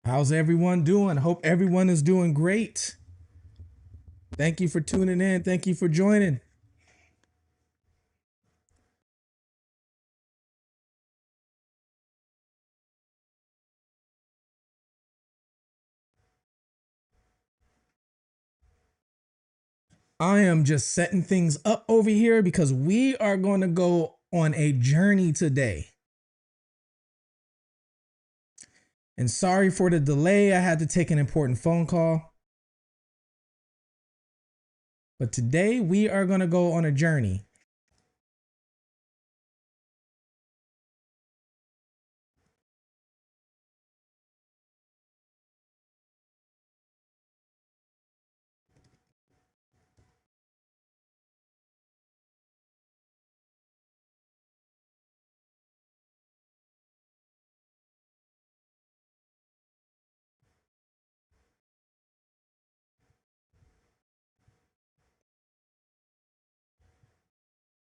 How's everyone doing? Hope everyone is doing great. Thank you for tuning in. Thank you for joining. I am just setting things up over here because we are going to go on a journey today. And sorry for the delay. I had to take an important phone call. But today we are going to go on a journey.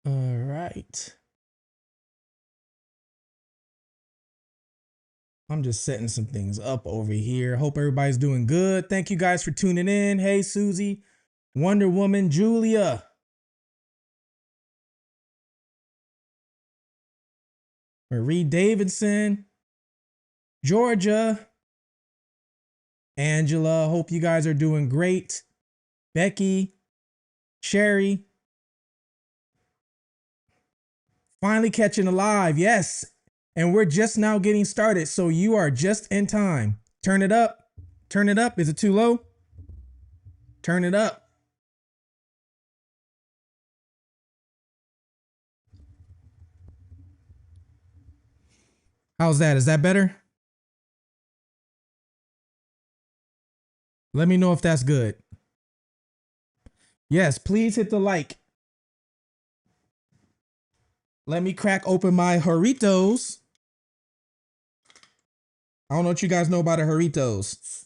All right. I'm just setting some things up over here. Hope everybody's doing good. Thank you guys for tuning in. Hey, Susie, Wonder Woman, Julia. Marie Davidson, Georgia, Angela. Hope you guys are doing great. Becky, Sherry. Finally catching a live. Yes. And we're just now getting started. So you are just in time. Turn it up. Turn it up. Is it too low? Turn it up. How's that? Is that better? Let me know if that's good. Yes, please hit the like. Let me crack open my Doritos. I don't know what you guys know about the Doritos.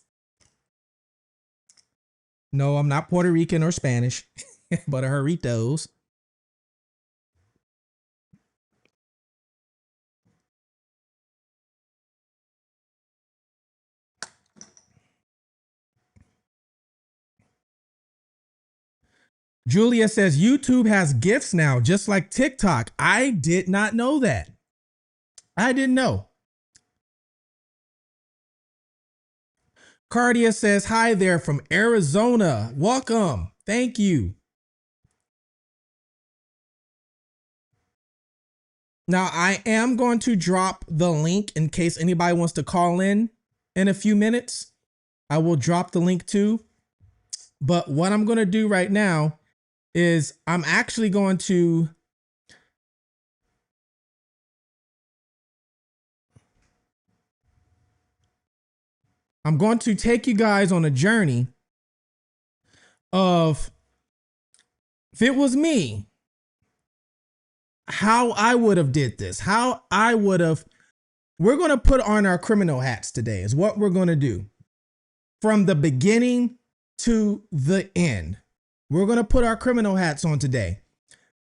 No, I'm not Puerto Rican or Spanish, but a Doritos. Julia says YouTube has GIFs now, just like TikTok. I did not know that. I didn't know. Cardia says, hi there from Arizona. Welcome. Thank you. Now, I am going to drop the link in case anybody wants to call in a few minutes. I will drop the link too. But what I'm going to do right now is I'm actually going to take you guys on a journey of, if it was me, how I would have did this, we're going to put on our criminal hats today is what we're going to do. From the beginning to the end, we're going to put our criminal hats on today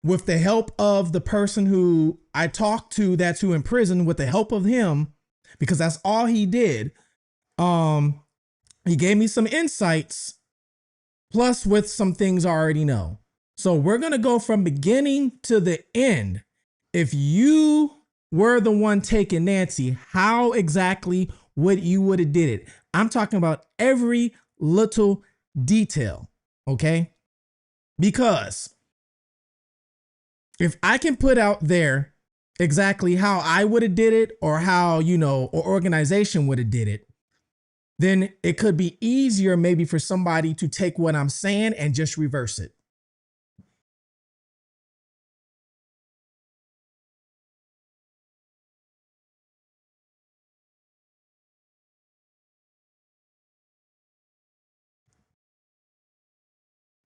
with the help of the person who I talked to that's who in prison, with the help of him, because that's all he did. He gave me some insights, plus with some things I already know. So we're going to go from beginning to the end. If you were the one taking Nancy, how exactly would you have did it? I'm talking about every little detail, okay? Because if I can put out there exactly how I would have did it, or how, or organization would have did it, then it could be easier maybe for somebody to take what I'm saying and just reverse it.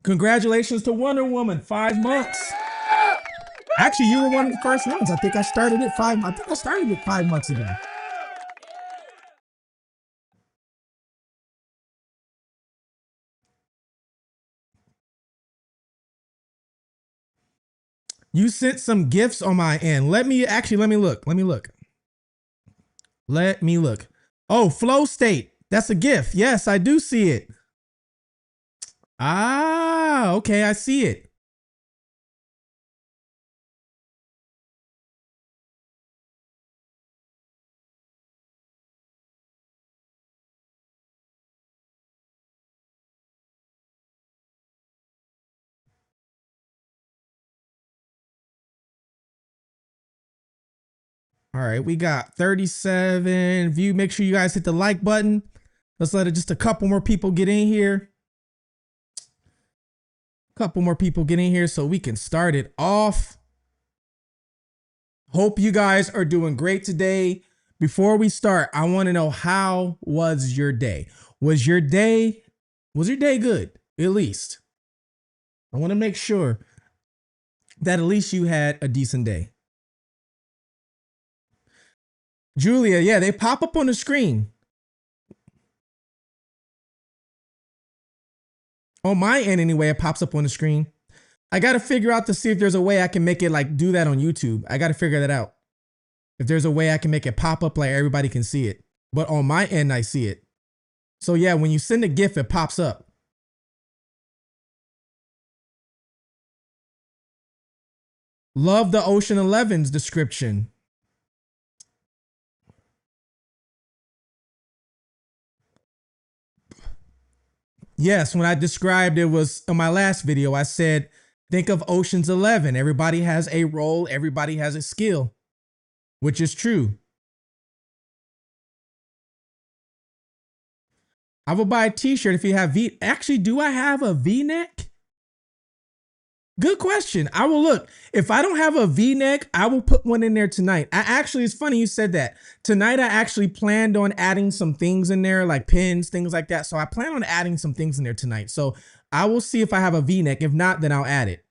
Congratulations to Wonder Woman, 5 months. Actually, you were one of the first ones. I think I started it 5 months ago. You sent some gifts on my end. Let me look. Oh, Flow State. That's a GIF. Yes, I do see it. Ah, okay, I see it. All right, we got 37 view. Make sure you guys hit the like button. Let's let it just a couple more people get in here. Couple more people get in here so we can start it off. Hope you guys are doing great today. Before we start, I want to know, how was your day? Was your day good? At least. I want to make sure that at least you had a decent day. Julia, yeah, they pop up on the screen. On my end anyway, it pops up on the screen. I got to figure out to see if there's a way I can make it like do that on YouTube. I got to figure that out. If there's a way I can make it pop up like everybody can see it. But on my end, I see it. So yeah, when you send a GIF, it pops up. Love the Ocean 11's description. Yes, when I described it was in my last video, I said, think of Ocean's 11. Everybody has a role. Everybody has a skill, which is true. I will buy a t-shirt if you have V. Actually, do I have a V-neck? Good question. I will look. If I don't have a V-neck, I will put one in there tonight. It's funny you said that. Tonight, I actually planned on adding some things in there, like pins, things like that. So I plan on adding some things in there tonight. So I will see if I have a V-neck. If not, then I'll add it.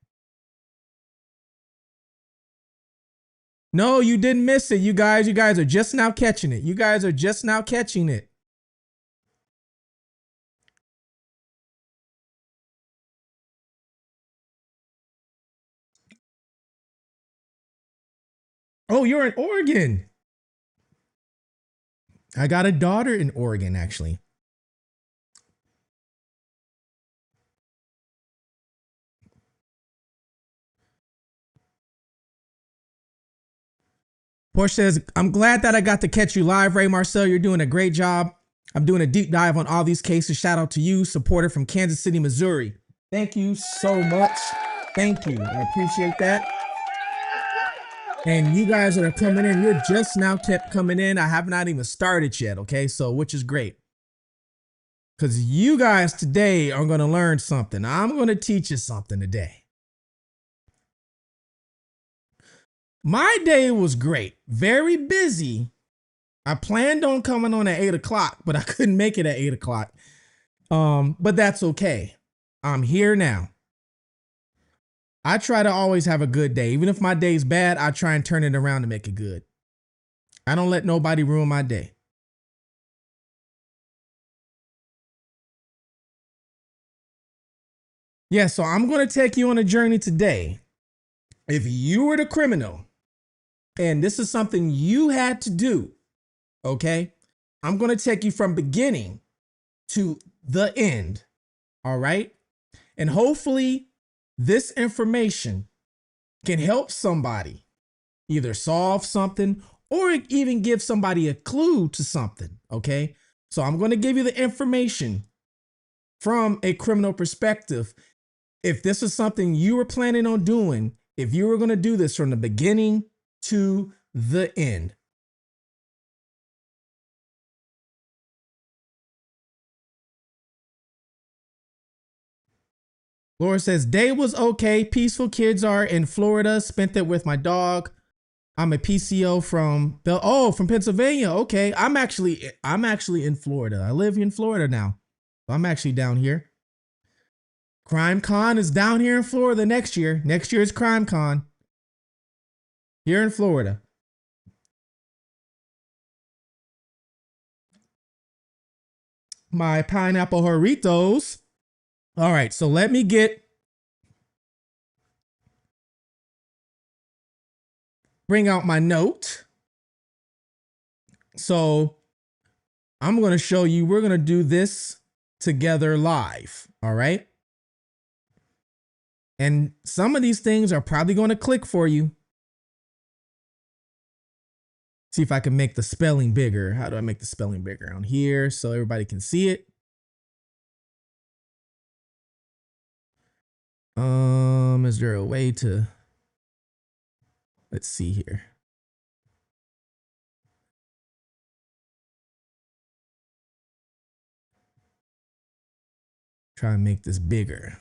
No, you didn't miss it, you guys. You guys are just now catching it. You guys are just now catching it. Oh, you're in Oregon. I got a daughter in Oregon, actually. Porsche says, I'm glad that I got to catch you live, Ray Marcel. You're doing a great job. I'm doing a deep dive on all these cases. Shout out to you, supporter from Kansas City, Missouri. Thank you so much. Thank you. I appreciate that. And you guys that are coming in, you're just now kept coming in. I have not even started yet, okay? So, which is great. Because you guys today are going to learn something. I'm going to teach you something today. My day was great. Very busy. I planned on coming on at 8 o'clock, but I couldn't make it at 8 o'clock. But that's okay. I'm here now. I try to always have a good day. Even if my day's bad, I try and turn it around to make it good. I don't let nobody ruin my day. Yeah, so I'm going to take you on a journey today. If you were the criminal and this is something you had to do, okay, I'm going to take you from beginning to the end. All right. And hopefully this information can help somebody either solve something or even give somebody a clue to something. Okay. So I'm going to give you the information from a criminal perspective. If this is something you were planning on doing, if you were going to do this from the beginning to the end. Laura says, day was okay. Peaceful. Kids are in Florida. Spent it with my dog. I'm a PCO from from Pennsylvania. Okay. I'm actually in Florida. I live in Florida now. I'm actually down here. Crime Con is down here in Florida next year. Next year is Crime Con here in Florida. My pineapple Doritos. All right. So let me bring out my note. So I'm going to show you, we're going to do this together live. All right. And some of these things are probably going to click for you. See if I can make the spelling bigger. How do I make the spelling bigger? On here so everybody can see it. Is there a way to, let's see here. Try and make this bigger.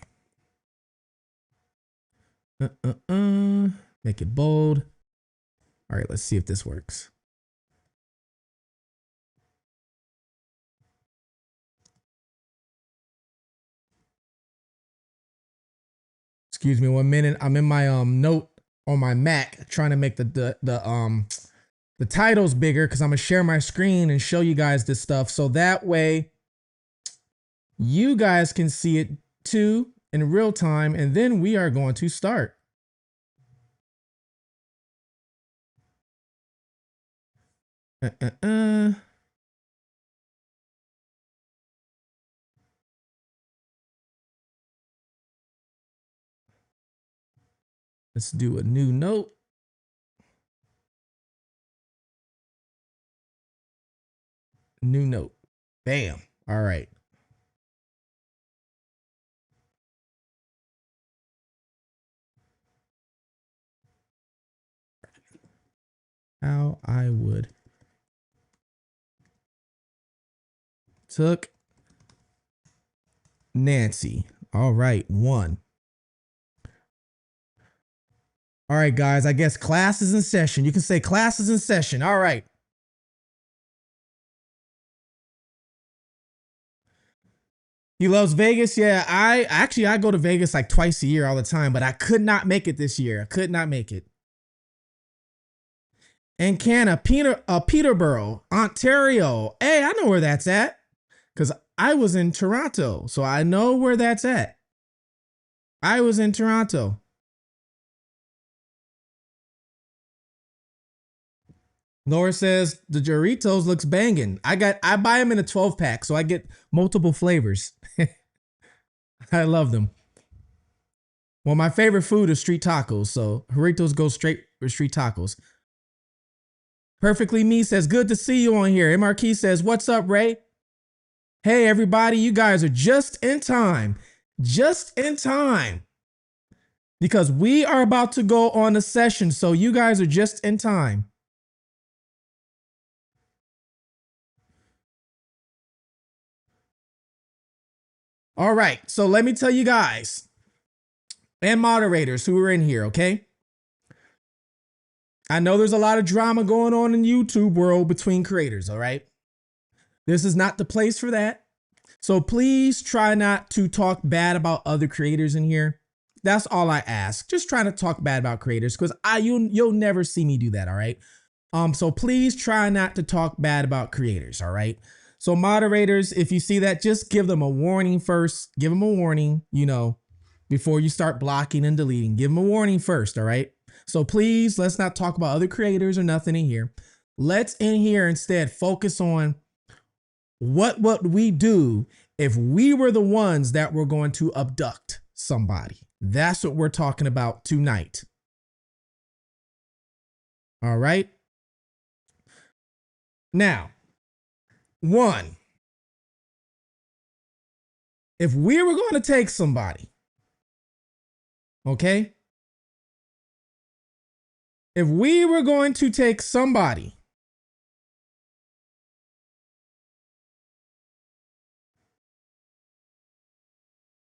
Make it bold. All right, let's see if this works. Excuse me 1 minute. I'm in my note on my Mac trying to make the titles bigger because I'm gonna share my screen and show you guys this stuff so that way you guys can see it too in real time, and then we are going to start. Let's do a new note. New note. Bam. All right. How I would took Nancy. All right. 1. All right, guys, I guess class is in session. You can say class is in session. All right. He loves Vegas. Yeah, I go to Vegas like twice a year all the time, but I could not make it this year. I could not make it. Ancana, Peterborough, Ontario. Hey, I know where that's at because I was in Toronto, so I know where that's at. I was in Toronto. Laura says the Doritos looks banging. I buy them in a 12 pack, so I get multiple flavors. I love them. Well, my favorite food is street tacos, so Doritos go straight for street tacos. Perfectly Me says, good to see you on here. MRK says, what's up, Ray? Hey, everybody, you guys are just in time. Just in time. Because we are about to go on a session, so you guys are just in time. All right, so let me tell you guys and moderators who are in here, okay? I know there's a lot of drama going on in YouTube world between creators, all right? This is not the place for that. So please try not to talk bad about other creators in here. That's all I ask. Just try to talk bad about creators because you'll never see me do that, all right? So please try not to talk bad about creators, all right? So moderators, if you see that, just give them a warning first. Give them a warning, before you start blocking and deleting. Give them a warning first, all right? So please, let's not talk about other creators or nothing in here. Let's in here instead focus on what we do if we were the ones that were going to abduct somebody. That's what we're talking about tonight. All right. Now, 1, if we were going to take somebody, okay? If we were going to take somebody,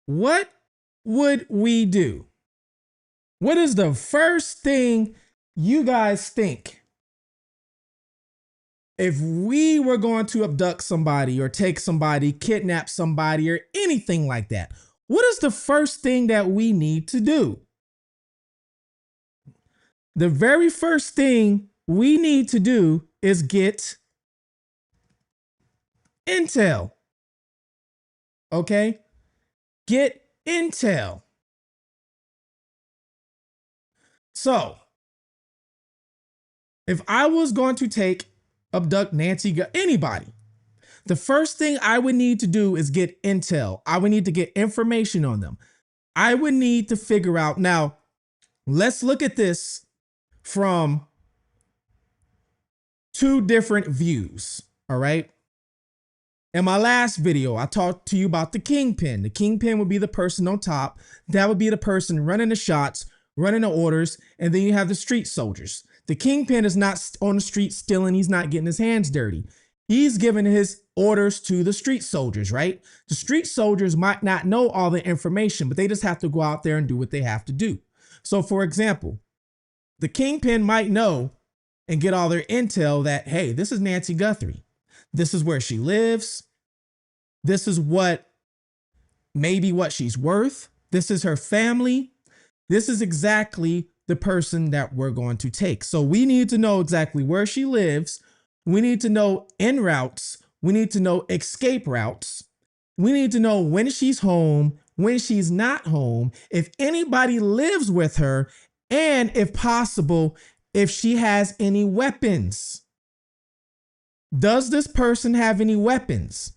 what would we do? What is the first thing you guys think? If we were going to abduct somebody or take somebody, kidnap somebody or anything like that, what is the first thing that we need to do? The very first thing we need to do is get intel. Okay? Get intel. So, if I was going to abduct Nancy, anybody, the first thing I would need to do is get intel. I would need to get information on them. I would need to figure out. Now, let's look at this from two different views. All right. In my last video, I talked to you about the kingpin. The kingpin would be the person on top. That would be the person running the shots, running the orders, and then you have the street soldiers. The kingpin is not on the street stealing. He's not getting his hands dirty. He's giving his orders to the street soldiers, right? The street soldiers might not know all the information, but they just have to go out there and do what they have to do. So, for example, the kingpin might know and get all their intel that, hey, this is Nancy Guthrie. This is where she lives. This is maybe what she's worth. This is her family. This is exactly the person that we're going to take. So we need to know exactly where she lives. We need to know en routes. We need to know escape routes. We need to know when she's home, when she's not home, if anybody lives with her, and if possible, if she has any weapons. Does this person have any weapons?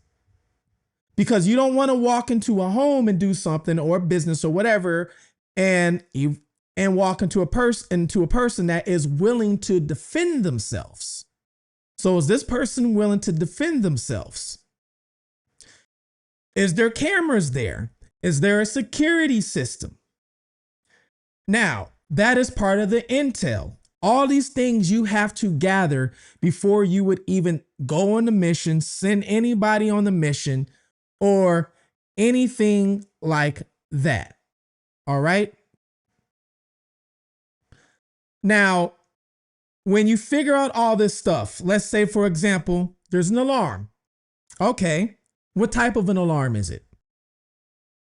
Because you don't want to walk into a home and do something or business or whatever and walk into a person that is willing to defend themselves. So is this person willing to defend themselves? Is there cameras there? Is there a security system? Now, that is part of the intel. All these things you have to gather before you would even go on the mission, send anybody on the mission, or anything like that. All right. Now, when you figure out all this stuff, let's say, for example, there's an alarm. Okay. What type of an alarm is it?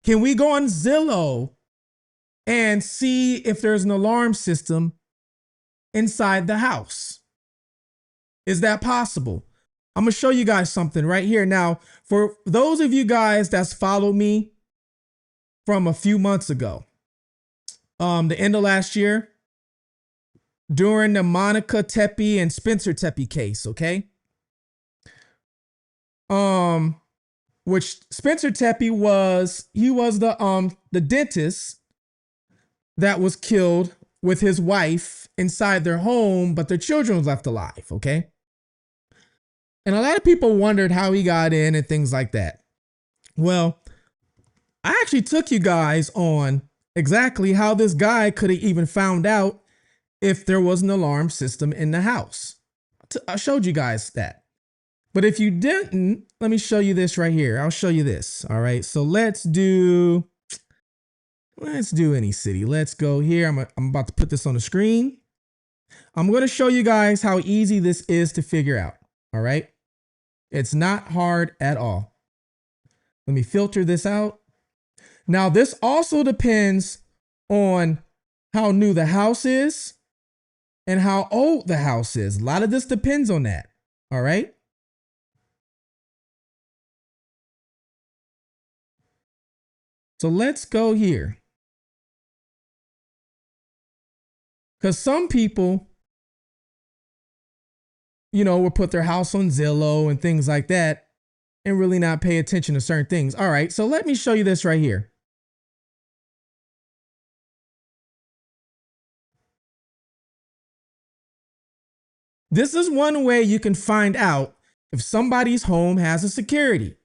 Can we go on Zillow and see if there's an alarm system inside the house? Is that possible? I'm going to show you guys something right here. Now, for those of you guys that's followed me from a few months ago, the end of last year, during the Monica Tepe and Spencer Tepe case, okay? Which Spencer Tepe was the dentist that was killed with his wife inside their home, but their children was left alive, okay? And a lot of people wondered how he got in and things like that. Well, I actually took you guys on exactly how this guy could have even found out if there was an alarm system in the house. I showed you guys that. But if you didn't, let me show you this right here. I'll show you this. All right. So let's do any city. Let's go here. I'm about to put this on the screen. I'm going to show you guys how easy this is to figure out. All right. It's not hard at all. Let me filter this out. Now, this also depends on how new the house is and how old the house is. A lot of this depends on that. All right. So let's go here. Because some people, will put their house on Zillow and things like that and really not pay attention to certain things. All right, so let me show you this right here. This is one way you can find out if somebody's home has a security.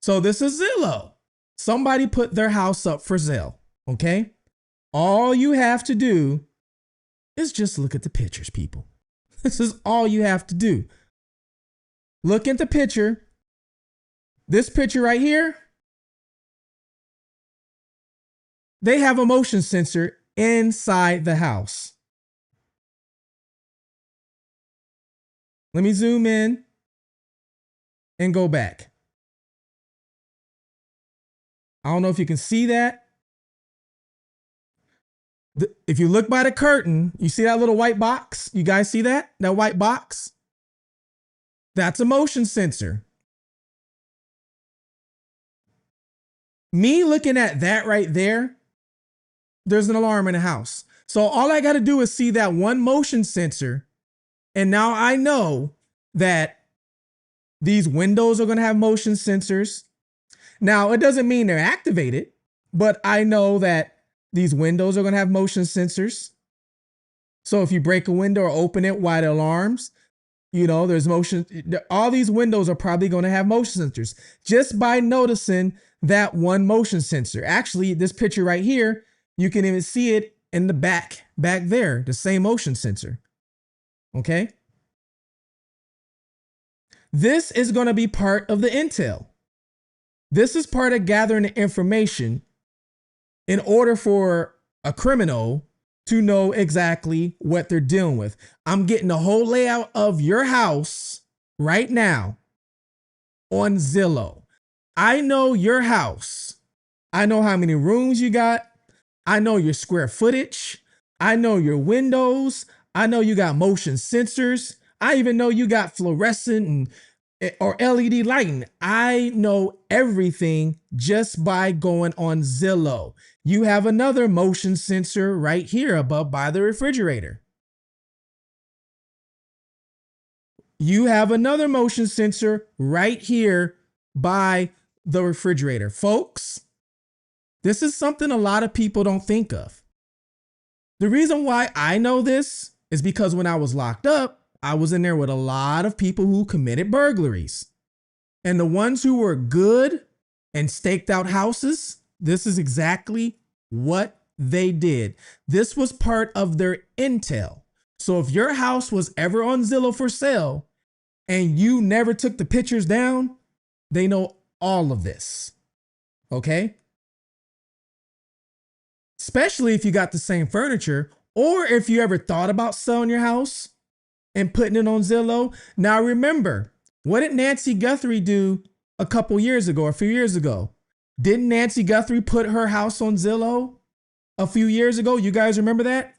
So this is Zillow. Somebody put their house up for sale, okay? All you have to do is just look at the pictures, people. This is all you have to do. Look at the picture. This picture right here. They have a motion sensor inside the house. Let me zoom in and go back. I don't know if you can see that. If you look by the curtain, you see that little white box? You guys see that? That white box? That's a motion sensor. Me looking at that right there, there's an alarm in the house. So all I got to do is see that one motion sensor. And now I know that These windows are going to have motion sensors. Now, it doesn't mean they're activated, but I know that these windows are going to have motion sensors. So if you break a window or open it while it alarms, there's motion. All these windows are probably going to have motion sensors just by noticing that one motion sensor. Actually, this picture right here, you can even see it in the back there, the same motion sensor. Okay. This is going to be part of the intel. This is part of gathering the information in order for a criminal to know exactly what they're dealing with. I'm getting the whole layout of your house right now on Zillow. I know your house. I know how many rooms you got. I know your square footage. I know your windows. I know you got motion sensors. I even know you got fluorescent or LED lighting. I know everything just by going on Zillow. You have another motion sensor right here above by the refrigerator. You have another motion sensor right here by the refrigerator. Folks, this is something a lot of people don't think of. The reason why I know this is because when I was locked up, I was in there with a lot of people who committed burglaries. And the ones who were good and staked out houses, this is exactly what they did. This was part of their intel. So if your house was ever on Zillow for sale and you never took the pictures down, they know all of this. Okay? Especially if you got the same furniture, or if you ever thought about selling your house and putting it on Zillow. Now remember, what did Nancy Guthrie do a few years ago? Didn't Nancy Guthrie put her house on Zillow a few years ago? You guys remember that?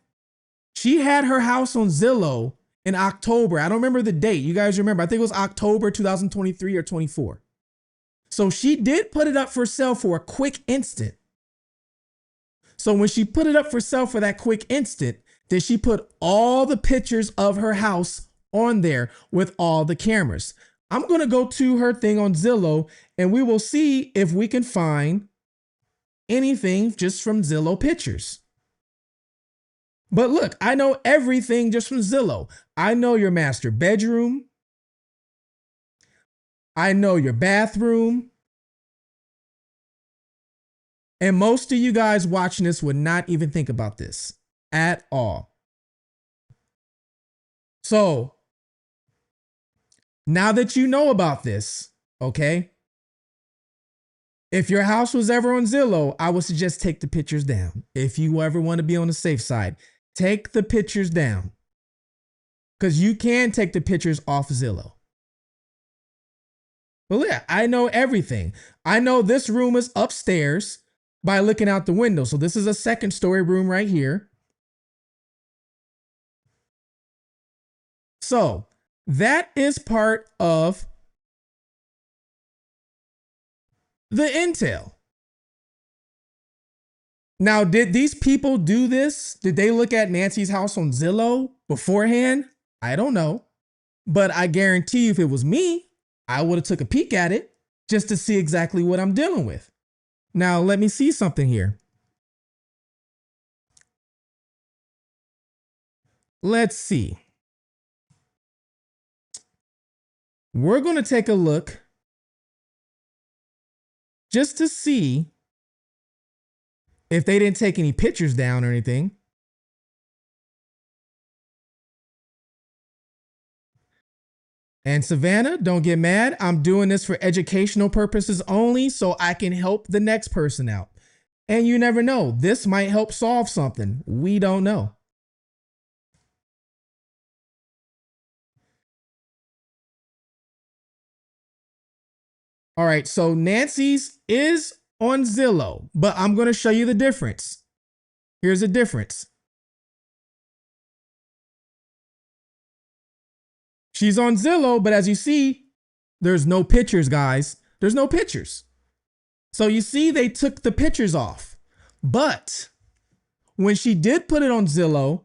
She had her house on Zillow in October. I don't remember the date. You guys remember? I think it was October 2023 or 24. So she did put it up for sale for a quick instant. So when she put it up for sale for that quick instant, then she put all the pictures of her house on there with all the cameras. I'm going to go to her thing on Zillow and we will see if we can find anything just from Zillow pictures. But look, I know everything just from Zillow. I know your master bedroom. I know your bathroom. And most of you guys watching this would not even think about this at all. So now that you know about this, okay, if your house was ever on Zillow, I would suggest take the pictures down. If you ever want to be on the safe side, take the pictures down, because you can take the pictures off Zillow. Well, yeah, I know everything. I know this room is upstairs by looking out the window. So this is a second story room right here. So that is part of the intel. Now, did these people do this? Did they look at Nancy's house on Zillow beforehand? I don't know. But I guarantee you, if it was me, I would have took a peek at it just to see exactly what I'm dealing with. Now, let me see something here. Let's see. We're going to take a look just to see if they didn't take any pictures down or anything. And Savannah, don't get mad. I'm doing this for educational purposes only so I can help the next person out. And you never know. This might help solve something. We don't know. All right, so Nancy's is on Zillow, but I'm going to show you the difference. Here's the difference. She's on Zillow, but as you see, there's no pictures, guys. There's no pictures. So you see, they took the pictures off. But when she did put it on Zillow,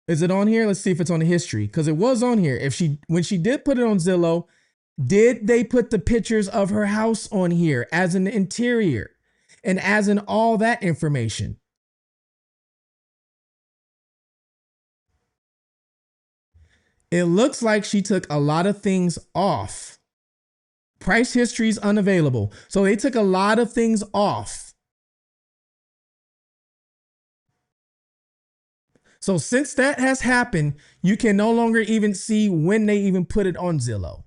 is it on here? Let's see if it's on the history, because it was on here. When she did put it on Zillow, Did they put the pictures of her house on here as an interior and as in all that information? It looks like she took a lot of things off. Price history is unavailable. So they took a lot of things off. So since that has happened, you can no longer even see when they even put it on Zillow.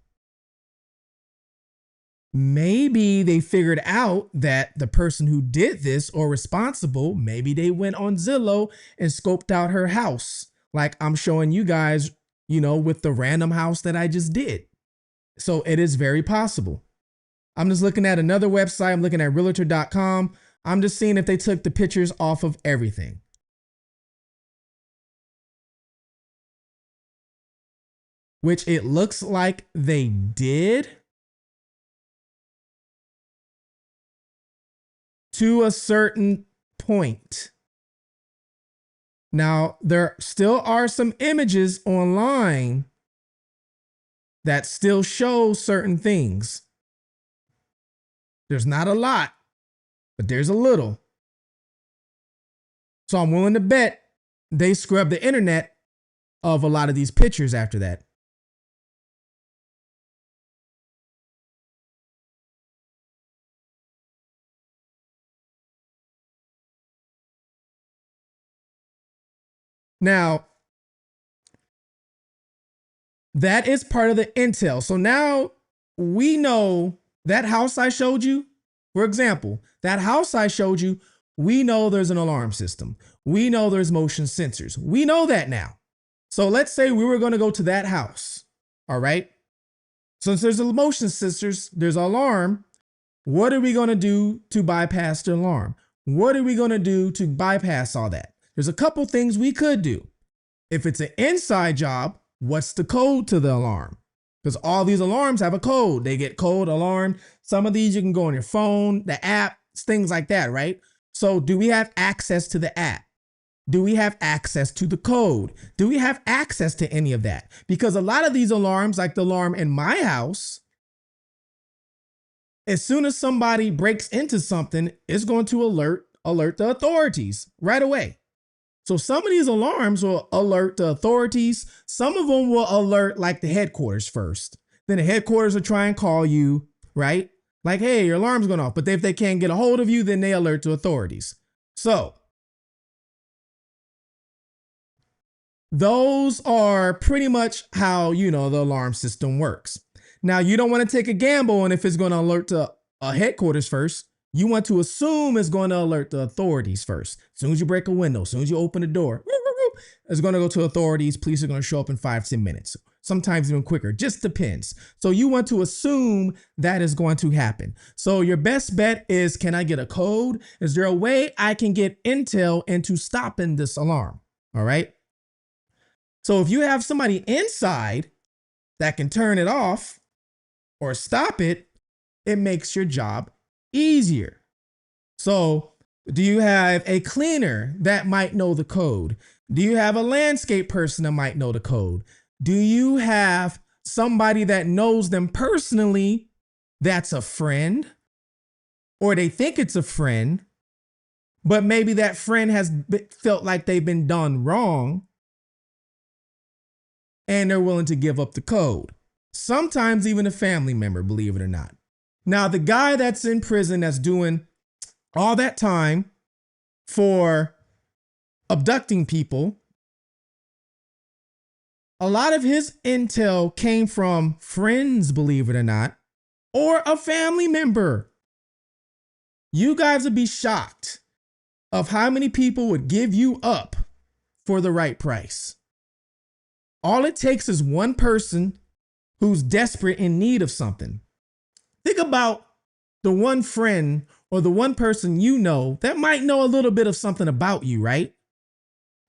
Maybe they figured out that the person who did this or responsible, maybe they went on Zillow and scoped out her house. Like I'm showing you guys, with the random house that I just did. So it is very possible. I'm just looking at another website. I'm looking at realtor.com. I'm just seeing if they took the pictures off of everything. Which it looks like they did to a certain point. Now, there still are some images online that still show certain things. There's not a lot, but there's a little. So I'm willing to bet they scrubbed the internet of a lot of these pictures after that. Now, that is part of the intel. So now we know that house I showed you, for example, that house I showed you, we know there's an alarm system. We know there's motion sensors. We know that now. So let's say we were going to go to that house. All right. Since there's a motion sensors, there's an alarm. What are we going to do to bypass the alarm? What are we going to do to bypass all that? There's a couple things we could do. If it's an inside job, what's the code to the alarm? Because all these alarms have a code. They get code alarm. Some of these you can go on your phone, the app, things like that, right? So do we have access to the app? Do we have access to the code? Do we have access to any of that? Because a lot of these alarms, like the alarm in my house, as soon as somebody breaks into something, it's going to alert the authorities right away. So some of these alarms will alert the authorities. Some of them will alert like the headquarters first. Then the headquarters will try and call you, right? Like, hey, your alarm's going off. But if they can't get a hold of you, then they alert the authorities. So those are pretty much how, the alarm system works. Now, you don't want to take a gamble on if it's going to alert to a headquarters first. You want to assume it's going to alert the authorities first. As soon as you break a window, as soon as you open the door, it's going to go to authorities. Police are going to show up in 5-10 minutes. Sometimes even quicker, just depends. So you want to assume that is going to happen. So your best bet is, can I get a code? Is there a way I can get intel into stopping this alarm? All right. So if you have somebody inside that can turn it off or stop it, it makes your job easier. So do you have a cleaner that might know the code? Do you have a landscape person that might know the code? Do you have somebody that knows them personally that's a friend, or they think it's a friend, but maybe that friend has felt like they've been done wrong and they're willing to give up the code? Sometimes even a family member, believe it or not. Now, the guy that's in prison that's doing all that time for abducting people, a lot of his intel came from friends, believe it or not, or a family member. You guys would be shocked of how many people would give you up for the right price. All it takes is one person who's desperate in need of something. Think about the one friend or the one person that might know a little bit of something about you, right?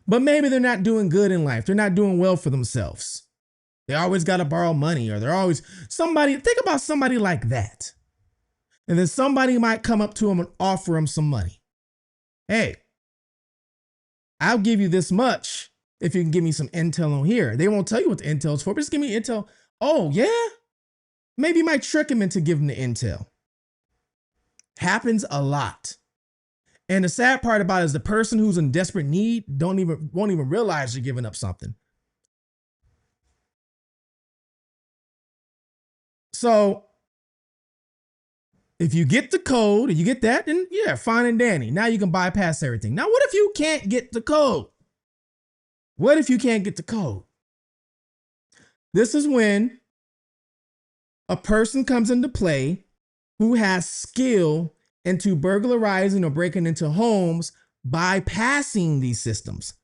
But maybe they're not doing good in life. They're not doing well for themselves. They always got to borrow money, or they're always think about somebody like that. And then somebody might come up to them and offer them some money. Hey, I'll give you this much if you can give me some intel on here. They won't tell you what the intel is for, but just give me intel. Oh, yeah? maybe you might trick them into giving the intel. Happens a lot. And the sad part about it is the person who's in desperate need won't even realize you're giving up something. So if you get the code and you get that, then yeah, fine and dandy. Now you can bypass everything. Now, what if you can't get the code? What if you can't get the code? This is when a person comes into play who has skill into burglarizing or breaking into homes, bypassing these systems.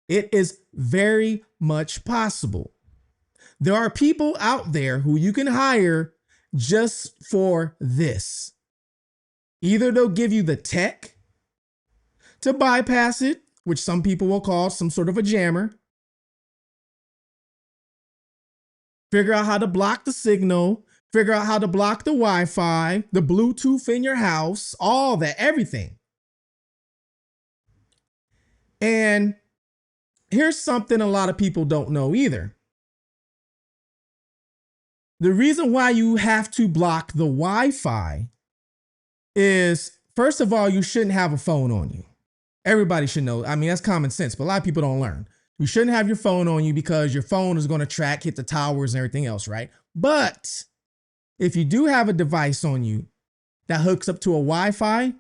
It is very much possible. There are people out there who you can hire just for this. Either they'll give you the tech to bypass it, which some people will call some sort of a jammer. Figure out how to block the signal, figure out how to block the Wi-Fi, the Bluetooth in your house, all that, everything. And here's something a lot of people don't know either. The reason why you have to block the Wi-Fi is, first of all, you shouldn't have a phone on you. Everybody should know. I mean, that's common sense, but a lot of people don't learn. You shouldn't have your phone on you because your phone is going to hit the towers and everything else, right? But if you do have a device on you that hooks up to a Wi-Fi,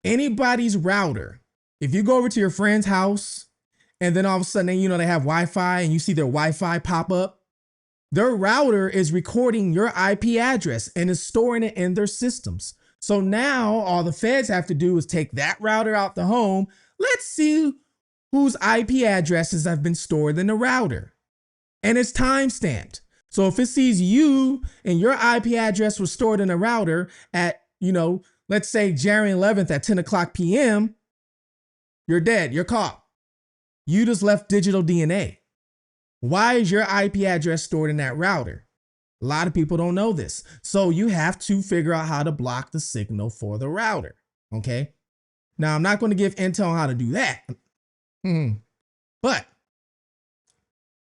anybody's router, if you go over to your friend's house and then all of a sudden, you know, they have Wi-Fi and you see their Wi-Fi pop up, their router is recording your IP address and is storing it in their systems. So now all the feds have to do is take that router out the home. Let's see whose IP addresses have been stored in the router. And it's timestamped. So if it sees you and your IP address was stored in a router at, you know, let's say January 11th at 10 o'clock p.m., you're dead, you're caught. You just left digital DNA. Why is your IP address stored in that router? A lot of people don't know this. So you have to figure out how to block the signal for the router, okay? Now, I'm not going to give intel on how to do that. But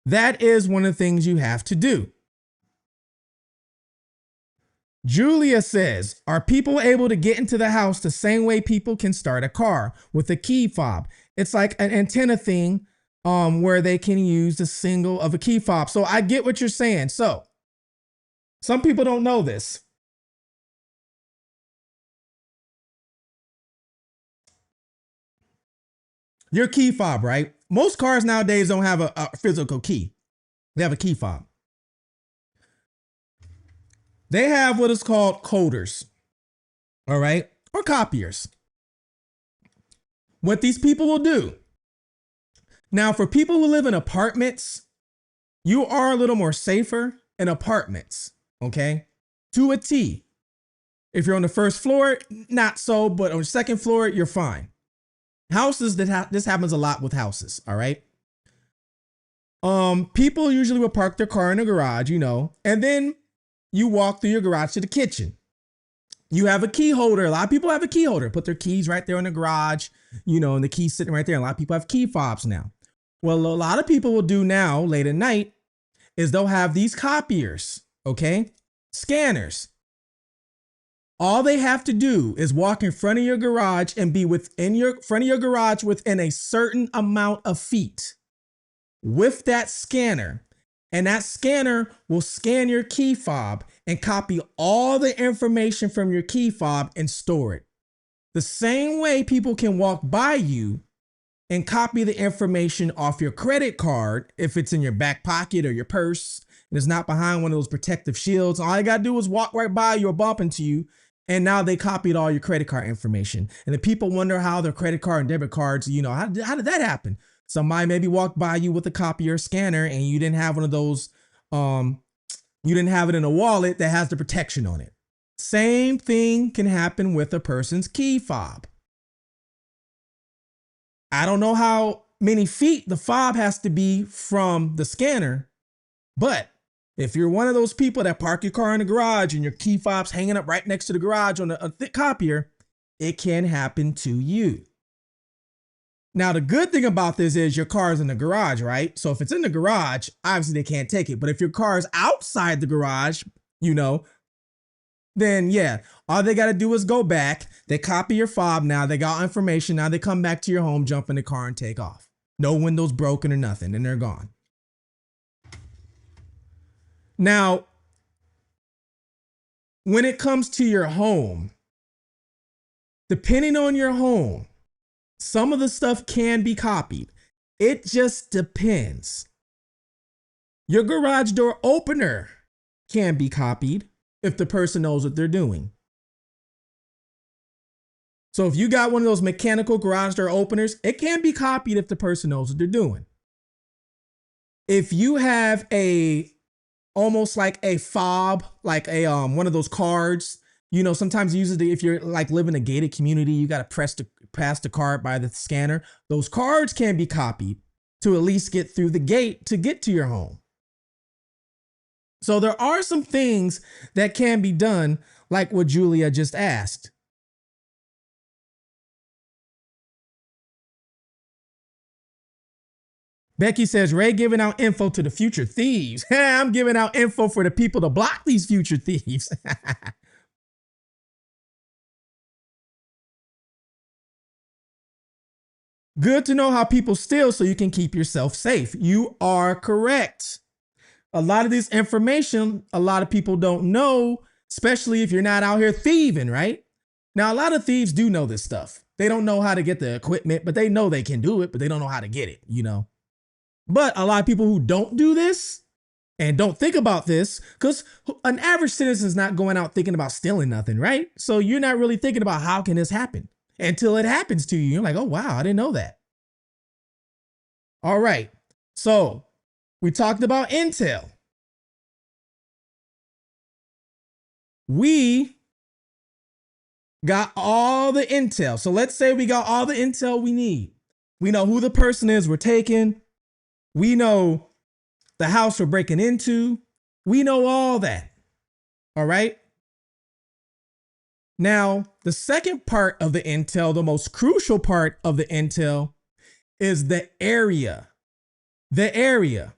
that is one of the things you have to do. Julia says, are people able to get into the house the same way people can start a car with a key fob? It's like an antenna thing where they can use the single of a key fob. So I get what you're saying. So some people don't know this. Your key fob, right? Most cars nowadays don't have a physical key. They have a key fob. They have what is called coders, all right, or copiers. What these people will do. Now, for people who live in apartments, you are a little more safer in apartments, okay, to a T. If you're on the first floor, not so, but on the second floor, you're fine. Houses, this happens a lot with houses, all right? People usually will park their car in the garage, you know, and then you walk through your garage to the kitchen. You have a key holder. A lot of people have a key holder. Put their keys right there in the garage, you know, and the key's sitting right there. A lot of people have key fobs now. Well, a lot of people will do now late at night is they'll have these copiers, okay? Scanners. All they have to do is walk in front of your garage and be within your front of your garage within a certain amount of feet with that scanner. And that scanner will scan your key fob and copy all the information from your key fob and store it. The same way people can walk by you and copy the information off your credit card if it's in your back pocket or your purse and it's not behind one of those protective shields. All you gotta do is walk right by you or bump into you, and now they copied all your credit card information. And the people wonder how their credit card and debit cards, you know, how did that happen? Somebody maybe walked by you with a copier scanner and you didn't have one of those, you didn't have it in a wallet that has the protection on it. Same thing can happen with a person's key fob. I don't know how many feet the fob has to be from the scanner, but if you're one of those people that park your car in the garage and your key fob's hanging up right next to the garage on a thick copier, it can happen to you. Now, the good thing about this is your car is in the garage, right? So if it's in the garage, obviously they can't take it. But if your car is outside the garage, you know, then yeah, all they got to do is go back. They copy your fob now. They got information. Now they come back to your home, jump in the car, and take off. No windows broken or nothing, and they're gone. Now, when it comes to your home, depending on your home, some of the stuff can be copied. It just depends. Your garage door opener can be copied if the person knows what they're doing. So if you got one of those mechanical garage door openers, it can be copied if the person knows what they're doing. If you have almost like a fob, like a one of those cards, you know, sometimes usually if you're like live in a gated community, you got to pass the card by the scanner. Those cards can be copied to at least get through the gate to get to your home. So there are some things that can be done, like what Julia just asked. Becky says, Ray giving out info to the future thieves. I'm giving out info for the people to block these future thieves. Good to know how people steal so you can keep yourself safe. You are correct. A lot of this information, a lot of people don't know, especially if you're not out here thieving, right? Now, a lot of thieves do know this stuff. They don't know how to get the equipment, but they know they can do it, but they don't know how to get it, you know? But a lot of people who don't do this and don't think about this, because an average citizen is not going out thinking about stealing nothing, right? So you're not really thinking about how can this happen until it happens to you. You're like, oh, wow, I didn't know that. All right. So we talked about intel. We got all the intel. So let's say we got all the intel we need. We know who the person is we're taking. We know the house we're breaking into. We know all that. All right. Now, the second part of the intel, the most crucial part of the intel, is the area. The area.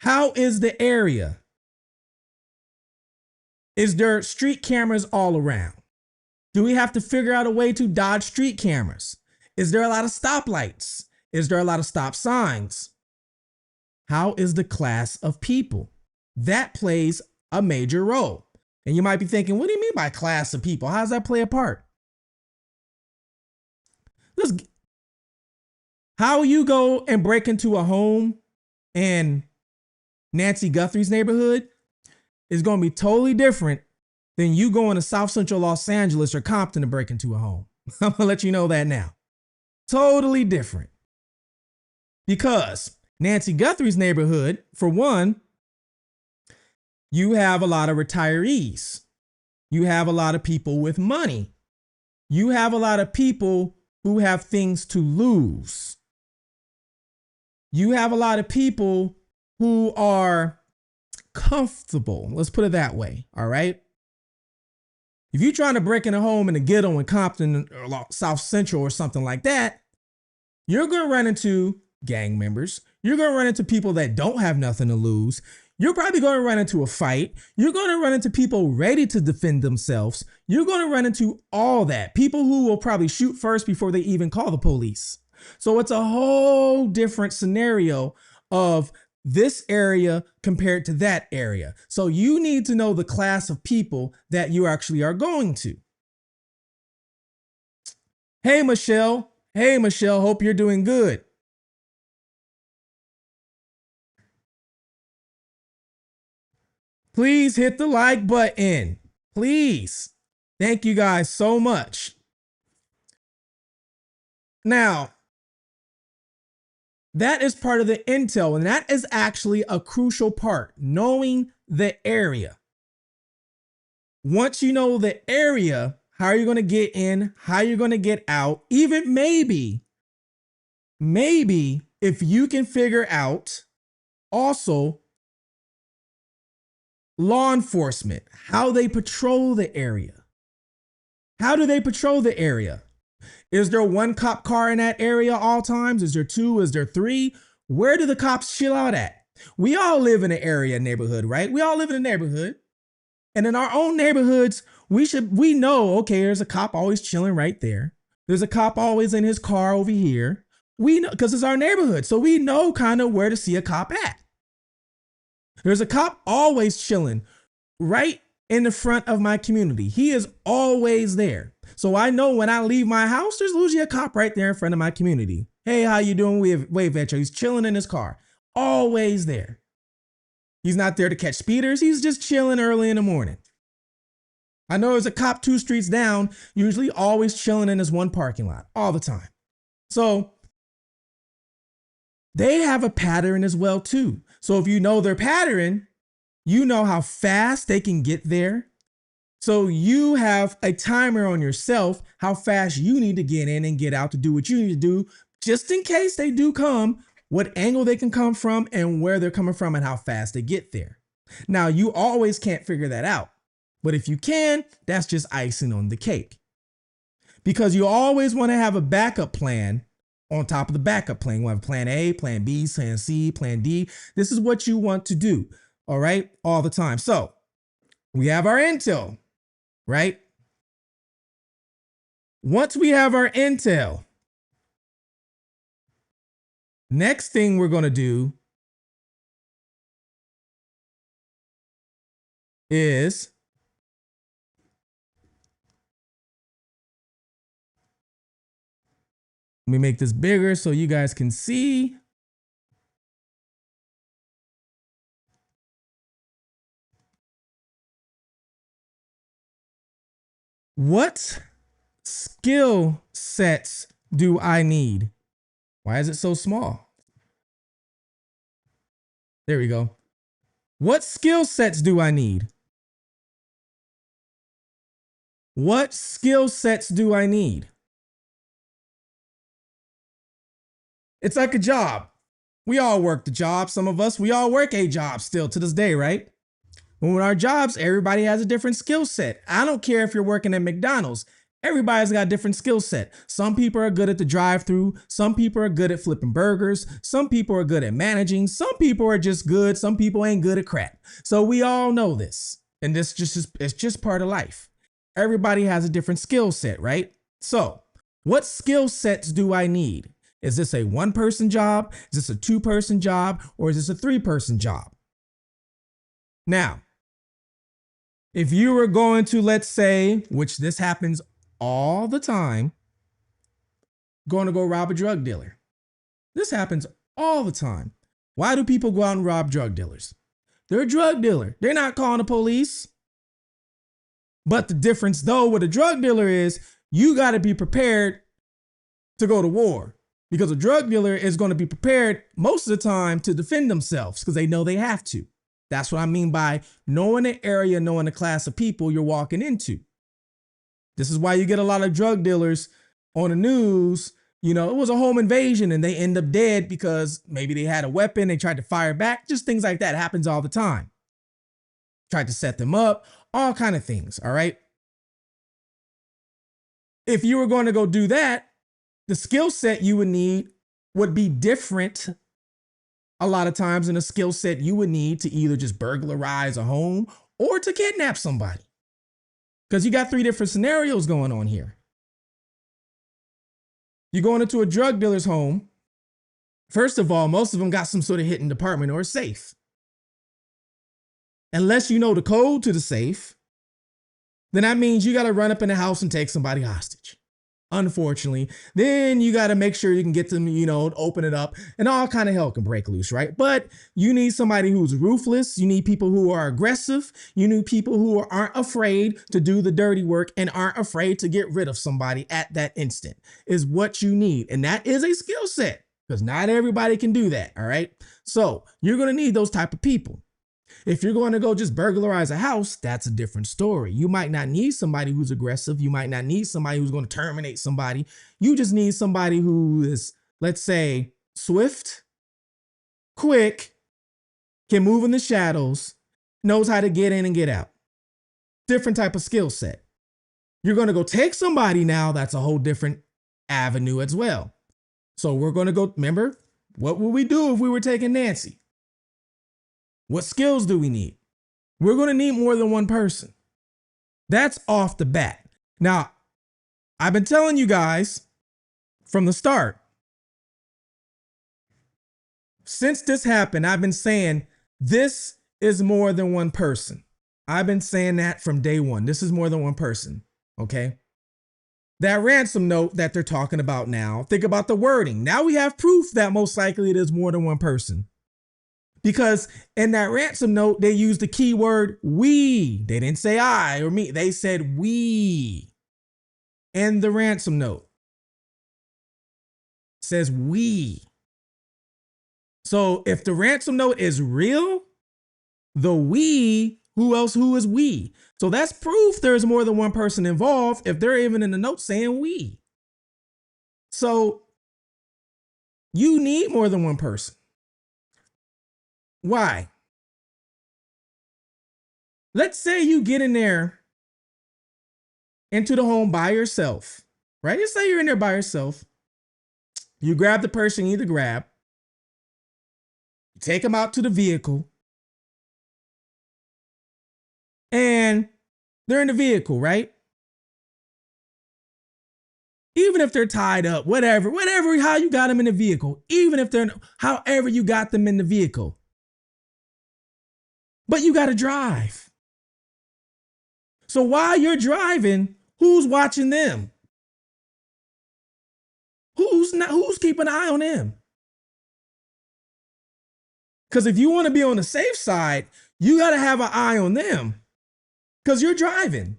How is the area? Is there street cameras all around? Do we have to figure out a way to dodge street cameras? Is there a lot of stoplights? Is there a lot of stop signs? How is the class of people? That plays a major role. And you might be thinking, what do you mean by class of people? How does that play a part? How you go and break into a home in Nancy Guthrie's neighborhood is going to be totally different than you going to South Central Los Angeles or Compton to break into a home. I'm going to let you know that now. Totally different. Because Nancy Guthrie's neighborhood, for one, you have a lot of retirees. You have a lot of people with money. You have a lot of people who have things to lose. You have a lot of people who are comfortable. Let's put it that way. All right. If you're trying to break in a home in the ghetto in Compton or South Central or something like that, you're going to run into gang members. You're going to run into people that don't have nothing to lose. You're probably going to run into a fight. You're going to run into people ready to defend themselves. You're going to run into all that. People who will probably shoot first before they even call the police. So it's a whole different scenario of this area compared to that area. So you need to know the class of people that you actually are going to. Hey, Michelle. Hey, Michelle. Hope you're doing good. Please hit the like button. Please. Thank you guys so much. Now, that is part of the intel, and that is actually a crucial part, knowing the area. Once you know the area, how are you going to get in, how you're going to get out, even maybe if you can figure out also law enforcement, how they patrol the area. How do they patrol the area? Is there one cop car in that area all times? Is there two? Is there three? Where do the cops chill out at? We all live in an area neighborhood, right? We all live in a neighborhood. And in our own neighborhoods, we know, okay, there's a cop always chilling right there. There's a cop always in his car over here. We know, because it's our neighborhood. So we know kind of where to see a cop at. There's a cop always chilling right in the front of my community. He is always there. So I know when I leave my house, there's usually a cop right there in front of my community. Hey, how you doing? Wave at you. He's chilling in his car. Always there. He's not there to catch speeders. He's just chilling early in the morning. I know there's a cop 2 streets down, usually always chilling in his one parking lot all the time. So they have a pattern as well too. So if you know their pattern, you know how fast they can get there. So you have a timer on yourself, how fast you need to get in and get out to do what you need to do, just in case they do come, what angle they can come from and where they're coming from and how fast they get there. Now, you always can't figure that out. But if you can, that's just icing on the cake. Because you always want to have a backup plan on top of the backup plan. You have plan A, plan B, plan C, plan D. This is what you want to do, all right, all the time. So we have our intel, right? Once we have our intel, next thing we're going to do is let me make this bigger so you guys can see. What skill sets do I need? Why is it so small? There we go. What skill sets do I need? What skill sets do I need? It's like a job. We all work the job. Some of us, we all work a job still to this day, right? When with our jobs, everybody has a different skill set. I don't care if you're working at McDonald's. Everybody's got a different skill set. Some people are good at the drive-thru. Some people are good at flipping burgers. Some people are good at managing. Some people are just good. Some people ain't good at crap. So we all know this. And this it's just part of life. Everybody has a different skill set, right? So what skill sets do I need? Is this a 1-person job? Is this a 2-person job? Or is this a 3-person job? Now, if you were going to, let's say, which this happens all the time, going to go rob a drug dealer. This happens all the time. Why do people go out and rob drug dealers? They're a drug dealer. They're not calling the police. But the difference, though, with a drug dealer is you got to be prepared to go to war. Because a drug dealer is going to be prepared most of the time to defend themselves because they know they have to. That's what I mean by knowing the area, knowing the class of people you're walking into. This is why you get a lot of drug dealers on the news. You know, it was a home invasion and they end up dead because maybe they had a weapon. They tried to fire back. Just things like that happens all the time. Tried to set them up, all kind of things. All right. If you were going to go do that, the skill set you would need would be different a lot of times than a skill set you would need to either just burglarize a home or to kidnap somebody. Because you got 3 different scenarios going on here. You're going into a drug dealer's home. First of all, most of them got some sort of hidden department or a safe. Unless you know the code to the safe, then that means you got to run up in the house and take somebody hostage. Unfortunately, then you got to make sure you can get them, open it up, and all kind of hell can break loose, right? But you need somebody who's ruthless. You need people who are aggressive. You need people who aren't afraid to do the dirty work and aren't afraid to get rid of somebody at that instant is what you need. And that is a skill set because not everybody can do that. All right. So you're going to need those type of people. If you're going to go just burglarize a house, that's a different story. You might not need somebody who's aggressive. You might not need somebody who's going to terminate somebody. You just need somebody who is, let's say, swift, quick, can move in the shadows, knows how to get in and get out. Different type of skill set. You're going to go take somebody now. That's a whole different avenue as well. So we're going to go, remember, what would we do if we were taking Nancy? What skills do we need? We're going to need more than one person. That's off the bat. Now, I've been telling you guys from the start, since this happened, I've been saying this is more than one person. I've been saying that from day one. This is more than one person, okay? That ransom note that they're talking about now, think about the wording. Now we have proof that most likely it is more than one person. Because in that ransom note, they used the keyword we. They didn't say I or me. They said we in the ransom note. It says we. So if the ransom note is real, the we, who is we? So that's proof there's more than one person involved if they're even in the note saying we. So you need more than one person. Why? Let's say you get in there into the home by yourself, right? Let's say you're in there by yourself. You grab the person you need to grab. You take them out to the vehicle. And they're in the vehicle, right? Even if they're tied up, whatever, how you got them in the vehicle, even if they're, however you got them in the vehicle. But you got to drive. So while you're driving, who's watching them? Who's keeping an eye on them? Because if you want to be on the safe side, you got to have an eye on them. Because you're driving.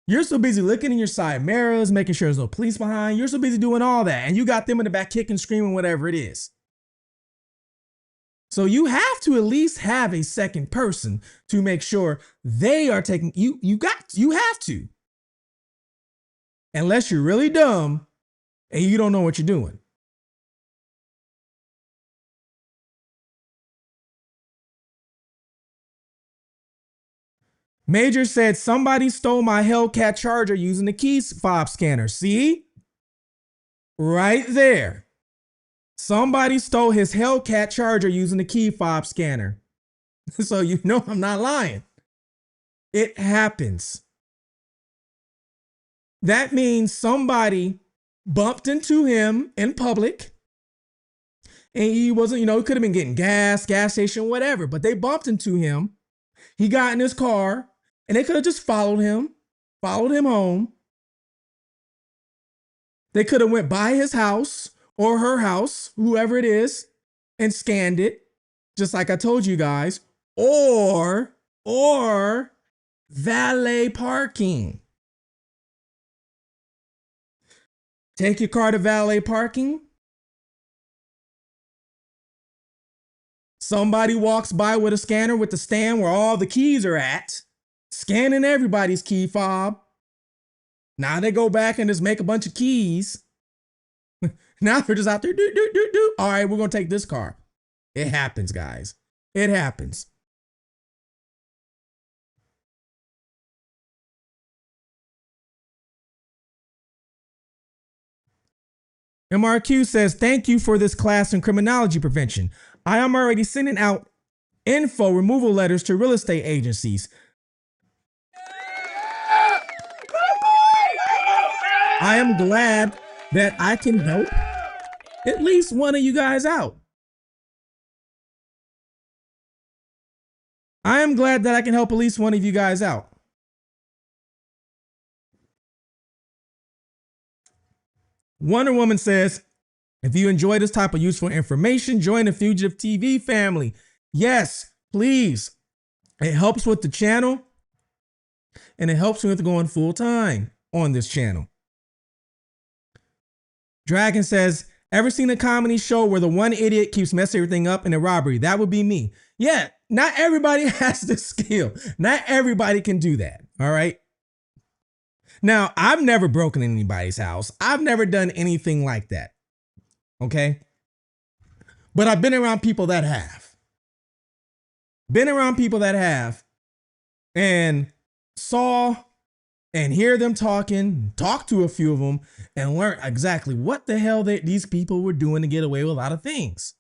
You're so busy looking in your side mirrors, making sure there's no police behind. You're so busy doing all that. And you got them in the back kicking, screaming, whatever it is. So you have to at least have a second person to make sure they are taking you. You have to. Unless you're really dumb and you don't know what you're doing. Major said somebody stole my Hellcat charger using the key fob scanner. See? Right there. Somebody stole his Hellcat charger using the key fob scanner. So you know I'm not lying. It happens. That means somebody bumped into him in public. And he wasn't, he could have been getting gas station, whatever. But they bumped into him. He got in his car. And they could have just followed him home. They could have went by his house or her house, whoever it is, and scanned it, just like I told you guys, or valet parking. Take your car to valet parking. Somebody walks by with a scanner with the stand where all the keys are at, scanning everybody's key fob. Now they go back and just make a bunch of keys. Now they're just out there, do. All right, we're going to take this car. It happens, guys. It happens. MRQ says, thank you for this class in criminology prevention. I am already sending out info removal letters to real estate agencies. I am glad that I can help at least one of you guys out. I am glad that I can help at least one of you guys out. Wonder Woman says, if you enjoy this type of useful information, join the Fugitive TV family. Yes, please. It helps with the channel and it helps me with going full time on this channel. Dragon says, ever seen a comedy show where the one idiot keeps messing everything up in a robbery? That would be me. Yeah, not everybody has the skill. Not everybody can do that. All right. Now, I've never broken anybody's house. I've never done anything like that. Okay. But I've been around people that have. And saw and hear them talking, talk to a few of them, and learn exactly what the hell these people were doing to get away with a lot of things.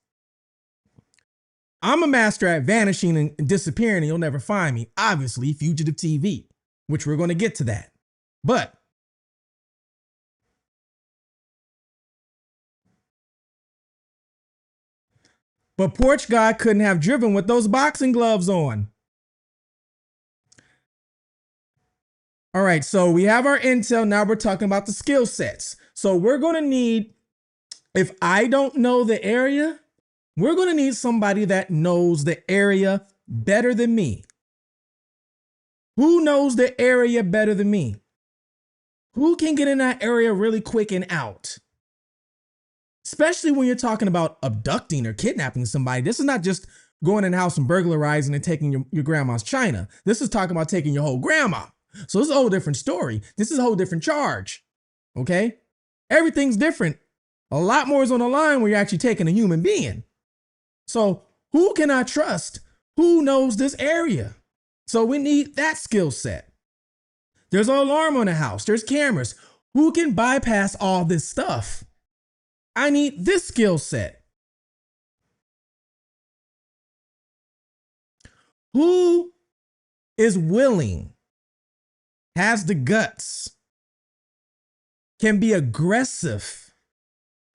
I'm a master at vanishing and disappearing, and you'll never find me. Obviously, fugitive TV, which we're going to get to that. But Porch Guy couldn't have driven with those boxing gloves on. All right, so we have our intel. Now we're talking about the skill sets. So we're going to need, if I don't know the area, we're going to need somebody that knows the area better than me. Who knows the area better than me? Who can get in that area really quick and out? Especially when you're talking about abducting or kidnapping somebody. This is not just going in the house and burglarizing and taking your grandma's china. This is talking about taking your whole grandma. So this is a whole different story. This is a whole different charge. Okay? Everything's different. A lot more is on the line when you're actually taking a human being. So who can I trust? Who knows this area? So we need that skill set. There's an alarm on the house. There's cameras. Who can bypass all this stuff? I need this skill set. Who is willing, has the guts, can be aggressive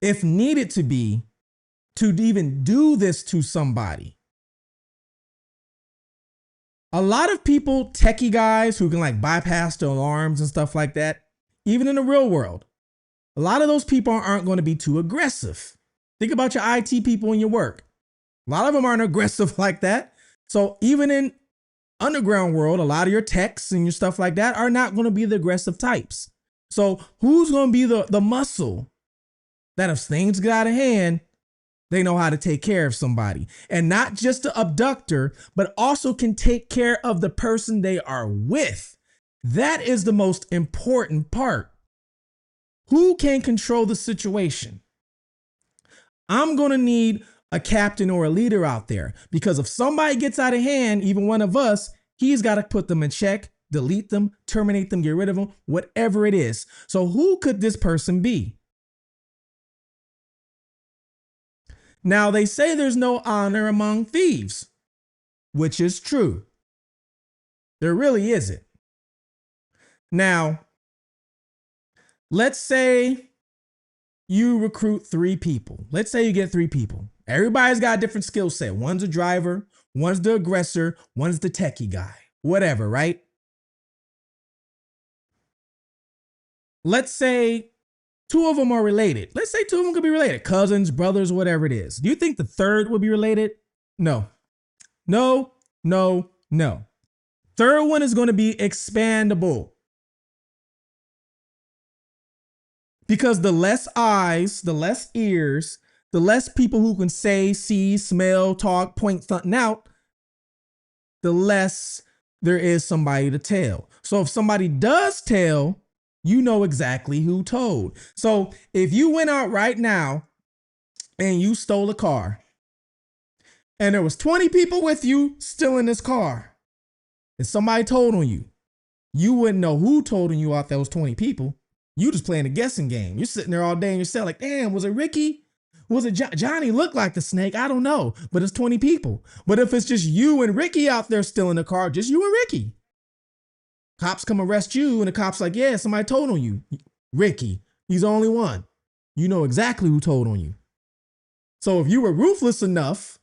if needed to be, to even do this to somebody? A lot of people, techie guys who can like bypass the alarms and stuff like that, even in the real world, a lot of those people aren't going to be too aggressive. Think about your IT people in your work. A lot of them aren't aggressive like that. So even in underground world, a lot of your techs and your stuff like that are not going to be the aggressive types. So who's going to be the muscle that if things get out of hand, they know how to take care of somebody, and not just the abductor, but also can take care of the person they are with. That is the most important part. Who can control the situation? I'm going to need a captain or a leader out there, because if somebody gets out of hand, even one of us, he's got to put them in check, delete them, terminate them, get rid of them, whatever it is. So who could this person be? Now, they say there's no honor among thieves, which is true. There really isn't. Now, let's say you recruit 3 people. Let's say you get 3 people. Everybody's got a different skill set. One's a driver, one's the aggressor, one's the techie guy, whatever, right? Let's say 2 of them are related. Let's say 2 of them could be related. Cousins, brothers, whatever it is. Do you think the 3rd would be related? No. No, no, no. 3rd one is going to be expandable. Because the less eyes, the less ears, the less people who can say, see, smell, talk, point something out, the less there is somebody to tell. So if somebody does tell, you know exactly who told. So if you went out right now and you stole a car and there was 20 people with you still in this car and somebody told on you, you wouldn't know who told on you out there was 20 people. You just playing a guessing game. You're sitting there all day in your cell like, damn, was it Ricky? Was it Johnny? Looked like the snake. I don't know, but it's 20 people. But if it's just you and Ricky out there still in the car, just you and Ricky. Cops come arrest you and the cop's like, yeah, somebody told on you. Ricky, he's the only one. You know exactly who told on you. So if you were ruthless enough,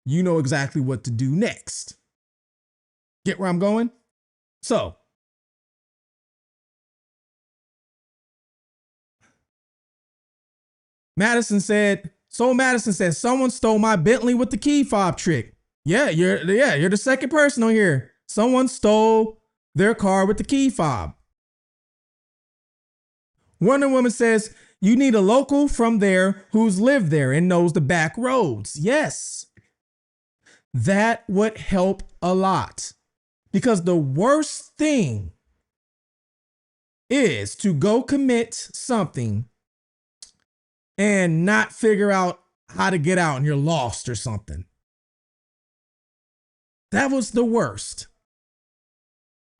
you know exactly what to do next. Get where I'm going? So Madison said, someone stole my Bentley with the key fob trick. Yeah, you're the second person on here. Someone stole their car with the key fob. Wonder Woman says, you need a local from there who's lived there and knows the back roads. Yes, that would help a lot, because the worst thing is to go commit something and not figure out how to get out and you're lost or something. That was the worst.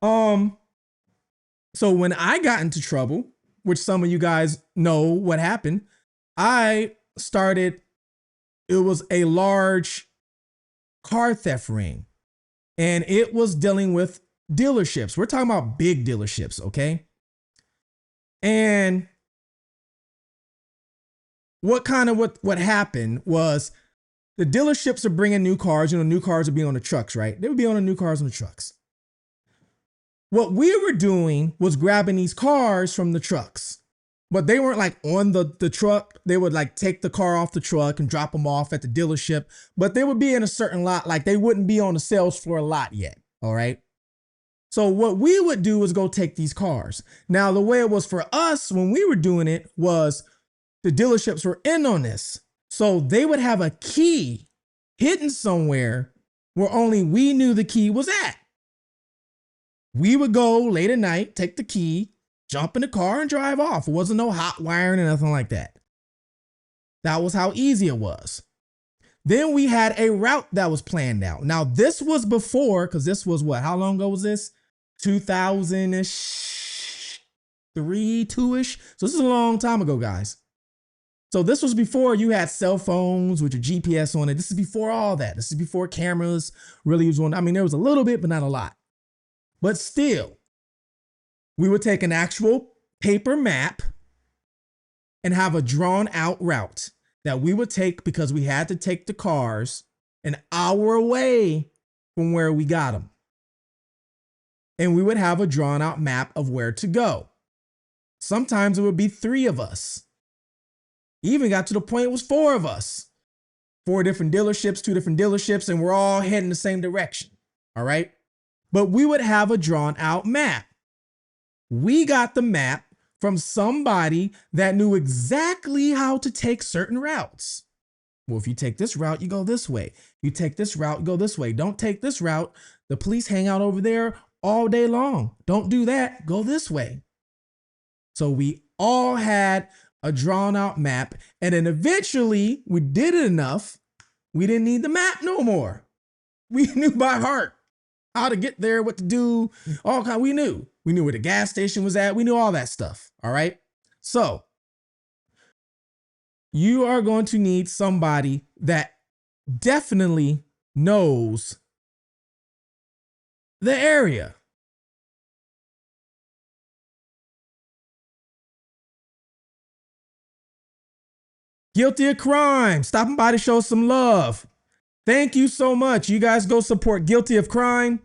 So when I got into trouble, which some of you guys know what happened, it was a large car theft ring. And it was dealing with dealerships. We're talking about big dealerships, okay? And what happened was the dealerships are bringing new cars. You know, new cars are being on the trucks, right? They would be on the new cars on the trucks. What we were doing was grabbing these cars from the trucks, but they weren't like on the truck. They would like take the car off the truck and drop them off at the dealership, but they would be in a certain lot. Like they wouldn't be on the sales floor lot yet. All right. So what we would do is go take these cars. Now, the way it was for us when we were doing it was the dealerships were in on this. So they would have a key hidden somewhere where only we knew the key was at. We would go late at night, take the key, jump in the car and drive off. It wasn't no hot wiring or nothing like that. That was how easy it was. Then we had a route that was planned out. Now this was before, because this was what, how long ago was this? 2000-ish, 2-ish. So this is a long time ago, guys. So this was before you had cell phones with your GPS on it. This is before all that. This is before cameras really was on. I mean, there was a little bit, but not a lot. But still, we would take an actual paper map and have a drawn out route that we would take because we had to take the cars an hour away from where we got them. And we would have a drawn out map of where to go. Sometimes it would be 3 of us. Even got to the point it was 4 of us. 4 different dealerships, 2 different dealerships, and we're all heading the same direction. All right. But we would have a drawn out map. We got the map from somebody that knew exactly how to take certain routes. Well, if you take this route, you go this way. You take this route, you go this way. Don't take this route. The police hang out over there all day long. Don't do that. Go this way. So we all had a drawn out map. And then eventually we did it enough. We didn't need the map no more. We knew by heart how to get there, what to do, all kind. We knew where the gas station was at. We knew all that stuff. All right. So you are going to need somebody that definitely knows the area. Guilty of Crime, stopping by to show some love. Thank you so much. You guys go support Guilty of Crime.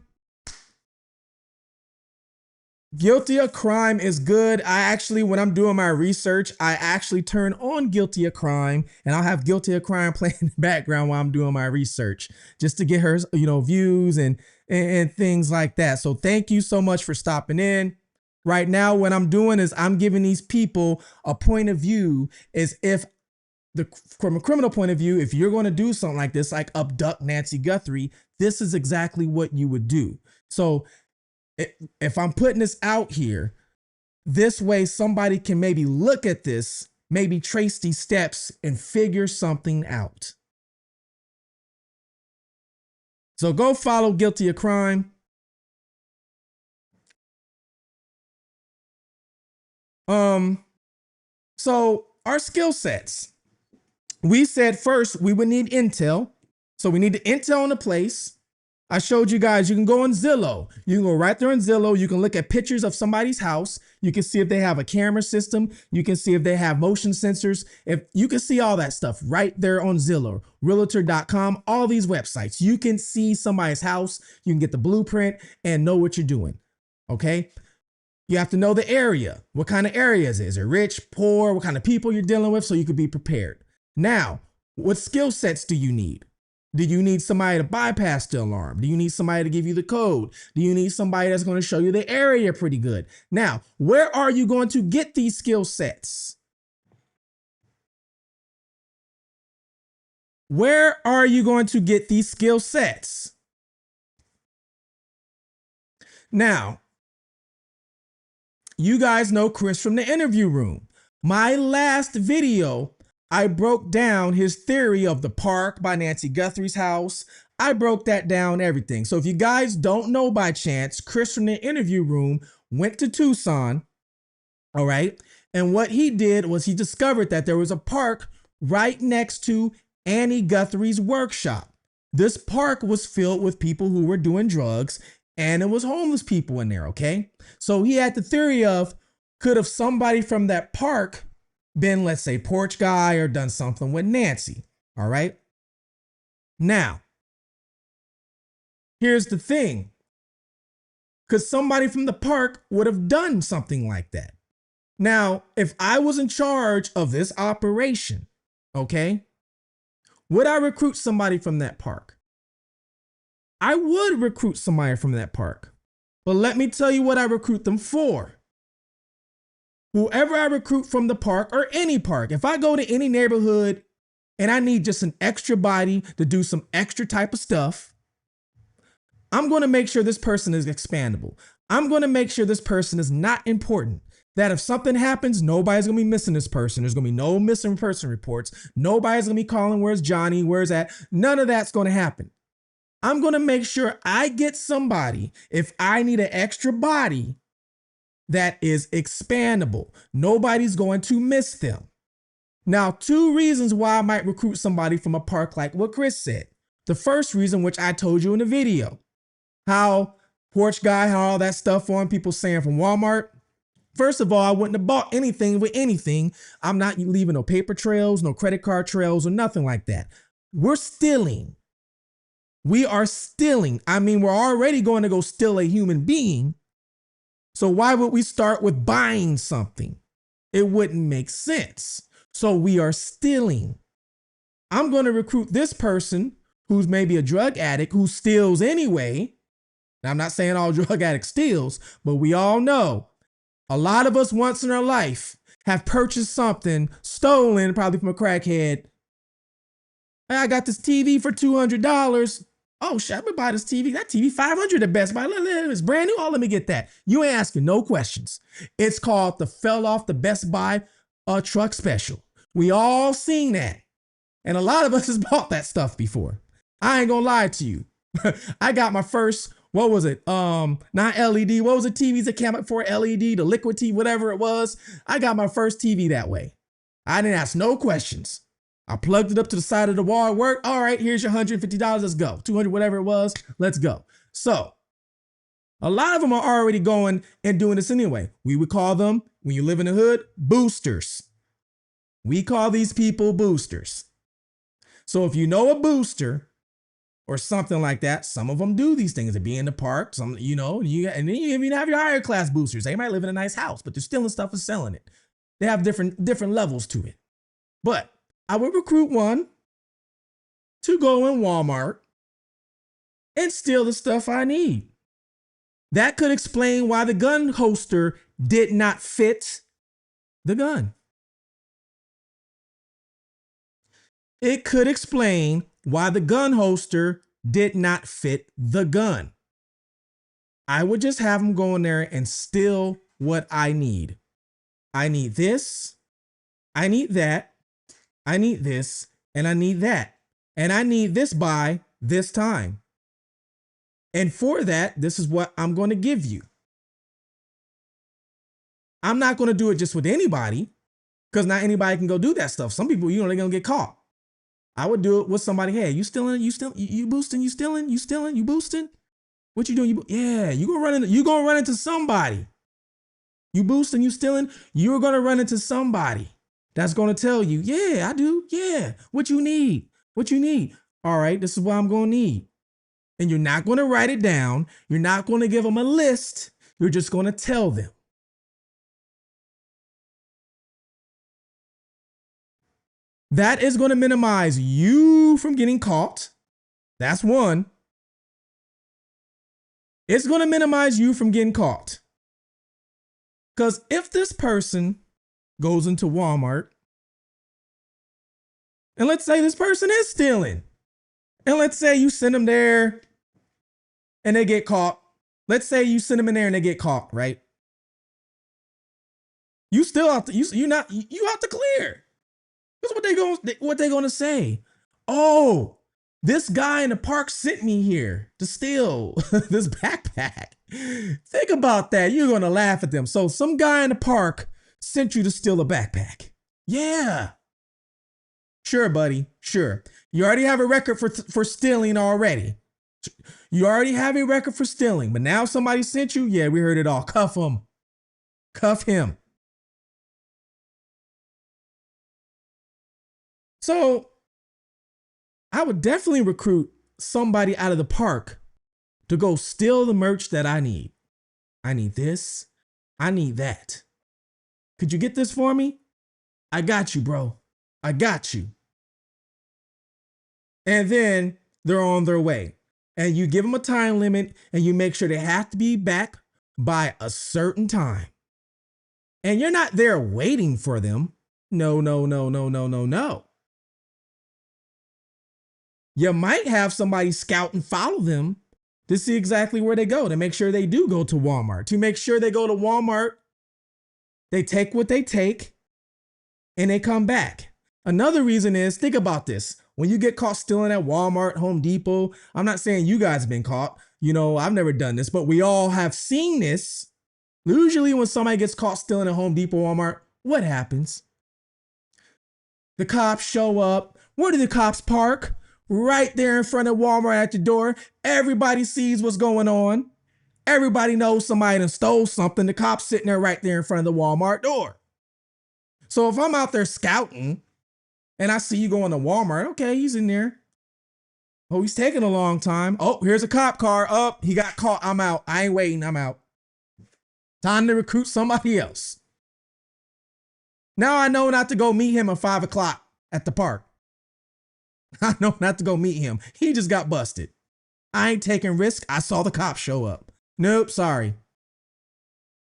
Guilty of Crime is good. I actually, when I'm doing my research, I actually turn on Guilty of Crime and I'll have Guilty of Crime playing in the background while I'm doing my research just to get her, views and things like that. So thank you so much for stopping in. Right now, what I'm doing is I'm giving these people a point of view as if from a criminal point of view, if you're going to do something like this, like abduct Nancy Guthrie, this is exactly what you would do. So if I'm putting this out here, this way somebody can maybe look at this, maybe trace these steps and figure something out. So go follow Guilty of Crime. So our skill sets. We said first we would need intel. So we need the intel on the place. I showed you guys, you can go on Zillow. You can go right there on Zillow. You can look at pictures of somebody's house. You can see if they have a camera system. You can see if they have motion sensors. If you can see all that stuff right there on Zillow, realtor.com, all these websites. You can see somebody's house. You can get the blueprint and know what you're doing. Okay. You have to know the area. What kind of area is it? Is it rich, poor? What kind of people you're dealing with so you could be prepared. Now, what skill sets do you need? Do you need somebody to bypass the alarm? Do you need somebody to give you the code? Do you need somebody that's going to show you the area pretty good? Now, where are you going to get these skill sets? Where are you going to get these skill sets? Now, you guys know Chris from the interview room. My last video, I broke down his theory of the park by Nancy Guthrie's house. I broke that down, everything. So if you guys don't know by chance, Chris from the interview room went to Tucson, all right? And what he did was he discovered that there was a park right next to Annie Guthrie's workshop. This park was filled with people who were doing drugs, and it was homeless people in there, okay? So he had the theory of, could have somebody from that park been, let's say, porch guy or done something with Nancy, all right? Now, here's the thing. Because somebody from the park would have done something like that. Now, if I was in charge of this operation, okay, would I recruit somebody from that park? I would recruit somebody from that park. But let me tell you what I recruit them for. Whoever I recruit from the park or any park, if I go to any neighborhood and I need just an extra body to do some extra type of stuff, I'm going to make sure this person is expandable. I'm going to make sure this person is not important. That if something happens, nobody's going to be missing this person. There's going to be no missing person reports. Nobody's going to be calling, where's Johnny? Where's that? None of that's going to happen. I'm going to make sure I get somebody, if I need an extra body, that is expandable. Nobody's going to miss them. Now, 2 reasons why I might recruit somebody from a park like what Chris said. The first reason, which I told you in the video, how porch guy, how all that stuff on, people saying from Walmart. First of all, I wouldn't have bought anything with anything. I'm not leaving no paper trails, no credit card trails, or nothing like that. We're stealing. We are stealing. I mean, we're already going to go steal a human being. So why would we start with buying something? It wouldn't make sense. So we are stealing. I'm going to recruit this person who's maybe a drug addict who steals anyway. Now, I'm not saying all drug addicts steals, but we all know a lot of us once in our life have purchased something stolen, probably from a crackhead. Hey, I got this TV for $200. Oh shit, I'm gonna buy this TV. That TV $500 at Best Buy. It's brand new. Oh, let me get that. You ain't asking no questions. It's called the fell off the Best Buy truck special. We all seen that. And a lot of us has bought that stuff before. I ain't gonna lie to you. I got my first, what was it? Not LED. What was the TVs that came up for LED, the liquid TV, whatever it was? I got my first TV that way. I didn't ask no questions. I plugged it up to the side of the wall at work. All right, here's your $150. Let's go. 200, whatever it was. Let's go. So a lot of them are already going and doing this anyway. We would call them, when you live in the hood, boosters. We call these people boosters. So if you know a booster or something like that, some of them do these things. They be in the park, some, you know, and then you even have your higher class boosters. They might live in a nice house, but they're stealing stuff and selling it. They have different levels to it. But I would recruit one to go in Walmart and steal the stuff I need. That could explain why the gun holster did not fit the gun. It could explain why the gun holster did not fit the gun. I would just have them go in there and steal what I need. I need this. I need that. I need this. And I need that. And I need this by this time. And for that, this is what I'm going to give you. I'm not going to do it just with anybody, because not anybody can go do that stuff. Some people, you know, they're going to get caught. I would do it with somebody. Hey, you stealing? You boosting? You stealing? You stealing? You boosting? What you doing? Yeah, you gonna run into somebody. You boosting? You stealing? You're gonna run into somebody that's gonna tell you, yeah, I do. Yeah, what you need? What you need? All right, this is what I'm gonna need. And you're not gonna write it down. You're not gonna give them a list. You're just gonna tell them. That is going to minimize you from getting caught. That's one. It's going to minimize you from getting caught. Because if this person goes into Walmart, and let's say this person is stealing, and let's say you send them there and they get caught. Let's say you send them in there and they get caught, right? You still have to, you out to clear. What they gonna say? Oh, this guy in the park sent me here to steal this backpack. Think about that. You're gonna laugh at them. So some guy in the park sent you to steal a backpack. Yeah. Sure, buddy. Sure. You already have a record for stealing already. You already have a record for stealing, but now somebody sent you. Yeah, we heard it all. Cuff him. Cuff him. So I would definitely recruit somebody out of the park to go steal the merch that I need. I need this. I need that. Could you get this for me? I got you, bro. I got you. And then they're on their way. And you give them a time limit and you make sure they have to be back by a certain time. And you're not there waiting for them. No, no, no, no, no, no, no. You might have somebody scout and follow them to see exactly where they go, to make sure they do go to Walmart, to make sure they go to Walmart, they take what they take, and they come back. Another reason is, think about this. When you get caught stealing at Walmart, Home Depot, I'm not saying you guys have been caught. You know, I've never done this, but we all have seen this. Usually when somebody gets caught stealing at Home Depot, Walmart, what happens? The cops show up. Where do the cops park? Right there in front of Walmart at your door. Everybody sees what's going on. Everybody knows somebody done stole something. The cops sitting there right there in front of the Walmart door. So if I'm out there scouting and I see you going to Walmart, okay, he's in there. Oh, he's taking a long time. Oh, here's a cop car. Oh, he got caught. I'm out. I ain't waiting. I'm out. Time to recruit somebody else. Now I know not to go meet him at 5 o'clock at the park. I know not to go meet him. He just got busted. I ain't taking risk. I saw the cop show up. Nope, sorry.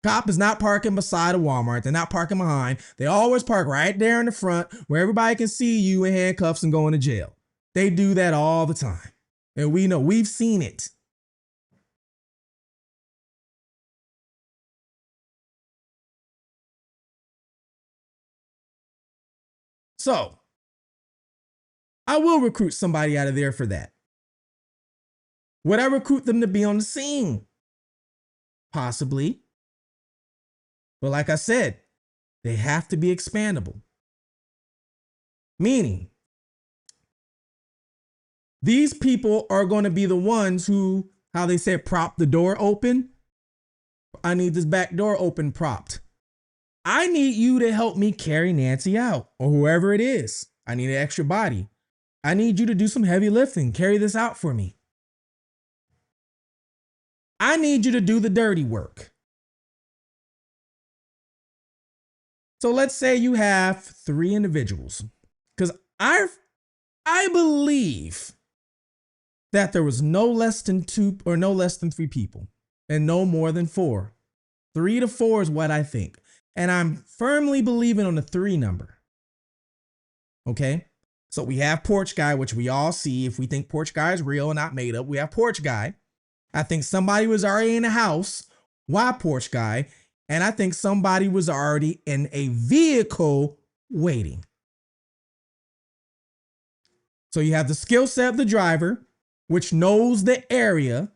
Cop is not parking beside a Walmart. They're not parking behind. They always park right there in the front where everybody can see you in handcuffs and going to jail. They do that all the time. And we know, we've seen it. So, I will recruit somebody out of there for that. Would I recruit them to be on the scene? Possibly. But like I said, they have to be expandable. Meaning, these people are going to be the ones who, how they say, prop the door open. I need this back door open propped. I need you to help me carry Nancy out, or whoever it is. I need an extra body. I need you to do some heavy lifting. Carry this out for me. I need you to do the dirty work. So let's say you have 3 individuals, because I believe that there was no less than 2 or no less than 3 people and no more than 4. 3 to 4 is what I think. And I'm firmly believing on the 3 number. Okay. So we have Porch Guy, which we all see. If we think Porch Guy is real and not made up, we have Porch Guy. I think somebody was already in the house. Why Porch Guy? And I think somebody was already in a vehicle waiting. So you have the skill set of the driver, which knows the area.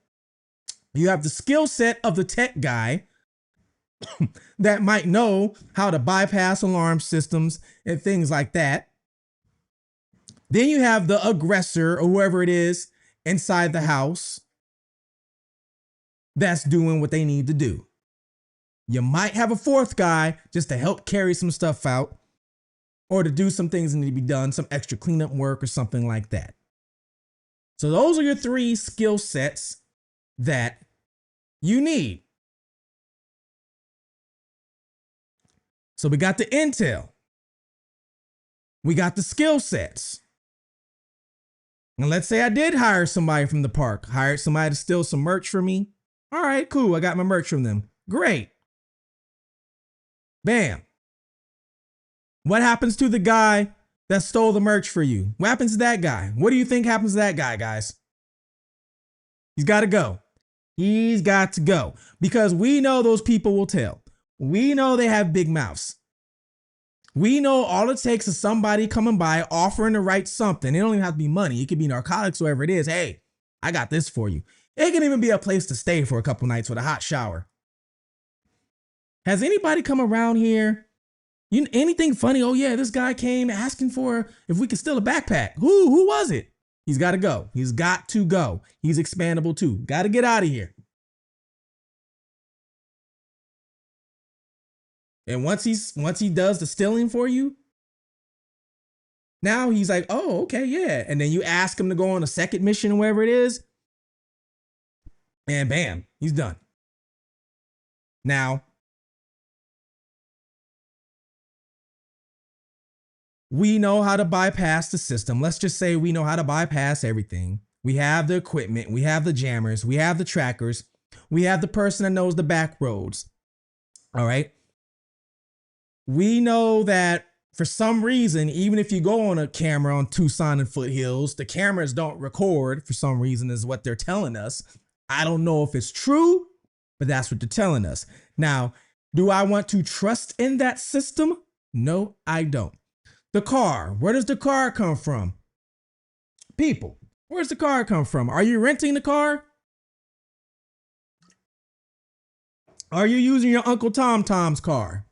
You have the skill set of the tech guy that might know how to bypass alarm systems and things like that. Then you have the aggressor or whoever it is inside the house that's doing what they need to do. You might have a 4th guy just to help carry some stuff out or to do some things that need to be done, some extra cleanup work or something like that. So those are your 3 skill sets that you need. So we got the intel. We got the skill sets. And let's say I did hire somebody from the park, hired somebody to steal some merch for me. All right, cool. I got my merch from them. Great. Bam. What happens to the guy that stole the merch for you? What happens to that guy? What do you think happens to that guy, guys? He's got to go. He's got to go because we know those people will tell. We know they have big mouths. We know all it takes is somebody coming by offering to write something. It don't even have to be money. It could be narcotics, whatever it is. Hey, I got this for you. It can even be a place to stay for a couple nights with a hot shower. Has anybody come around here Anything funny? Oh yeah, this guy came asking for if we could steal a backpack. Who was it? He's got to go. He's got to go. He's expandable too. Got to get out of here. And once he does the stealing for you, now he's like, oh, okay, yeah. And then you ask him to go on a second mission, wherever it is, and bam, he's done. Now, we know how to bypass the system. Let's just say we know how to bypass everything. We have the equipment, we have the jammers, we have the trackers, we have the person that knows the back roads. All right. We know that for some reason, even if you go on a camera on Tucson and Foothills, the cameras don't record for some reason, is what they're telling us. I don't know if it's true, but that's what they're telling us. Now, do I want to trust in that system? No, I don't. The car, where does the car come from? People, where's the car come from? Are you renting the car? Are you using your Uncle Tom's car?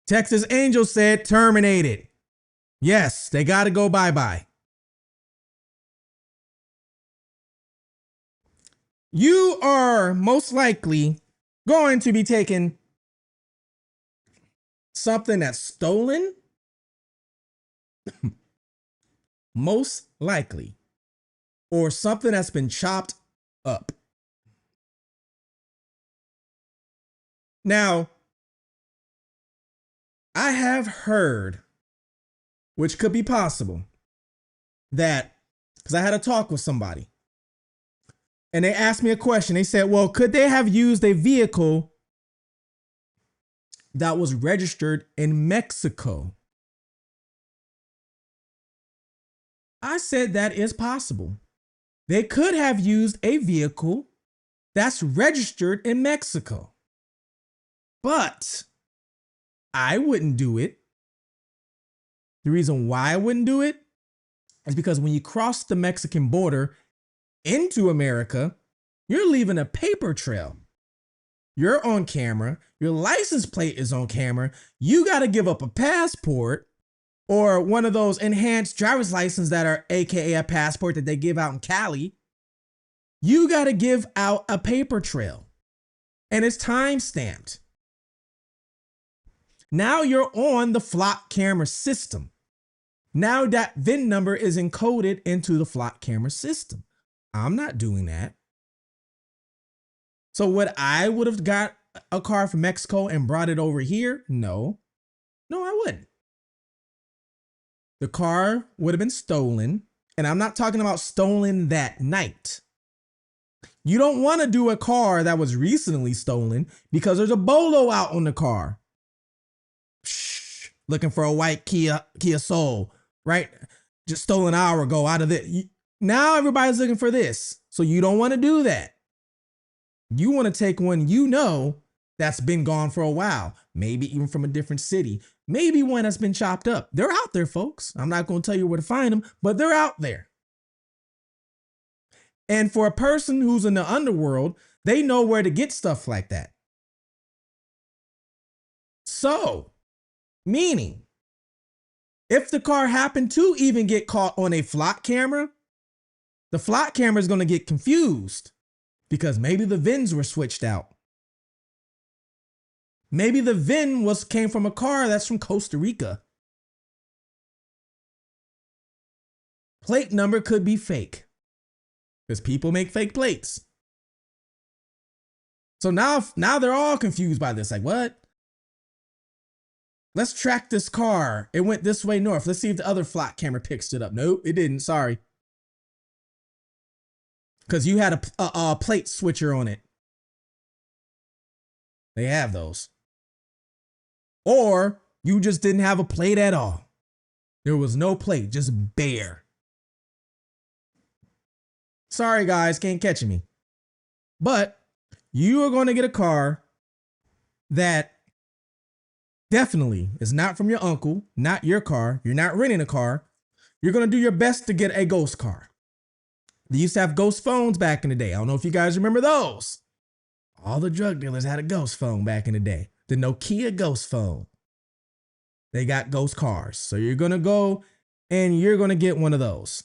Texas Angel said terminated. Yes, they got to go bye-bye. You are most likely going to be taking something that's stolen. Most likely. Or something that's been chopped up. Now, I have heard, which could be possible, that, because I had a talk with somebody, and they asked me a question. They said, well, could they have used a vehicle that was registered in Mexico? I said that is possible. They could have used a vehicle that's registered in Mexico. But I wouldn't do it. The reason why I wouldn't do it is because when you cross the Mexican border into America, you're leaving a paper trail. You're on camera. Your license plate is on camera. You got to give up a passport or one of those enhanced driver's licenses that are AKA a passport that they give out in Cali. You got to give out a paper trail, and it's time stamped. Now you're on the flock camera system. Now that VIN number is encoded into the flock camera system. I'm not doing that. So what, I would have got a car from Mexico and brought it over here? No, I wouldn't. The car would have been stolen, and I'm not talking about stolen that night. You don't want to do a car that was recently stolen because there's a bolo out on the car. Looking for a white Kia Soul, right? Just stolen an hour ago out of it. Now everybody's looking for this. So you don't want to do that. You want to take one you know that's been gone for a while, maybe even from a different city, maybe one that's been chopped up. They're out there, folks. I'm not going to tell you where to find them, but they're out there. And for a person who's in the underworld, they know where to get stuff like that. So, meaning, if the car happened to even get caught on a flock camera, the flock camera is going to get confused because maybe the VINs were switched out. Maybe the VIN came from a car that's from Costa Rica. Plate number could be fake because people make fake plates. So now they're all confused by this. Like, what? Let's track this car. It went this way north. Let's see if the other flock camera picks it up. Nope, it didn't. Sorry. Because you had a plate switcher on it. They have those. Or you just didn't have a plate at all. There was no plate, just bare. Sorry, guys, can't catch me. But you are going to get a car that definitely is not from your uncle, not your car. You're not renting a car. You're going to do your best to get a ghost car. They used to have ghost phones back in the day. I don't know if you guys remember those. All the drug dealers had a ghost phone back in the day. The Nokia ghost phone. They got ghost cars. So you're going to go and you're going to get one of those.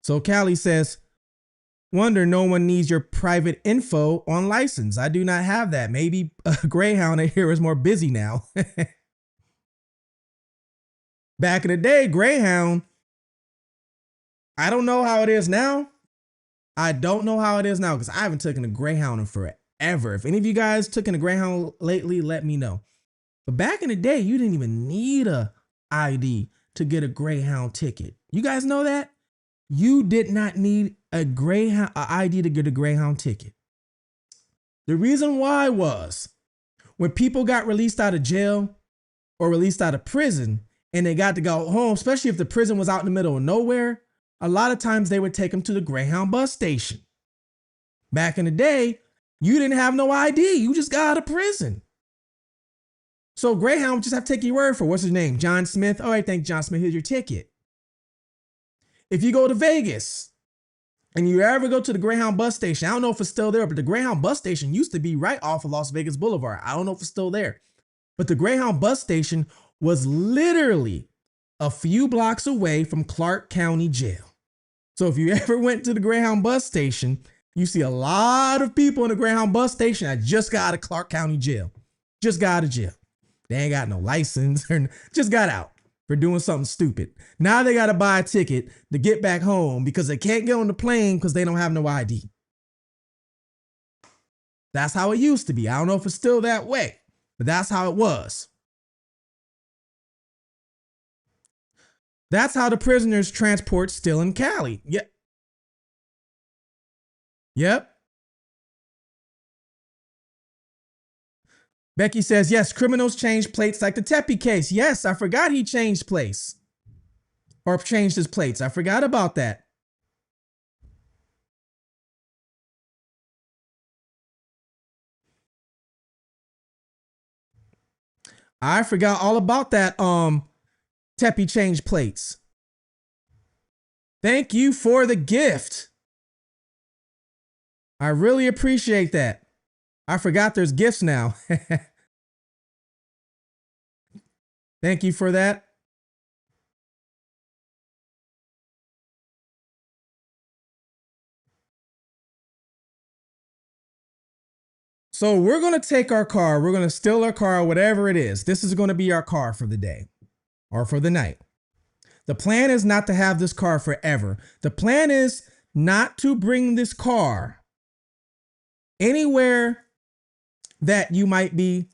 So Callie says, wonder no one needs your private info on license. I do not have that. Maybe Greyhound here is more busy now. Back in the day, Greyhound, I don't know how it is now. I don't know how it is now because I haven't taken a Greyhound in forever. If any of you guys took a Greyhound lately, let me know. But back in the day, you didn't even need a ID to get a Greyhound ticket. You guys know that? You did not need a Greyhound ID to get a Greyhound ticket. The reason why was when people got released out of jail or released out of prison and they got to go home, especially if the prison was out in the middle of nowhere, a lot of times they would take them to the Greyhound bus station. Back in the day, you didn't have no ID. You just got out of prison. So Greyhound just have to take your word for it. What's his name? John Smith. All right, thank John Smith. Here's your ticket. If you go to Vegas and you ever go to the Greyhound bus station, I don't know if it's still there, but the Greyhound bus station used to be right off of Las Vegas Boulevard. I don't know if it's still there, but the Greyhound bus station was literally a few blocks away from Clark County Jail. So if you ever went to the Greyhound bus station, you see a lot of people in the Greyhound bus station that just got out of Clark County Jail. Just got out of jail. They ain't got no license or just got out for doing something stupid. Now they got to buy a ticket to get back home because they can't get on the plane because they don't have no ID. That's how it used to be. I don't know if it's still that way, but that's how it was. That's how the prisoners transport still in Cali. Yep. Yep. Becky says, yes, criminals change plates like the Tepe case. Yes, I forgot he changed place or changed his plates. I forgot about that. I forgot all about that. Tepe changed plates. Thank you for the gift. I really appreciate that. I forgot there's gifts now. Thank you for that. So we're going to take our car. We're going to steal our car, whatever it is. This is going to be our car for the day or for the night. The plan is not to have this car forever. The plan is not to bring this car anywhere that you might be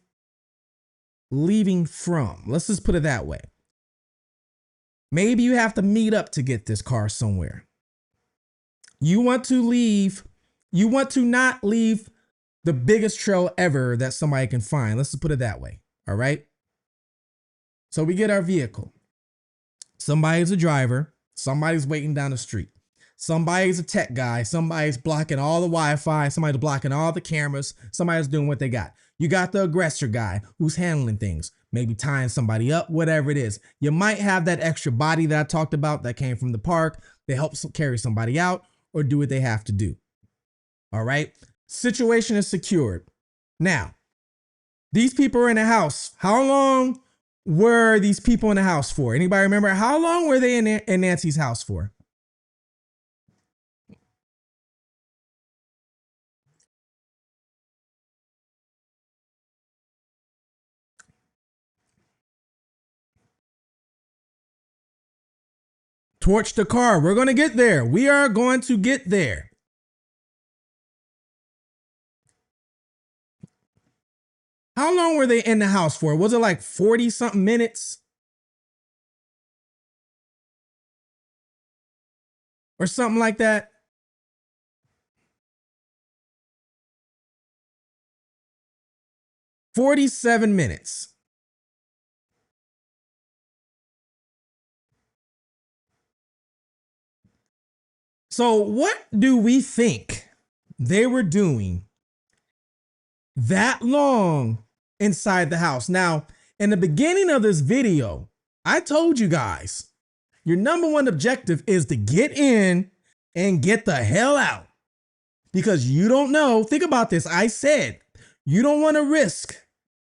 leaving from. Let's just put it that way. Maybe you have to meet up to get this car somewhere. You want to leave. You want to not leave the biggest trail ever that somebody can find. Let's just put it that way. All right. So we get our vehicle. Somebody's a driver. Somebody's waiting down the street. Somebody's a tech guy. Somebody's blocking all the Wi-Fi. Somebody's blocking all the cameras. Somebody's doing what they got. You got the aggressor guy who's handling things, maybe tying somebody up, whatever it is. You might have that extra body that I talked about that came from the park. They help carry somebody out or do what they have to do. All right. Situation is secured. Now, these people are in a house. How long were these people in the house for? Anybody remember? How long were they in Nancy's house for? Torch the car. We're going to get there. We are going to get there. How long were they in the house for? Was it like 40 something minutes? Or something like that? "47 minutes. So what do we think they were doing that long inside the house? Now, In the beginning of this video, I told you guys, your number one objective is to get in and get the hell out. Because you don't know, think about this, I said, you don't want to risk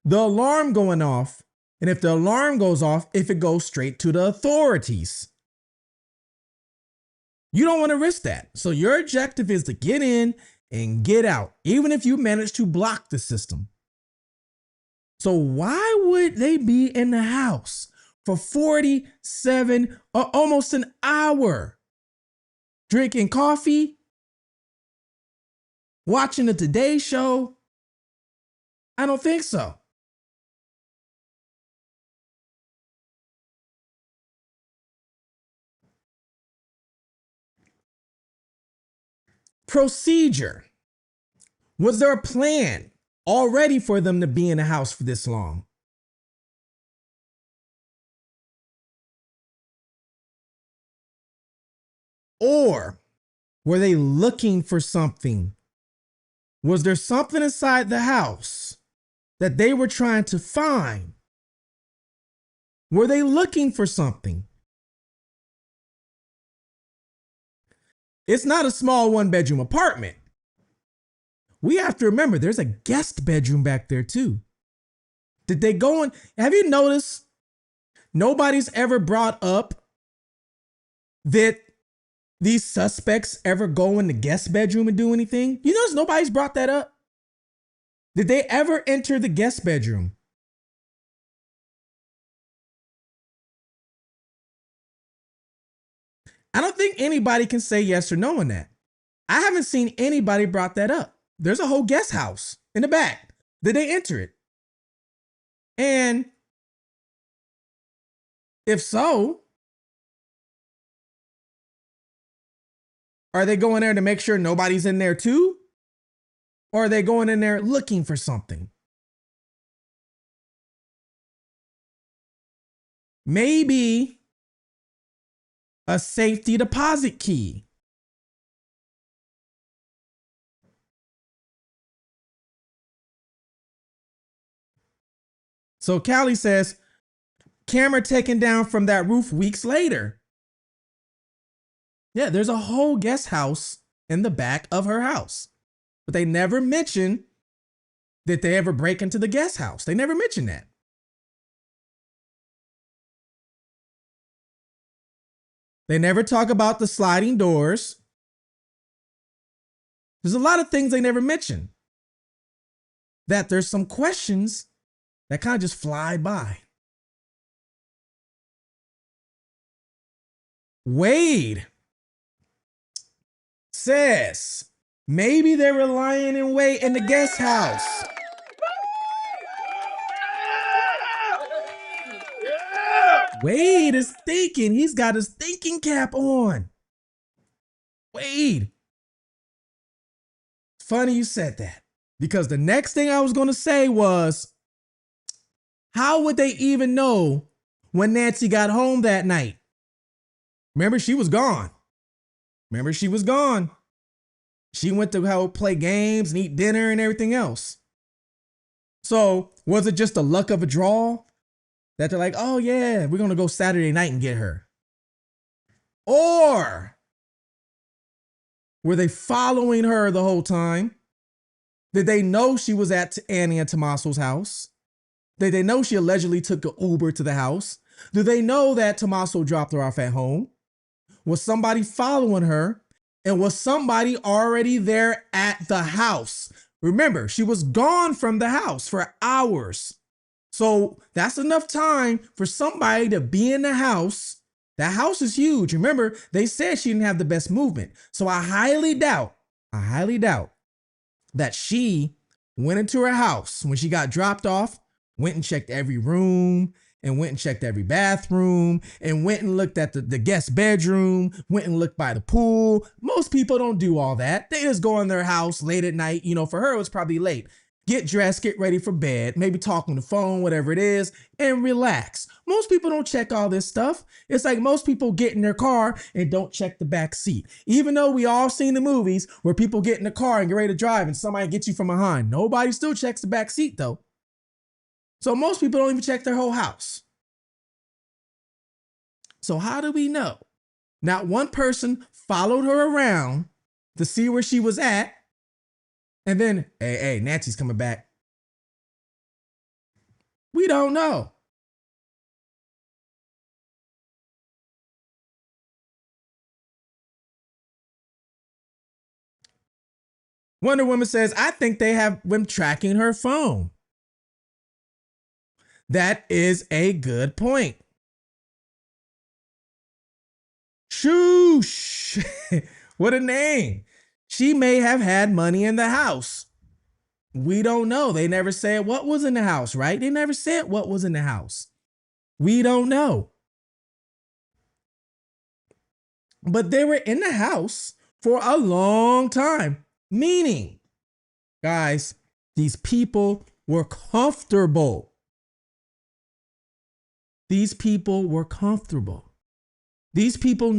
the alarm going off. And if the alarm goes off, if it goes straight to the authorities. You don't want to risk that. So your objective is to get in and get out, even if you manage to block the system. So why would they be in the house for 47 or almost an hour, drinking coffee, watching the Today Show? I don't think so. Procedure. Was there a plan already for them to be in the house for this long? Or were they looking for something? Was there something inside the house that they were trying to find? Were they looking for something? It's not a small one-bedroom apartment. We have to remember there's a guest bedroom back there too. Did they go in? Have you noticed nobody's ever brought up that these suspects ever go in the guest bedroom and do anything? You notice nobody's brought that up? Did they ever enter the guest bedroom? I don't think anybody can say yes or no on that. I haven't seen anybody brought that up. There's a whole guest house in the back. Did they enter it? And if so, are they going there to make sure nobody's in there too? Or are they going in there looking for something? Maybe a safety deposit key. So Callie says, camera taken down from that roof weeks later. Yeah, there's a whole guest house in the back of her house. But they never mention that they ever break into the guest house. They never mention that. They never talk about the sliding doors. There's a lot of things they never mention. That there's some questions that kind of just fly by. Wade says maybe they were lying in wait in the guest house. Wade is thinking. He's got his thinking cap on. Wade. Funny you said that, because the next thing I was going to say was, how would they even know when Nancy got home that night? Remember, she was gone. She went to help play games and eat dinner and everything else. So was it just the luck of a draw that they're like, oh yeah, we're going to go Saturday night and get her? Or were they following her the whole time? Did they know she was at Annie and Tommaso's house? Did they know she allegedly took an Uber to the house? Do they know that Tommaso dropped her off at home? Was somebody following her? And was somebody already there at the house? Remember, she was gone from the house for hours. So that's enough time for somebody to be in the house. That house is huge. Remember, they said she didn't have the best movement. So I highly doubt that she went into her house when she got dropped off, went and checked every room, and went and checked every bathroom, and went and looked at the guest bedroom, went and looked by the pool. Most people don't do all that. They just go in their house late at night. You know, for her, it was probably late. Get dressed, get ready for bed, maybe talk on the phone, whatever it is, and relax. Most people don't check all this stuff. It's like most people get in their car and don't check the back seat. Even though we all seen the movies where people get in the car and get ready to drive and somebody gets you from behind. Nobody still checks the back seat though. So most people don't even check their whole house. So how do we know? Not one person followed her around to see where she was at. And then, hey, Nancy's coming back. We don't know. Wonder Woman says, I think they have been tracking her phone. That is a good point. Shoosh. What a name. She may have had money in the house. We don't know. They never said what was in the house, right? They never said what was in the house. We don't know. But they were in the house for a long time. Meaning, guys, these people were comfortable. These people were comfortable. These people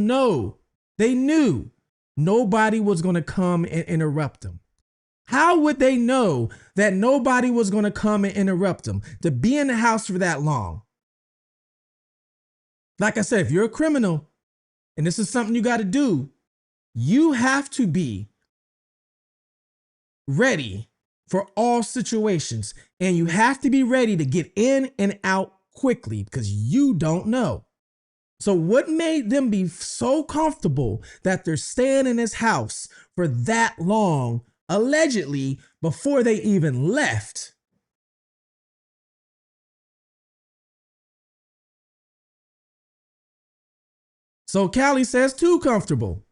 they knew nobody was going to come and interrupt them. How would they know that nobody was going to come and interrupt them to be in the house for that long? Like I said, if you're a criminal and this is something you got to do, you have to be ready for all situations, and you have to be ready to get in and out quickly because you don't know. So what made them be so comfortable that they're staying in this house for that long, allegedly, before they even left? So Callie says too comfortable.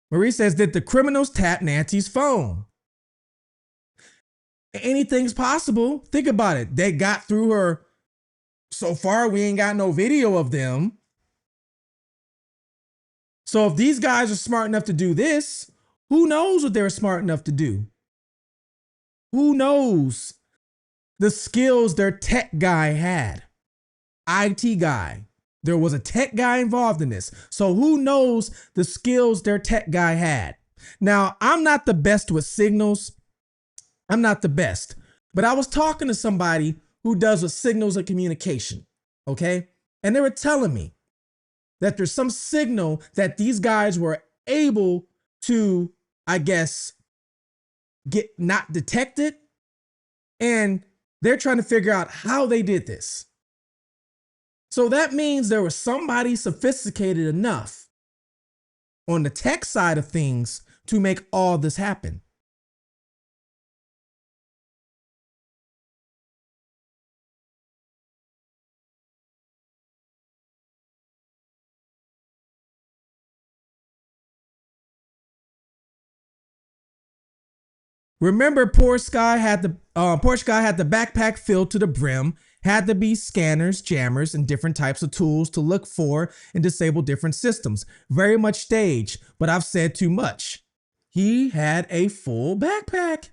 Marie says, did the criminals tap Nancy's phone? Anything's possible. Think about it. They got through her. So far, we ain't got no video of them. So if these guys are smart enough to do this, who knows what they're smart enough to do? Who knows the skills their tech guy had? IT guy. There was a tech guy involved in this. So who knows the skills their tech guy had? Now, I'm not the best with signals. I'm not the best. But I was talking to somebody who does with signals of communication. Okay? And they were telling me that there's some signal that these guys were able to, I guess, get not detected. And they're trying to figure out how they did this. So that means there was somebody sophisticated enough on the tech side of things to make all this happen. Remember, Porsche guy had the backpack filled to the brim. Had to be scanners, jammers, and different types of tools to look for and disable different systems. Very much staged, but I've said too much. He had a full backpack.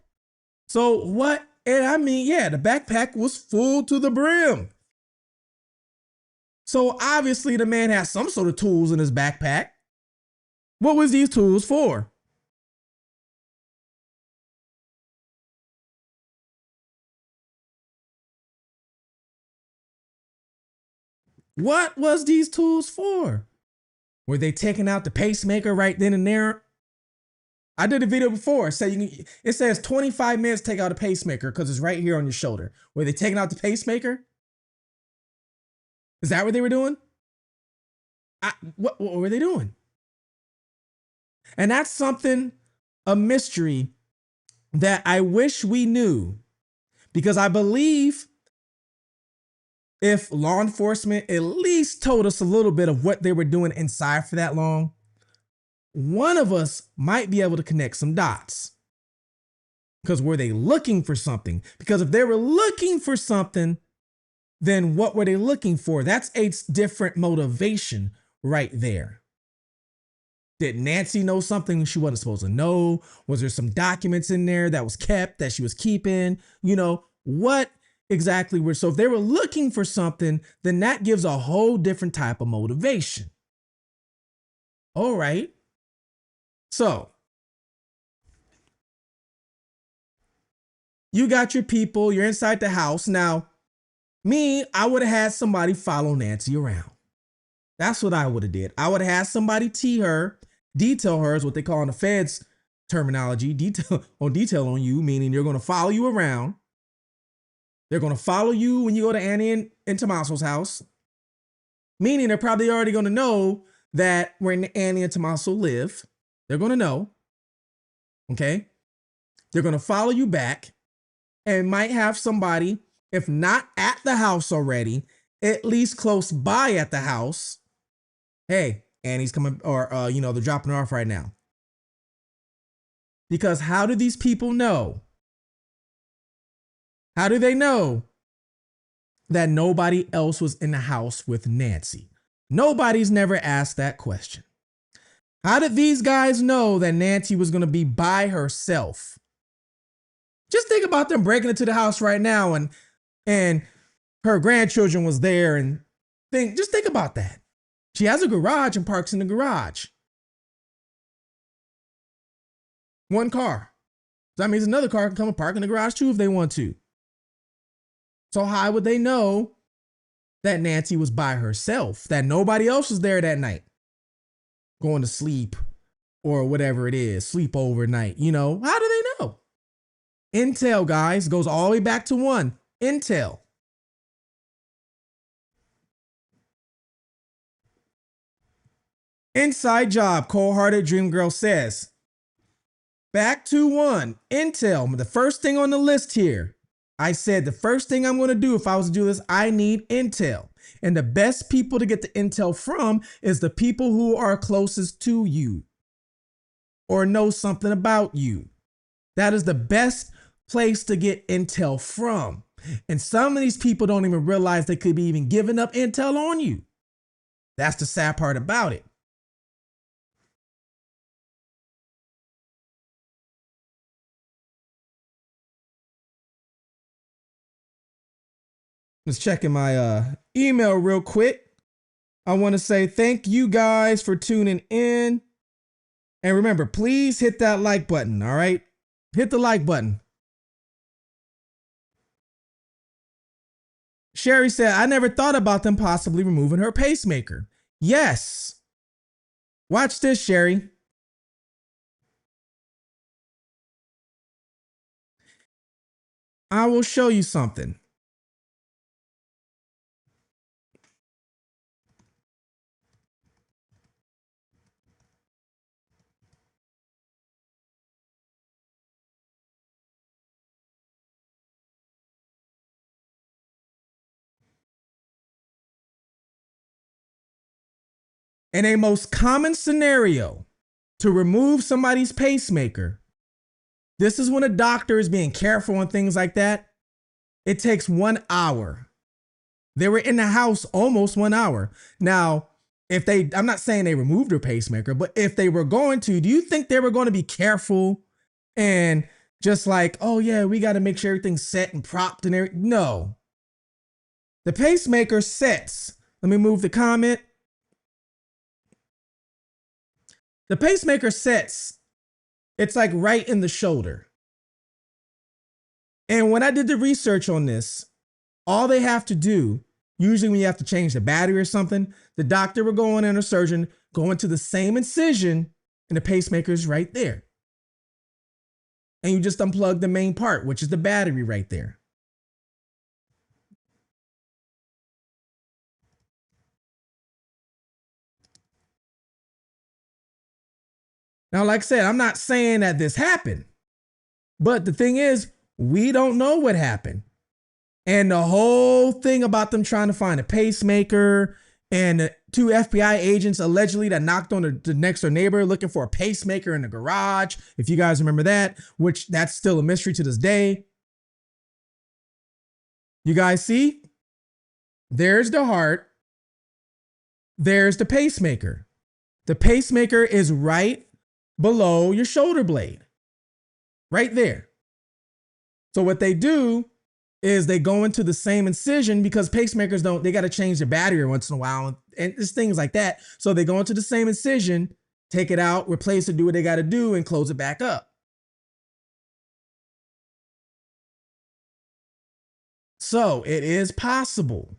So what? And I mean, yeah, the backpack was full to the brim. So obviously the man has some sort of tools in his backpack. What was these tools for? What was these tools for? Were they taking out the pacemaker right then and there? I did a video before. It says 25 minutes to take out a pacemaker because it's right here on your shoulder. Were they taking out the pacemaker? Is that what they were doing? What were they doing? And that's something, a mystery that I wish we knew, because I believe if law enforcement at least told us a little bit of what they were doing inside for that long, one of us might be able to connect some dots. Because were they looking for something? Because if they were looking for something, then what were they looking for? That's a different motivation right there. Did Nancy know something she wasn't supposed to know? Was there some documents in there that was kept that she was keeping? You know, what exactly were, so if they were looking for something, then that gives a whole different type of motivation. All right. So You got your people, you're inside the house. Now, me, I would have had somebody follow Nancy around. That's what I would have did. I would have had somebody detail her is what they call in the feds terminology, detail on you, meaning they're going to follow you around. They're going to follow you when you go to Annie and Tommaso's house, meaning they're probably already going to know that where Annie and Tommaso live. They're going to know. Okay. They're going to follow you back and might have somebody, if not at the house already, at least close by at the house. Hey, Annie's coming, or, they're dropping her off right now. Because how do these people know? How do they know that nobody else was in the house with Nancy? Nobody's never asked that question. How did these guys know that Nancy was going to be by herself? Just think about them breaking into the house right now and her grandchildren was there, and just think about that. She has a garage and parks in the garage. One car. That means another car can come and park in the garage too if they want to. So how would they know that Nancy was by herself, that nobody else was there that night, going to sleep or whatever it is, sleep overnight? How do they know? Intel, guys, goes all the way back to one. Intel. Inside job, cold-hearted dream girl says. Back to one. Intel, the first thing on the list here. I said the first thing I'm going to do if I was to do this, I need intel. And the best people to get the intel from is the people who are closest to you or know something about you. That is the best place to get intel from. And some of these people don't even realize they could be even giving up intel on you. That's the sad part about it. Just checking my email real quick. I want to say thank you guys for tuning in. And remember, please hit that like button, all right? Hit the like button. Sherry said, I never thought about them possibly removing her pacemaker. Yes. Watch this, Sherry. I will show you something. In a most common scenario to remove somebody's pacemaker, this is when a doctor is being careful and things like that. It takes 1 hour. They were in the house almost 1 hour. Now, I'm not saying they removed her pacemaker, but if they were going to, do you think they were going to be careful and just like, oh yeah, we got to make sure everything's set and propped and everything? No. The pacemaker sets. Let me move the comment. The pacemaker sets. It's like right in the shoulder. And when I did the research on this, all they have to do, usually when you have to change the battery or something, the doctor will go in and a surgeon go into the same incision and the pacemaker is right there. And you just unplug the main part, which is the battery right there. Now, like I said, I'm not saying that this happened, but the thing is, we don't know what happened. And the whole thing about them trying to find a pacemaker and the 2 FBI agents allegedly that knocked on the next door neighbor looking for a pacemaker in the garage, if you guys remember that, which that's still a mystery to this day. You guys see? There's the heart. There's the pacemaker. The pacemaker is right below your shoulder blade. Right there. So what they do is they go into the same incision because pacemakers they got to change the battery once in a while and just things like that. So they go into the same incision, take it out, replace it, do what they got to do and close it back up. So it is possible.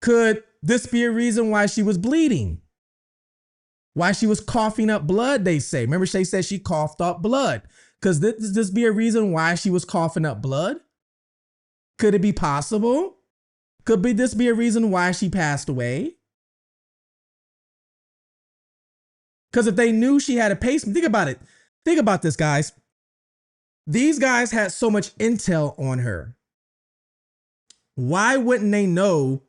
Could this be a reason why she was bleeding? Why she was coughing up blood, they say. Remember, they said she coughed up blood. Could this be a reason why she was coughing up blood? Could it be possible? This be a reason why she passed away? Because if they knew she had a pacemaker, think about it. Think about this, guys. These guys had so much intel on her. Why wouldn't they know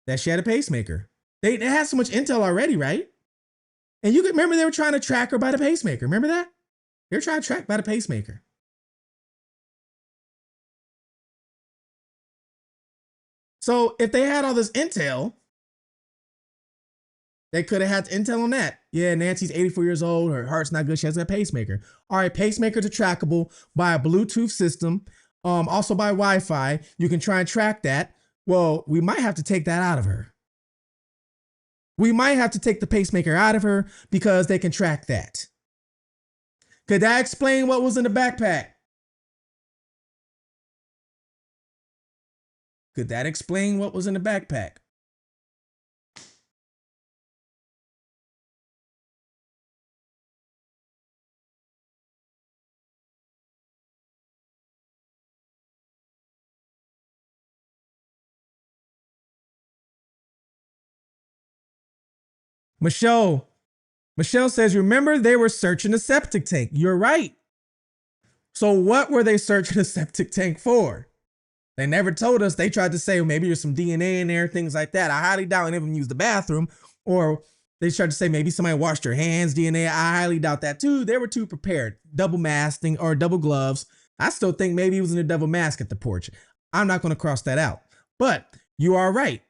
that she had a pacemaker? They had so much intel already, right? And you could remember they were trying to track her by the pacemaker. Remember that? They were trying to track by the pacemaker. So if they had all this intel, they could have had intel on that. Yeah, Nancy's 84 years old. Her heart's not good. She has a pacemaker. All right, pacemakers are trackable by a Bluetooth system, also by Wi-Fi. You can try and track that. Well, we might have to take that out of her. We might have to take the pacemaker out of her because they can track that. Could that explain what was in the backpack? Could that explain what was in the backpack? Michelle says, remember they were searching the septic tank. You're right. So what were they searching the septic tank for? They never told us. They tried to say, well, maybe there's some DNA in there, things like that. I highly doubt any of them used the bathroom. Or they tried to say maybe somebody washed their hands, DNA. I highly doubt that too. They were too prepared. Double masking or double gloves. I still think maybe he was in a double mask at the porch. I'm not going to cross that out. But you are right.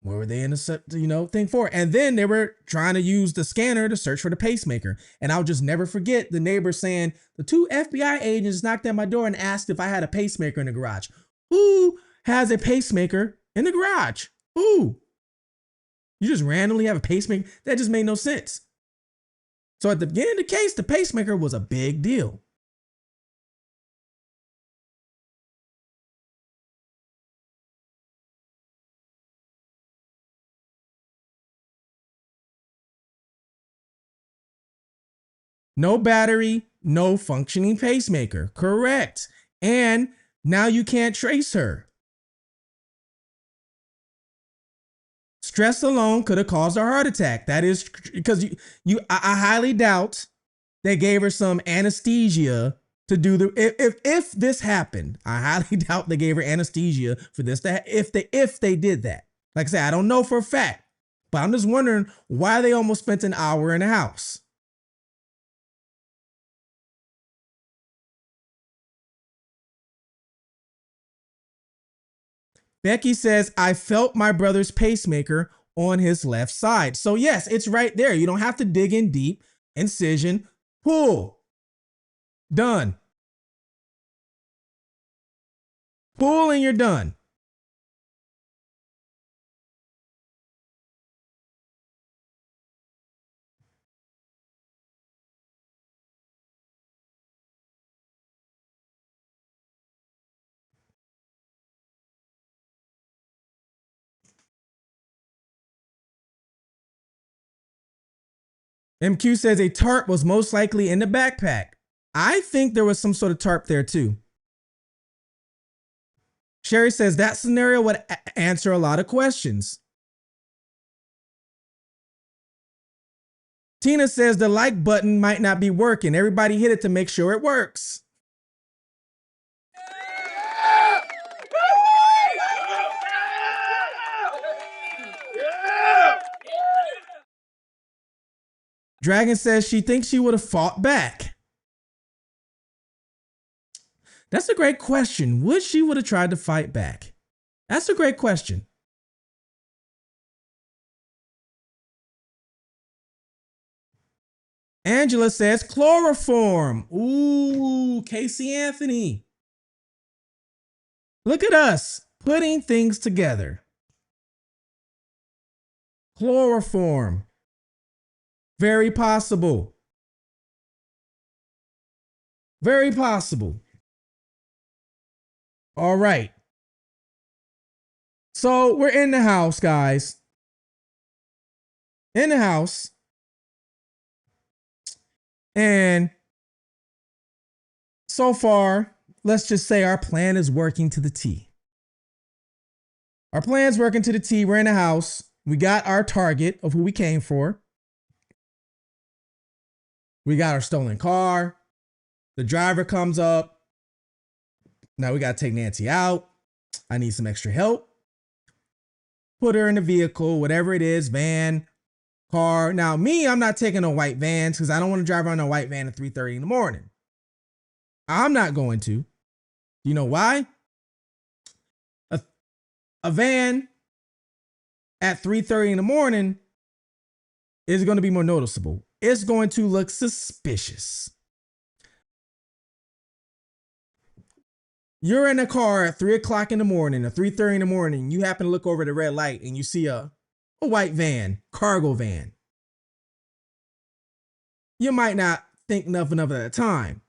What were they in the thing for? And then they were trying to use the scanner to search for the pacemaker. And I'll just never forget the neighbor saying, the 2 FBI agents knocked at my door and asked if I had a pacemaker in the garage. Who has a pacemaker in the garage? Who? You just randomly have a pacemaker? That just made no sense. So at the beginning of the case, the pacemaker was a big deal. No battery, no functioning pacemaker. Correct. And now you can't trace her. Stress alone could have caused a heart attack. That is because I highly doubt they gave her some anesthesia to do the if this happened. I highly doubt they gave her anesthesia for this. If they did that, like I said, I don't know for a fact, but I'm just wondering why they almost spent an hour in the house. Becky says, I felt my brother's pacemaker on his left side. So yes, it's right there. You don't have to dig in deep. Incision, pull. Done. Pull and you're done. MQ says a tarp was most likely in the backpack. I think there was some sort of tarp there too. Sherry says that scenario would answer a lot of questions. Tina says the like button might not be working. Everybody hit it to make sure it works. Dragon says she thinks she would have fought back. That's a great question. Would she would have tried to fight back? That's a great question. Angela says chloroform. Ooh, Casey Anthony. Look at us putting things together. Chloroform. Very possible. Very possible. All right. So we're in the house, guys. In the house. And so far, let's just say our plan is working to the T. Our plan's working to the T. We're in the house. We got our target of who we came for. We got our stolen car. The driver comes up. Now we got to take Nancy out. I need some extra help. Put her in the vehicle, whatever it is, van, car. Now, me, I'm not taking no white vans because I don't want to drive around a white van at 3:30 in the morning. I'm not going to. You know why? A van at 3:30 in the morning is going to be more noticeable. It's going to look suspicious. You're in a car at 3 o'clock in the morning or 3:30 in the morning. You happen to look over the red light and you see a white van, cargo van. You might not think nothing of it at the time.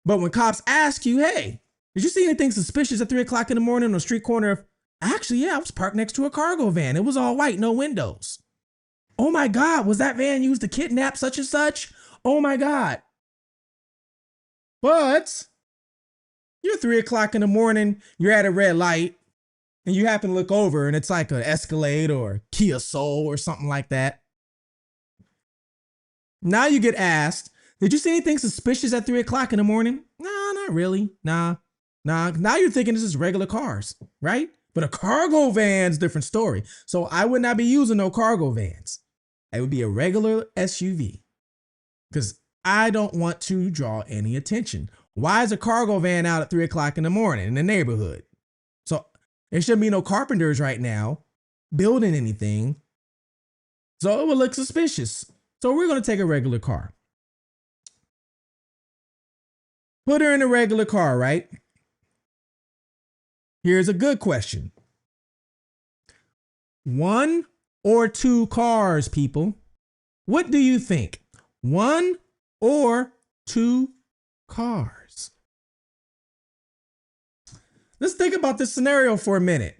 But when cops ask you, hey, did you see anything suspicious at 3 o'clock in the morning on a street corner? Actually, yeah, I was parked next to a cargo van. It was all white, no windows. Oh my God, was that van used to kidnap such and such? Oh my God. But you're 3 o'clock in the morning, you're at a red light, and you happen to look over and it's like an Escalade or Kia Soul or something like that. Now you get asked, did you see anything suspicious at 3 o'clock in the morning? Nah, not really. Nah. Now you're thinking this is regular cars, right? But a cargo van's a different story. So I would not be using no cargo vans. It would be a regular SUV because I don't want to draw any attention. Why is a cargo van out at 3 o'clock in the morning in the neighborhood? So there shouldn't be no carpenters right now building anything. So it would look suspicious. So we're going to take a regular car. Put her in a regular car, right? Here's a good question. 1 or 2 cars, people? What do you think? 1 or 2 cars? Let's think about this scenario for a minute.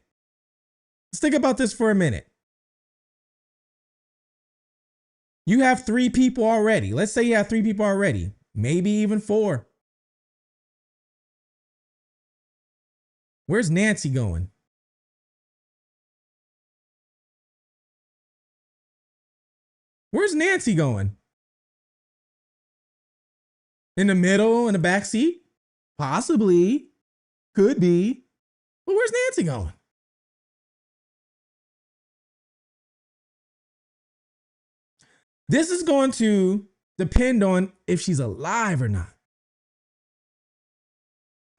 Let's think about this for a minute. You have 3 people already. Let's say you have 3 people already, maybe even 4. Where's Nancy going? Where's Nancy going? In the middle, in the back seat? Possibly. Could be. But where's Nancy going? This is going to depend on if she's alive or not.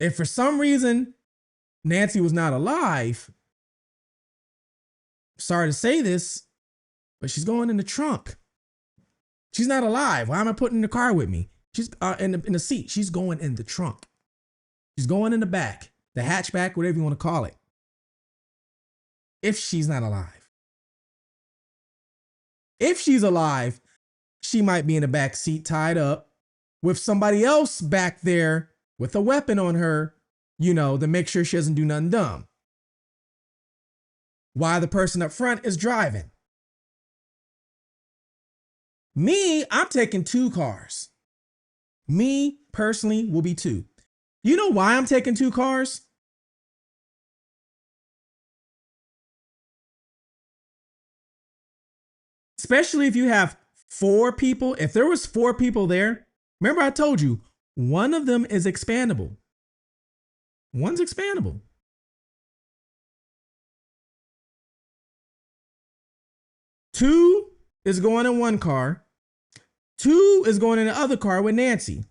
If for some reason Nancy was not alive, sorry to say this, but she's going in the trunk. She's not alive. Why am I putting in the car with me? She's in the seat. She's going in the trunk. She's going in the back, the hatchback, whatever you want to call it. If she's not alive. If she's alive, she might be in the back seat tied up with somebody else back there with a weapon on her, to make sure she doesn't do nothing dumb. While the person up front is driving. Me, I'm taking 2 cars. Me, personally, will be 2. You know why I'm taking 2 cars? Especially if you have 4 people. If there was 4 people there, remember I told you, one of them is expandable. One's expandable. Two is going in one car. 2 is going in the other car with Nancy.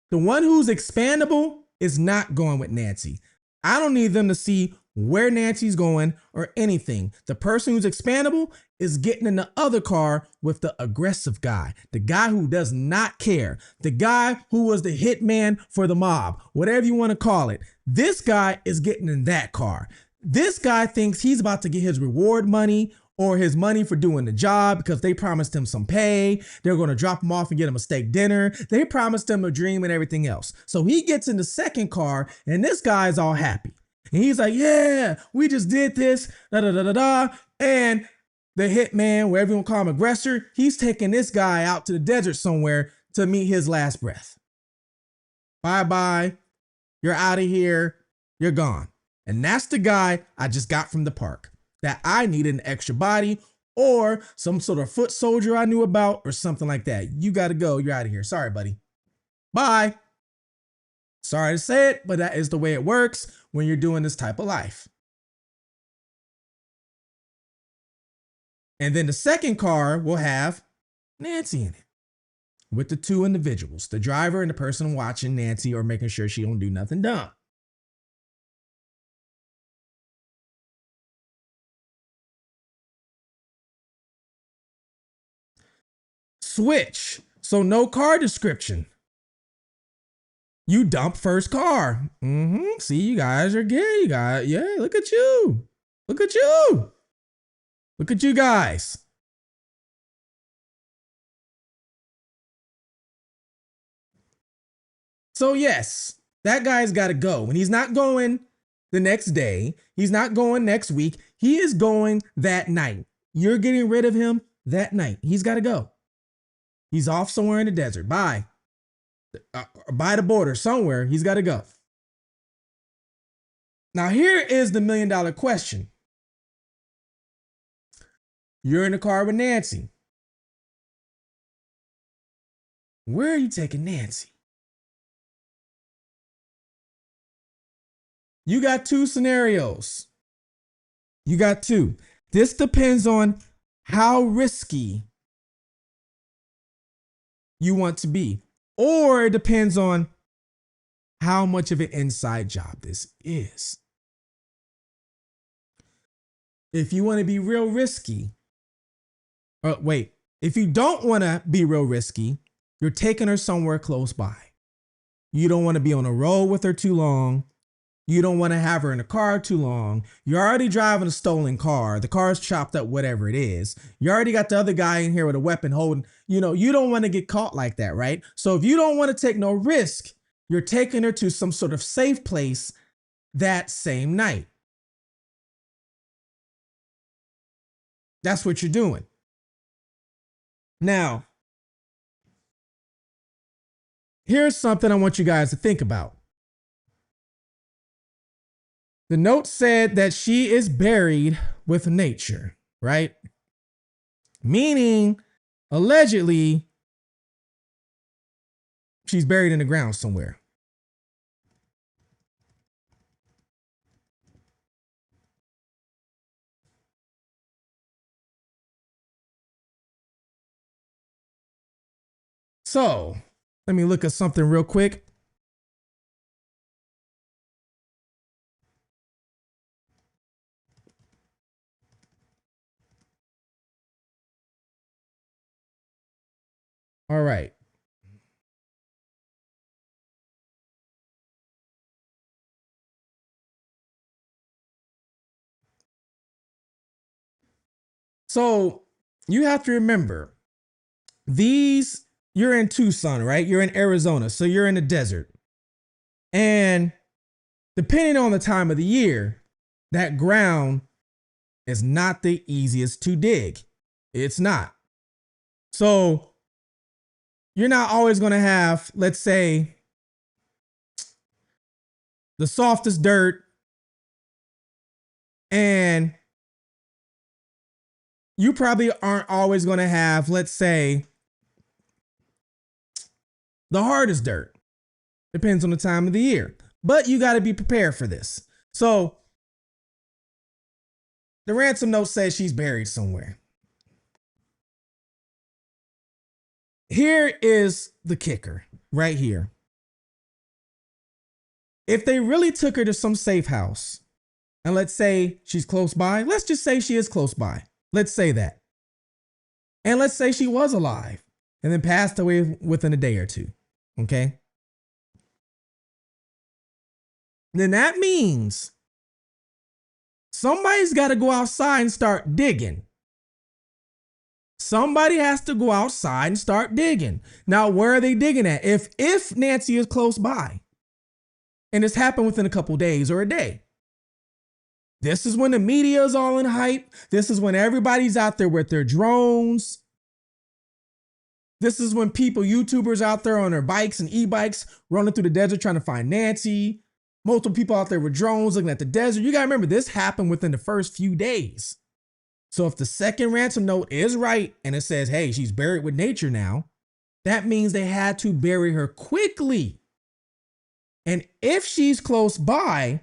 The one who's expandable is not going with Nancy. I don't need them to see where Nancy's going or anything. The person who's expandable is getting in the other car with the aggressive guy, the guy who does not care, the guy who was the hitman for the mob, whatever you want to call it. This guy is getting in that car. This guy thinks he's about to get his reward money or his money for doing the job because they promised him some pay. They're going to drop him off and get him a steak dinner. They promised him a dream and everything else. So he gets in the second car and this guy's all happy. And he's like, yeah, we just did this, da da da da da. And the hitman, wherever you want to call him, aggressor, he's taking this guy out to the desert somewhere to meet his last breath. Bye-bye. You're out of here. You're gone. And that's the guy I just got from the park that I needed an extra body or some sort of foot soldier I knew about or something like that. You got to go. You're out of here. Sorry, buddy. Bye. Sorry to say it, but that is the way it works when you're doing this type of life. And then the second car will have Nancy in it with the two individuals, the driver and the person watching Nancy or making sure she don't do nothing dumb. Switch. So no car description. You dump first car. See, you guys are gay. You guys, yeah, look at you. Look at you. Look at you guys. So yes, that guy's got to go. And he's not going the next day. He's not going next week. He is going that night. You're getting rid of him that night. He's got to go. He's off somewhere in the desert. Bye. By the border somewhere. He's got to go. Now here is the $1 million question. You're in the car with Nancy. Where are you taking Nancy? You got two scenarios. You got two. This depends on how risky you want to be, or it depends on how much of an inside job this is. If you want to be real risky, if you don't want to be real risky, you're taking her somewhere close by. You don't want to be on a road with her too long. You don't want to have her in a car too long. You're already driving a stolen car. The car's chopped up, whatever it is. You already got the other guy in here with a weapon holding, you don't want to get caught like that, right? So if you don't want to take no risk, you're taking her to some sort of safe place that same night. That's what you're doing. Now, here's something I want you guys to think about. The note said that she is buried with nature, right? Meaning, allegedly, she's buried in the ground somewhere. So, let me look at something real quick. All right. So you have to remember you're in Tucson, right? You're in Arizona. So you're in the desert. And depending on the time of the year, that ground is not the easiest to dig. It's not. So you're not always going to have, let's say, the softest dirt, and you probably aren't always going to have, let's say, the hardest dirt. Depends on the time of the year. But you got to be prepared for this. So the ransom note says she's buried somewhere. Here is the kicker right here. If they really took her to some safe house, and let's say she's close by, let's just say she is close by. Let's say that. And let's say she was alive and then passed away within a day or two. Okay. Then that means somebody's got to go outside and start digging. Somebody has to go outside and start digging. Now, where are they digging at? If Nancy is close by, and it's happened within a couple days or a day, this is when the media is all in hype. This is when everybody's out there with their drones. This is when YouTubers out there on their bikes and e-bikes running through the desert trying to find Nancy. Multiple people out there with drones looking at the desert. You got to remember, this happened within the first few days. So if the second ransom note is right and it says, hey, she's buried with nature now, that means they had to bury her quickly. And if she's close by,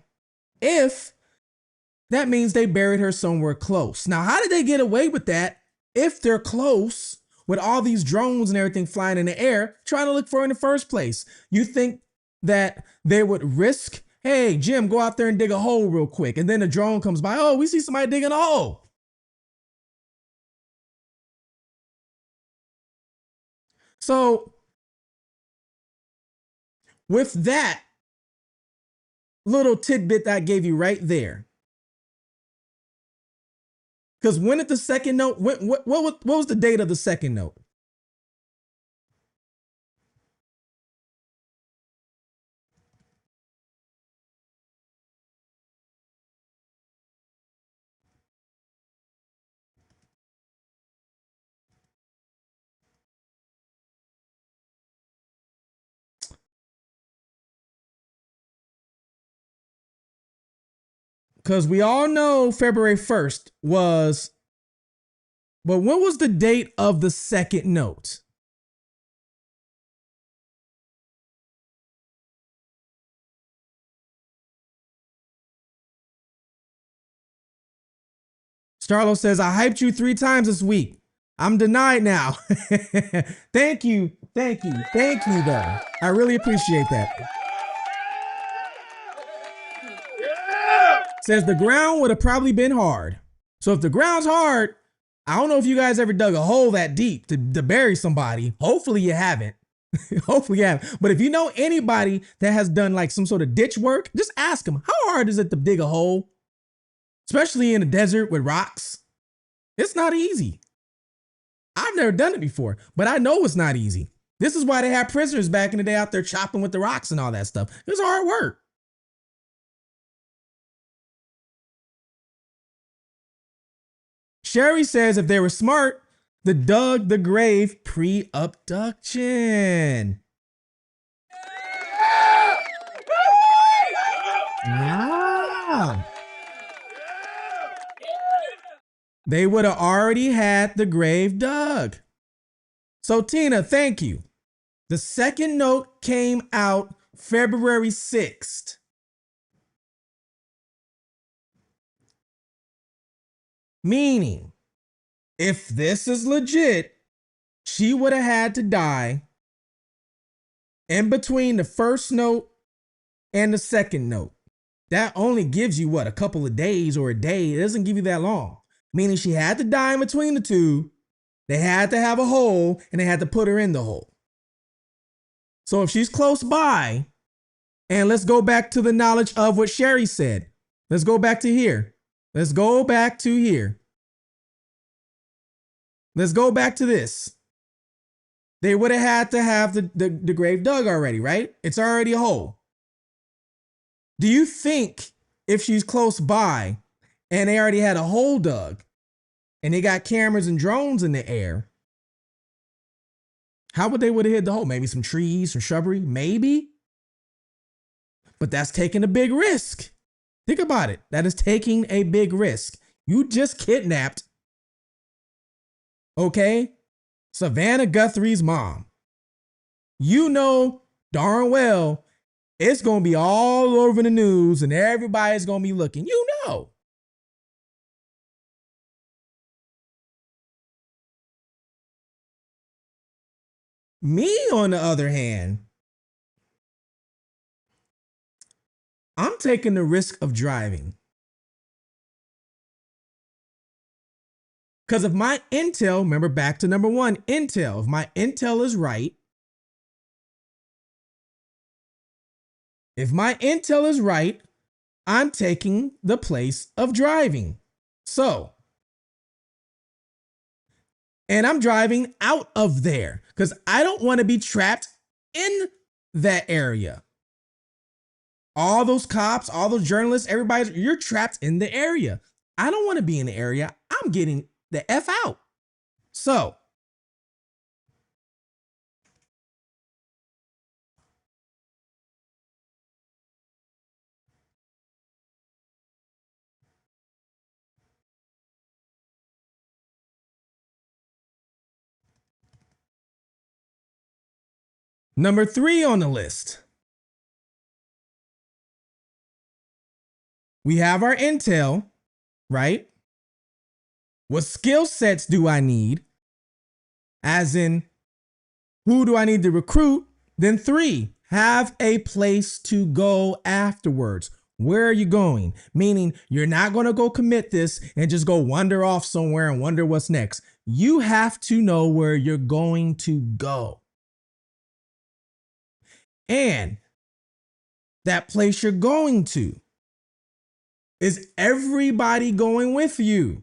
that means they buried her somewhere close. Now, how did they get away with that if they're close with all these drones and everything flying in the air trying to look for her in the first place? You think that they would risk, hey, Jim, go out there and dig a hole real quick. And then a drone comes by. Oh, we see somebody digging a hole. So with that little tidbit that I gave you right there, because when did the second note, what was the date of the second note? Because we all know February 1st was, but when was the date of the second note? Starlo says, I hyped you 3 times this week. I'm denied now. Thank you. Thank you. Thank you, though. I really appreciate that. Says the ground would have probably been hard. So if the ground's hard, I don't know if you guys ever dug a hole that deep to bury somebody. Hopefully you haven't. Hopefully you haven't. But if you know anybody that has done like some sort of ditch work, just ask them, how hard is it to dig a hole? Especially in the desert with rocks. It's not easy. I've never done it before, but I know it's not easy. This is why they had prisoners back in the day out there chopping with the rocks and all that stuff. It's hard work. Sherry says if they were smart, they dug the grave pre-abduction. Wow. They would have already had the grave dug. So Tina, thank you. The second note came out February 6th. Meaning, if this is legit, she would have had to die in between the first note and the second note. That only gives you what, a couple of days or a day. It doesn't give you that long. Meaning she had to die in between the two. They had to have a hole and they had to put her in the hole. So if she's close by, and let's go back to the knowledge of what Sherry said. Let's go back to here. Let's go back to here. Let's go back to this. They would have had to have the grave dug already, right? It's already a hole. Do you think if she's close by and they already had a hole dug and they got cameras and drones in the air, how would they would have hit the hole? Maybe some trees, some shrubbery, maybe. But that's taking a big risk. Think about it. That is taking a big risk. You just kidnapped, okay, Savannah Guthrie's mom. You know darn well it's going to be all over the news and everybody's going to be looking. You know. Me, on the other hand, I'm taking the risk of driving. Because if my intel, remember back to number 1, intel, if my intel is right, I'm taking the place of driving. So and I'm driving out of there because I don't want to be trapped in that area. All those cops, all those journalists, everybody, you're trapped in the area. I don't want to be in the area. I'm getting the F out. So, number 3 on the list, we have our intel, right? What skill sets do I need? As in, who do I need to recruit? Then 3, have a place to go afterwards. Where are you going? Meaning you're not going to go commit this and just go wander off somewhere and wonder what's next. You have to know where you're going to go. And that place you're going to, is everybody going with you?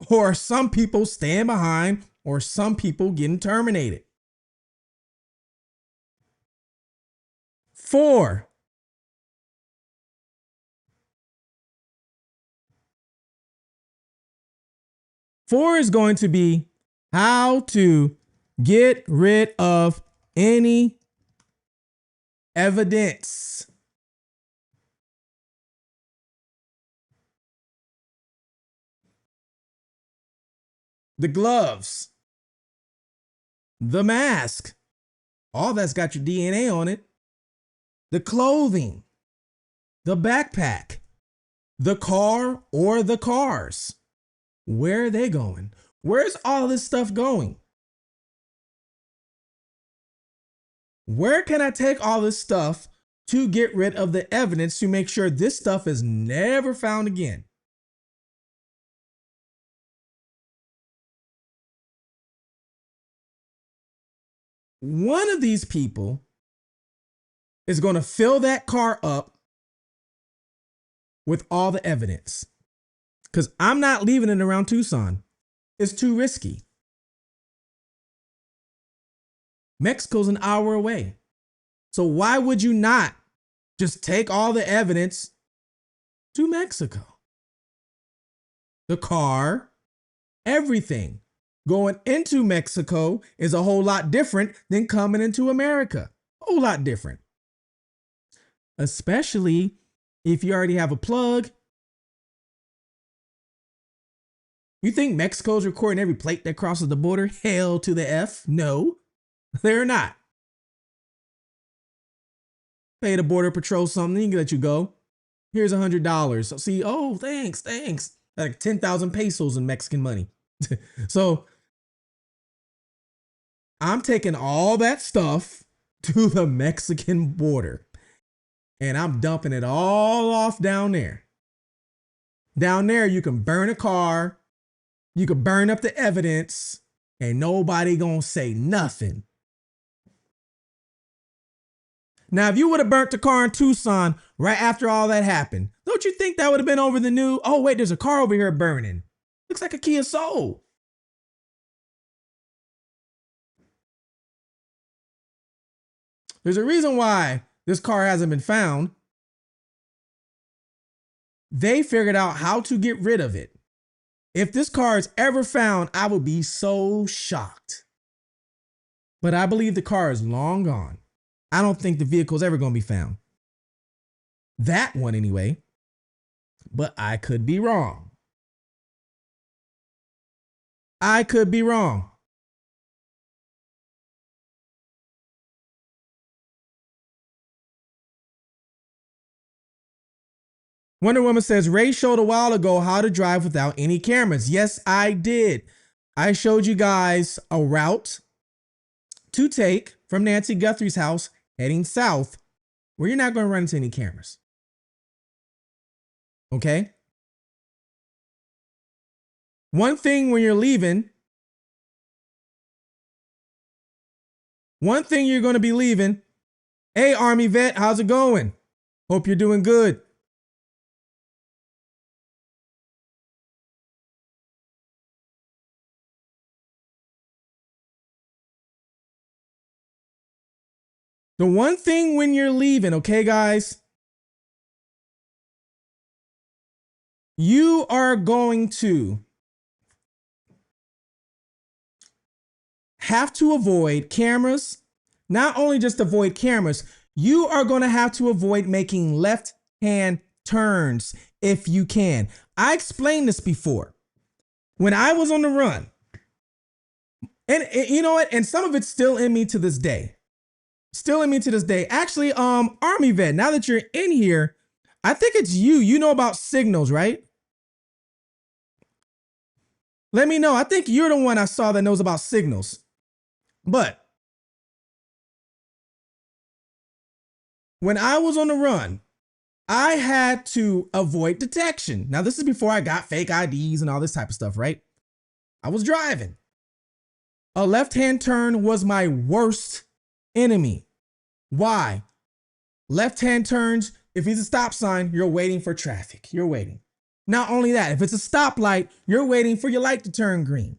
Or some people staying behind, or some people getting terminated? 4, is going to be how to get rid of any evidence. The gloves, the mask, all that's got your DNA on it. The clothing, the backpack, the car or the cars. Where are they going? Where's all this stuff going? Where can I take all this stuff to get rid of the evidence to make sure this stuff is never found again? One of these people is going to fill that car up with all the evidence, because I'm not leaving it around Tucson. It's too risky. Mexico's an hour away. So why would you not just take all the evidence to Mexico? The car, everything. Going into Mexico is a whole lot different than coming into America. A whole lot different. Especially if you already have a plug. You think Mexico's recording every plate that crosses the border? Hell to the F. No, they're not. Pay the border patrol something, he can let you go. Here's $100. So see, oh, thanks. Like 10,000 pesos in Mexican money. So I'm taking all that stuff to the Mexican border and I'm dumping it all off down there. Down there, you can burn a car, you can burn up the evidence, and nobody gonna say nothing. Now, if you would have burnt the car in Tucson right after all that happened, don't you think that would have been over the news? Oh, wait, there's a car over here burning. Looks like a Kia Soul. There's a reason why this car hasn't been found. They figured out how to get rid of it. If this car is ever found, I would be so shocked. But I believe the car is long gone. I don't think the vehicle's ever going to be found. That one anyway. But I could be wrong. I could be wrong. Wonder Woman says, Ray showed a while ago how to drive without any cameras. Yes, I did. I showed you guys a route to take from Nancy Guthrie's house heading south where you're not going to run into any cameras. Okay? One thing when you're leaving, one thing you're going to be leaving. Hey, Army vet, how's it going? Hope you're doing good. The one thing when you're leaving, okay, guys, you are going to have to avoid cameras. Not only just avoid cameras, you are going to have to avoid making left-hand turns if you can. I explained this before. When I was on the run, and you know what? And some of it's still in me to this day. Still in me to this day. Actually, Army vet, now that you're in here, I think it's you. You know about signals, right? Let me know. I think you're the one I saw that knows about signals. But when I was on the run, I had to avoid detection. Now, this is before I got fake IDs and all this type of stuff, right? I was driving. A left-hand turn was my worst enemy. Why? Left-hand turns, if it's a stop sign, you're waiting for traffic. You're waiting. Not only that, if it's a stoplight, you're waiting for your light to turn green.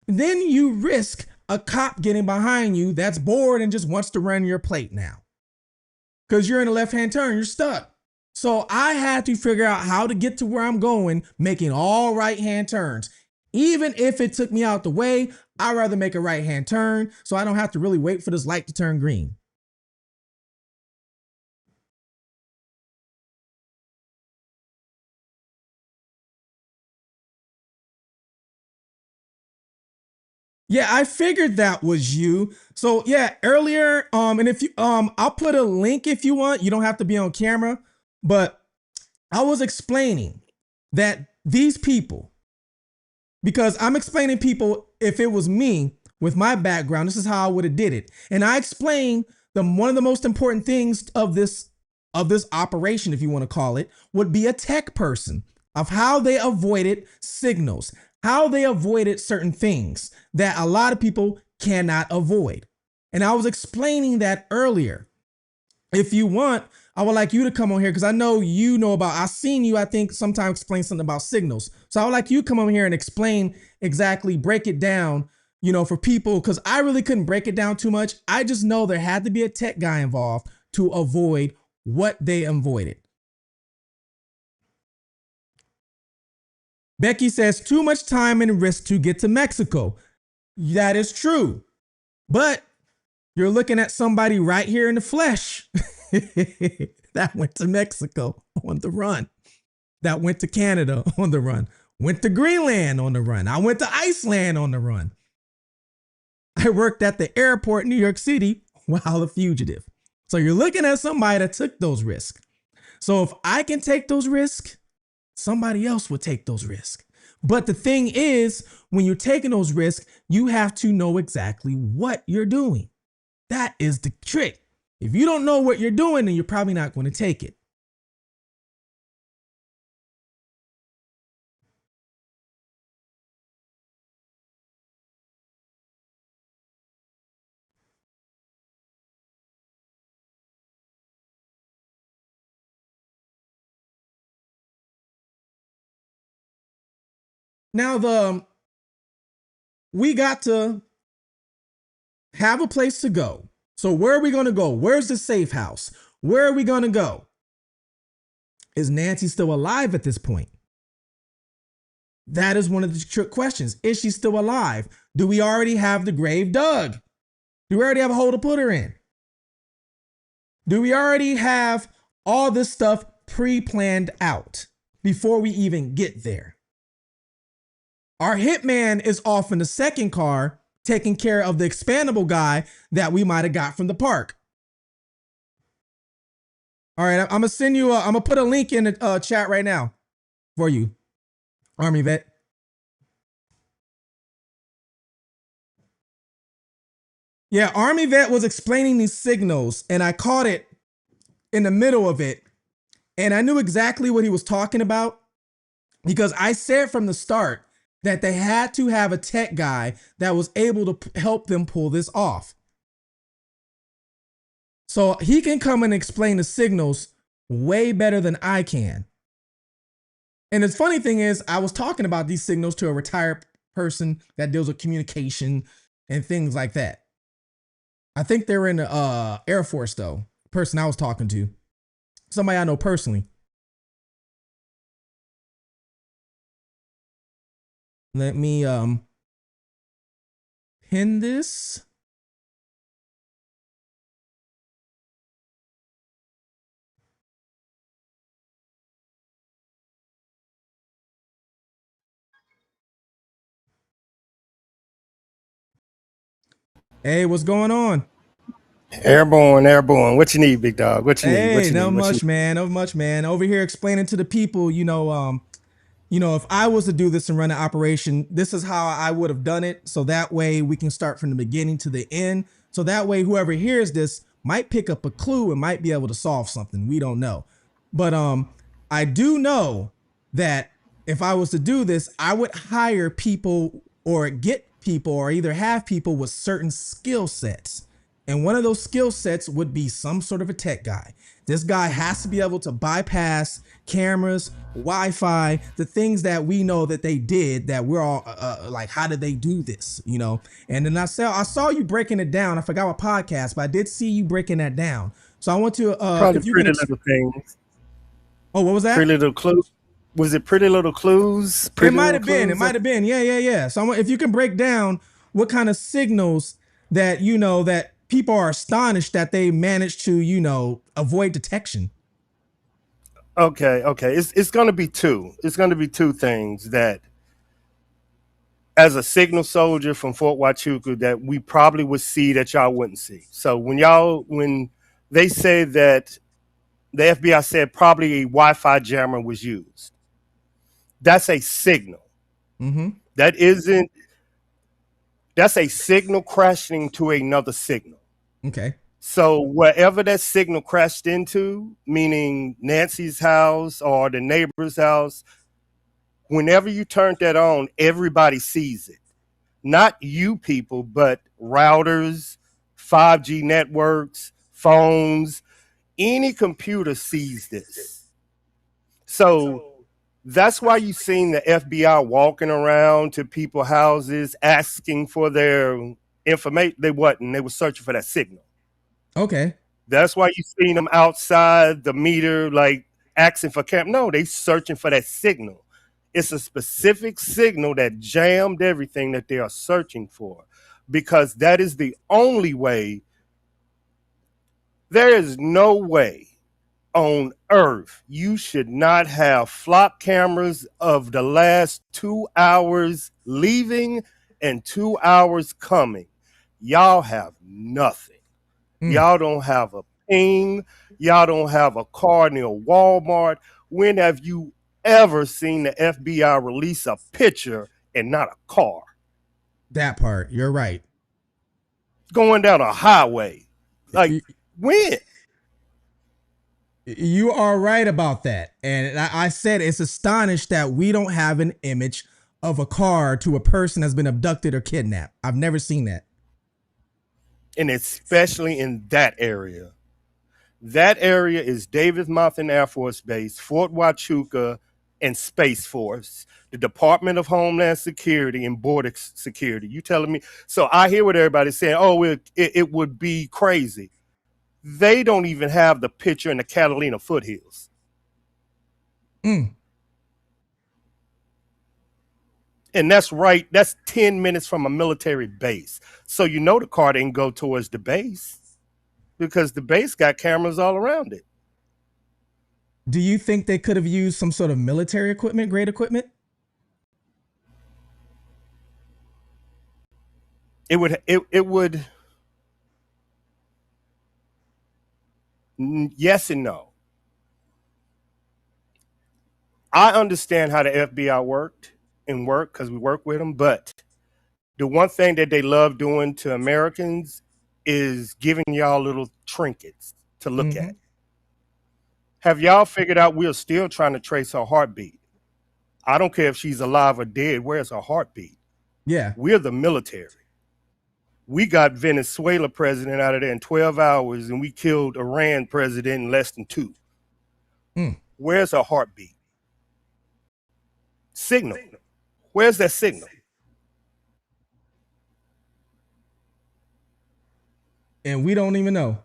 Then you risk a cop getting behind you that's bored and just wants to run your plate now. Because you're in a left-hand turn, you're stuck. So I had to figure out how to get to where I'm going, making all right-hand turns. Even if it took me out the way, I'd rather make a right-hand turn so I don't have to really wait for this light to turn green. Yeah, I figured that was you. So yeah, earlier, and if you, I'll put a link if you want. You don't have to be on camera, but I was explaining that these people, because I'm explaining people, if it was me with my background, this is how I would have did it. And I explained one of the most important things of this operation, if you want to call it, would be a tech person, of how they avoided signals, how they avoided certain things that a lot of people cannot avoid. And I was explaining that earlier. If you want, I would like you to come on here because I know you know about, I've seen you, I think, sometimes explain something about signals. So I would like you to come on here and explain exactly, break it down, you know, for people, because I really couldn't break it down too much. I just know there had to be a tech guy involved to avoid what they avoided. Becky says, too much time and risk to get to Mexico. That is true. But you're looking at somebody right here in the flesh that went to Mexico on the run, that went to Canada on the run, went to Greenland on the run. I went to Iceland on the run. I worked at the airport in New York City while a fugitive. So you're looking at somebody that took those risks. So if I can take those risks, somebody else would take those risks. But the thing is, when you're taking those risks, you have to know exactly what you're doing. That is the trick. If you don't know what you're doing, then you're probably not going to take it. Now, we got to have a place to go. So where are we going to go? Where's the safe house? Where are we going to go? Is Nancy still alive at this point? That is one of the trick questions. Is she still alive? Do we already have the grave dug? Do we already have a hole to put her in? Do we already have all this stuff pre-planned out before we even get there? Our hitman is off in the second car taking care of the expandable guy that we might have got from the park. All right, I'm gonna send you. I'm gonna put a link in the chat right now for you, Army vet. Yeah, Army vet was explaining these signals, and I caught it in the middle of it, and I knew exactly what he was talking about because I said from the start that they had to have a tech guy that was able to help them pull this off. So he can come and explain the signals way better than I can. And the funny thing is, I was talking about these signals to a retired person that deals with communication and things like that. I think they're in the Air Force though. Person I was talking to, somebody I know personally. Let me pin this. Hey, what's going on? Airborne, airborne. What you need, big dog? What you need? What Hey, you not need? What you much, need? man. Not much, man. Over here explaining to the people, if I was to do this and run an operation, this is how I would have done it. So that way we can start from the beginning to the end. So that way whoever hears this might pick up a clue and might be able to solve something. We don't know. But I do know that if I was to do this, I would hire people or get people or either have people with certain skill sets. And one of those skill sets would be some sort of a tech guy. This guy has to be able to bypass cameras, Wi-Fi, the things that we know that they did that we're all like, how did they do this? And then I saw you breaking it down. I forgot what podcast, but I did see you breaking that down. So I want to, Probably if you can, Pretty Little Things. oh, what was Pretty that? Little Clues. Was it Pretty Little Clues? It Pretty might Little have been. It Clues? might have been. Yeah, yeah, yeah. So if you can break down what kind of signals that that people are astonished that they managed to avoid detection. Okay, okay. It's gonna be two. It's gonna be two things that, as a signal soldier from Fort Huachuca, that we probably would see that y'all wouldn't see. So when they say that the FBI said probably a Wi-Fi jammer was used, that's a signal. Mm-hmm. That isn't. That's a signal crashing to another signal. Okay. So wherever that signal crashed into, meaning Nancy's house or the neighbor's house, whenever you turn that on, everybody sees it. Not you people, but routers, 5G networks, phones, any computer sees this. So that's why you seen the FBI walking around to people's houses asking for their information. They wasn't. They were searching for that signal. Okay. That's why you seen them outside the meter, like asking for camp. No, they searching for that signal. It's a specific signal that jammed everything that they are searching for, because that is the only way. There is no way on earth you should not have flop cameras of the last 2 hours leaving and 2 hours coming. Y'all have nothing. Mm, Y'all don't have a ping. Y'all don't have a car near Walmart. When have you ever seen the FBI release a picture and not a car that part. You're right. going down a highway? Like, when? You are right about that. And I said it's astonished that we don't have an image of a car to a person that's been abducted or kidnapped. I've never seen that. And especially in that area. That area is Davis Monthan Air Force Base, Fort Huachuca, and Space Force, the Department of Homeland Security and Border Security. You telling me? So I hear what everybody's saying. Oh, it would be crazy. They don't even have the picture in the Catalina foothills. Mm, And that's right. That's 10 minutes from a military base. So you know the car didn't go towards the base because the base got cameras all around it. do you think they could have used some sort of military equipment, grade equipment? It would yes and no. I understand how the FBI worked and work because we work with them, but the one thing that they love doing to Americans is giving y'all little trinkets to look Mm-hmm. at. Have y'all figured out we're still trying to trace her heartbeat? I don't care if she's alive or dead. Where's her heartbeat? Yeah. We're the military. We got Venezuela president out of there in 12 hours, and we killed Iran president in less than two. Mm. Where's her heartbeat? Signal. Where's that signal? and we don't even know.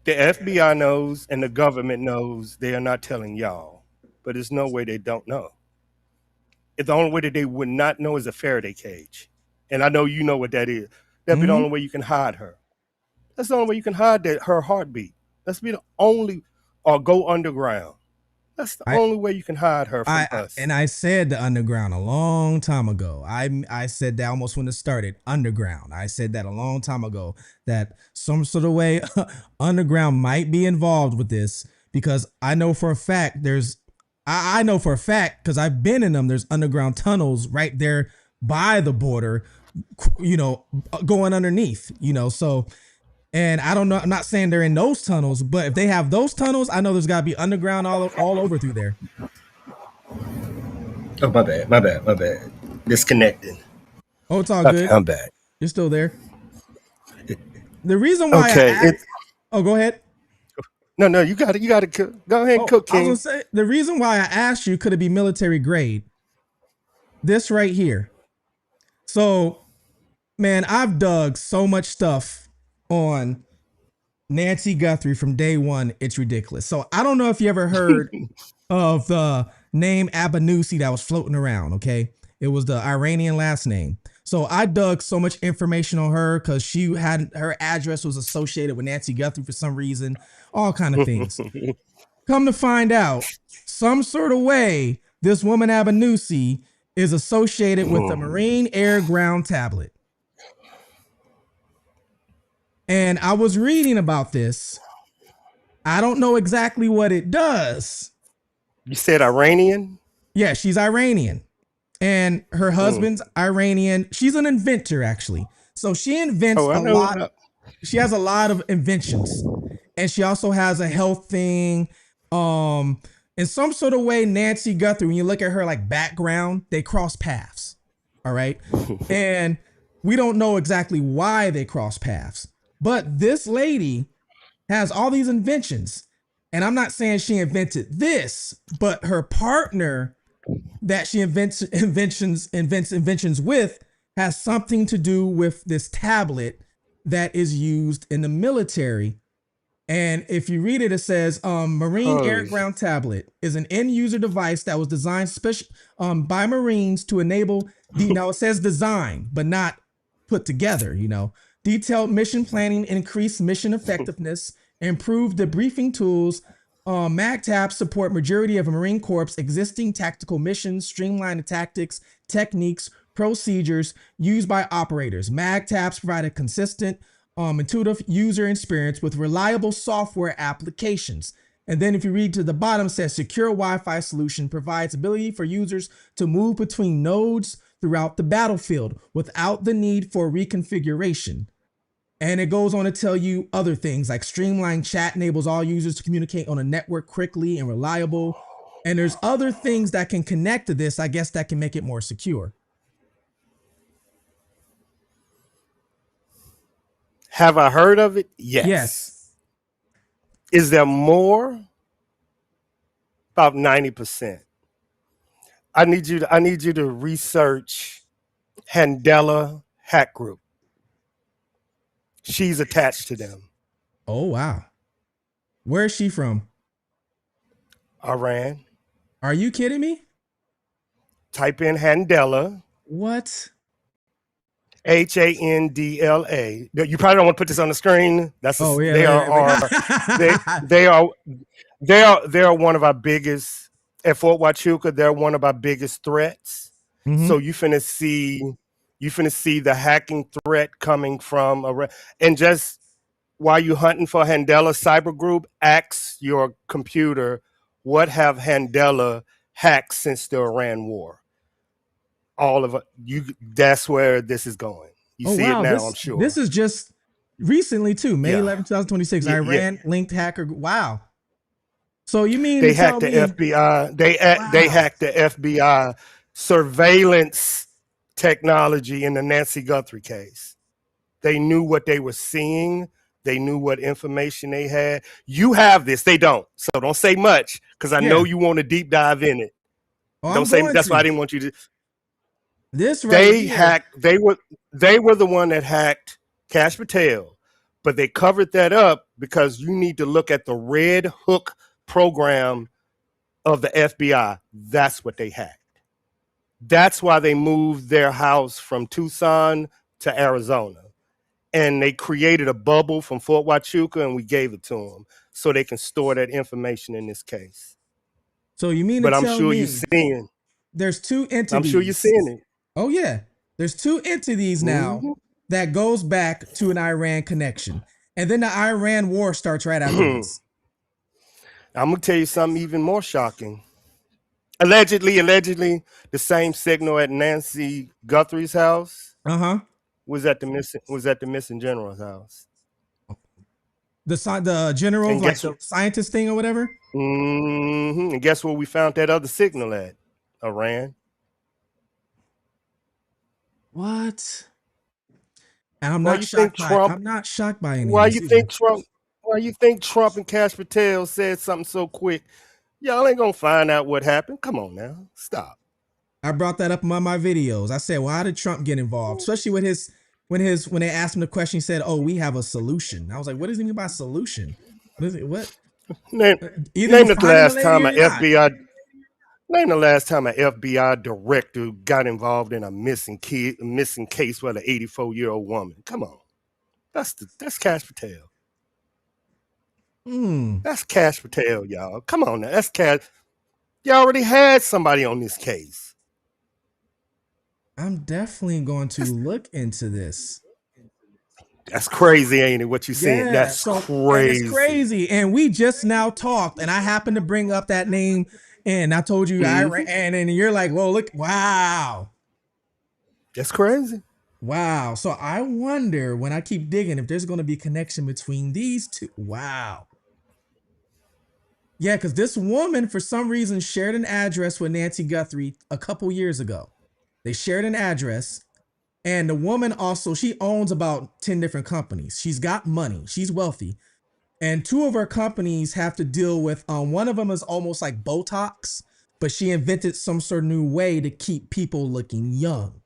The FBI knows and the government knows. They are not telling y'all, but there's no way they don't know. The only way that they would not know is a Faraday cage, and I know you know what that is. That'd be the only way you can hide her. That's the only way you can hide her heartbeat. That's be the only, or go underground. That's the only way you can hide her from us. And I said the underground a long time ago. I said that almost when it started. Underground. I said that a long time ago, that some sort of way underground might be involved with this, because I know for a fact I know for a fact, because I've been in them, there's underground tunnels right there by the border, going underneath, so. And I don't know, I'm not saying they're in those tunnels, but if they have those tunnels, I know there's got to be underground all over through there. Oh, my bad. Disconnected. Oh, it's all good. I'm back. You're still there. The reason why go ahead. No, you got to go ahead and cook, King. I was gonna say, the reason why I asked you, could it be military grade? This right here. So, man, I've dug so much stuff on Nancy Guthrie from day one. It's ridiculous. So I don't know if you ever heard of the name Abanusi that was floating around. Okay. It was the Iranian last name. So I dug so much information on her because her address was associated with Nancy Guthrie for some reason, all kind of things. Come to find out, some sort of way, this woman Abanusi is associated with the Marine Air Ground Tablet. And I was reading about this. I don't know exactly what it does. You said Iranian? Yeah, she's Iranian. And her husband's Iranian. She's an inventor, actually. So she invents a lot. She has a lot of inventions. And she also has a health thing. In some sort of way, Nancy Guthrie, when you look at her like background, they cross paths. All right. And we don't know exactly why they cross paths. But this lady has all these inventions, and I'm not saying she invented this, but her partner that she invents inventions with has something to do with this tablet that is used in the military. And if you read it, it says Marine Air Ground Tablet is an end user device that was designed by Marines to enable now it says design, but not put together, detailed mission planning, increased mission effectiveness, improved debriefing tools. MAGTAPs support majority of Marine Corps' existing tactical missions, streamline the tactics, techniques, procedures used by operators. MAGTAPs provide a consistent, intuitive user experience with reliable software applications. And then if you read to the bottom, it says secure Wi-Fi solution provides ability for users to move between nodes throughout the battlefield without the need for reconfiguration. And it goes on to tell you other things like streamlined chat enables all users to communicate on a network quickly and reliable. And there's other things that can connect to this, I guess, that can make it more secure. Have I heard of it? Yes. Is there more? About 90%. I need you to research Handela Hack Group. She's attached to them. Oh, wow. Where is she from? Iran. Are you kidding me? Type in Handela. What? Handla. You probably don't want to put this on the screen. That's they are one of our biggest at Fort Huachuca. They're one of our biggest threats. Mm-hmm. So you finna see the hacking threat coming from Iran. And just while you hunting for Handela Cyber Group, ask your computer what have Handela hacked since the Iran war. All of it. That's where this is going. You see it now, I'm sure. This is just recently too, May 11, 2026. Iran linked hacker. Wow. So you mean they hacked the FBI? They hacked the FBI surveillance technology in the Nancy Guthrie case. They knew what they were seeing. They knew what information they had. You have this. They don't. So don't say much because I know you want to deep dive in it. Don't say. That's why I didn't want you to. This right they here. hacked. They were the one that hacked Cash Patel. But they covered that up because you need to look at the Red Hook program of the FBI. That's what they had. That's why they moved their house from Tucson to Arizona. And they created a bubble from Fort Huachuca, and we gave it to them so they can store that information in this case. So you mean to But tell me there's two I'm sure you're entities? seeing it. Oh yeah, there's two entities now Mm-hmm. that goes back to an Iran connection, and then the Iran war starts right after this. I'm gonna tell you something even more shocking. Allegedly, the same signal at Nancy Guthrie's house Uh-huh. was at the missing general's house. The generals, And like guess the scientist thing or whatever. And guess where we found that other signal at? Iran. What? And I'm Why not you think shocked by. Trump? I'm not shocked by any of Why this you either. think Trump? Why you think Trump and Cash Patel said something so quick? Y'all ain't gonna find out what happened. Come on now, stop. I brought that up in one of my videos. I said, "Well, how did Trump get involved?" Especially with his when they asked him the question, he said, "Oh, we have a solution." I was like, "What does he mean by solution? What is it? What? Name, Either you name the finding the last lady time or an you're not." FBI Name the last time an FBI director got involved in a missing case with an 84-year-old woman. Come on, that's Cash Patel. Hmm. That's Cash Patel, y'all. Come on now, that's Cash. You already had somebody on this case. I'm definitely going to look into this. That's crazy, ain't it? What you saying? Yeah. That's So, and it's crazy. crazy. And we just now talked, and I happened to bring up that name, and I told you Mm-hmm. and you're like, "Well, look, wow, That's crazy. wow." So I wonder when I keep digging if there's going to be a connection between these two. Wow. Yeah, because this woman, for some reason, shared an address with Nancy Guthrie a couple years ago. They shared an address. And the woman also, she owns about 10 different companies. She's got money. She's wealthy. And two of her companies have to deal with, one of them is almost like Botox, but she invented some sort of new way to keep people looking young.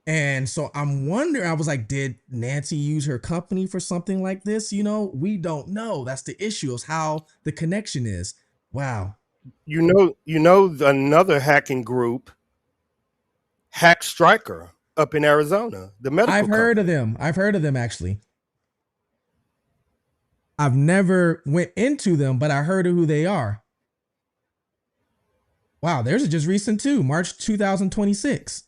And so I'm wondering, I was like, did Nancy use her company for something like this? We don't know. That's the issue, is how the connection is. Wow. Another hacking group, Hack Striker, up in Arizona, the I've medical heard of company. them. I've heard of them actually. I've never went into them, but I heard of who they are. Wow, theirs is just recent too, March 2026.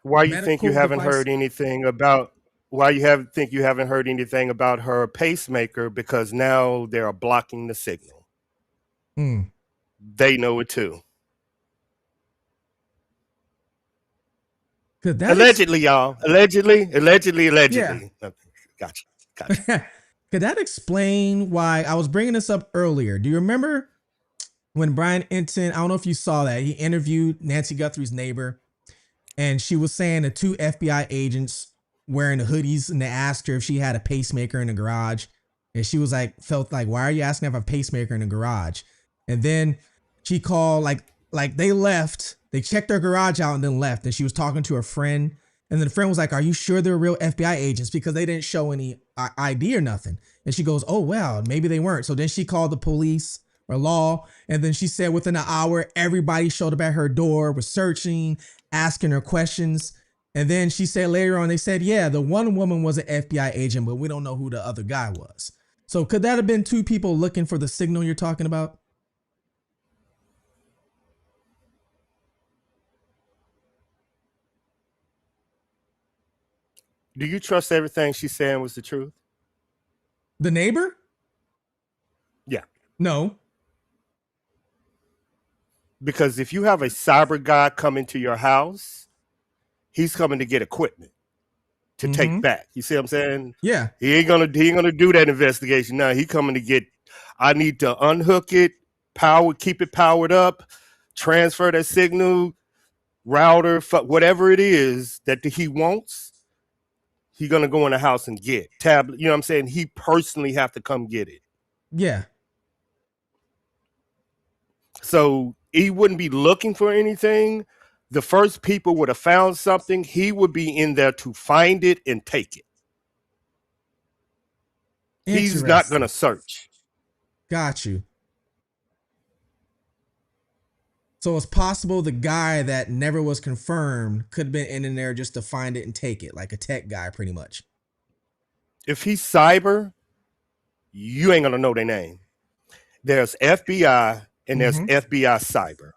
Why you think you Medical haven't device. heard anything about? Why think you haven't heard anything about her pacemaker? Because now they are blocking the signal. Hmm. They know it too. Could that Allegedly, y'all. Allegedly. yeah. Okay, gotcha. Could that explain why I was bringing this up earlier? Do you remember when Brian Enton, I don't know if you saw that, he interviewed Nancy Guthrie's neighbor, and she was saying the two FBI agents wearing the hoodies, and they asked her if she had a pacemaker in the garage. And she was like, felt like, why are you asking if I have a pacemaker in the garage? And then she called, like they left, they checked their garage out and then left. And she was talking to her friend. And then the friend was like, are you sure they're real FBI agents? Because they didn't show any ID or nothing. And she goes, oh, well, maybe they weren't. So then she called the police or law. And then she said within an hour, everybody showed up at her door, was searching, asking her questions. And then she said later on, they said, yeah, the one woman was an FBI agent, but we don't know who the other guy was. So could that have been two people looking for the signal you're talking about? Do you trust everything she's saying was the truth? The neighbor? Yeah. No. Because if you have a cyber guy coming to your house, he's coming to get equipment to take back. You see what I'm saying? Yeah. He ain't gonna do that investigation. No, he coming to get. I need to unhook it, keep it powered up, transfer that signal, router, whatever it is that he wants. He gonna go in the house and get tablet. You know what I'm saying? He personally have to come get it. Yeah. So he wouldn't be looking for anything. The first people would have found something. He would be in there to find it and take it. He's not going to Interesting. search. Got you. So it's possible the guy that never was confirmed could have been in there just to find it and take it, like a tech guy, pretty much. If he's cyber, you ain't going to know their name. There's FBI and there's FBI cyber.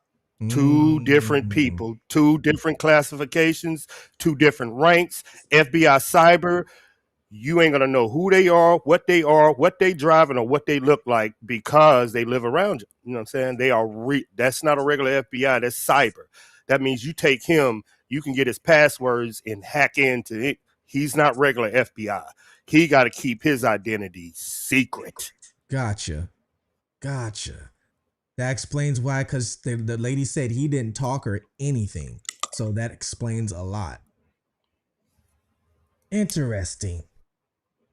Two different people, two different classifications, two different ranks. FBI cyber, you ain't gonna know who they are, what they driving, or what they look like because they live around you. You know what I'm saying? They are that's not a regular FBI, that's cyber. That means you take him, you can get his passwords and hack into it. He's not regular FBI. He got to keep his identity secret. Gotcha. That explains why, because the lady said he didn't talk or anything. So that explains a lot. Interesting.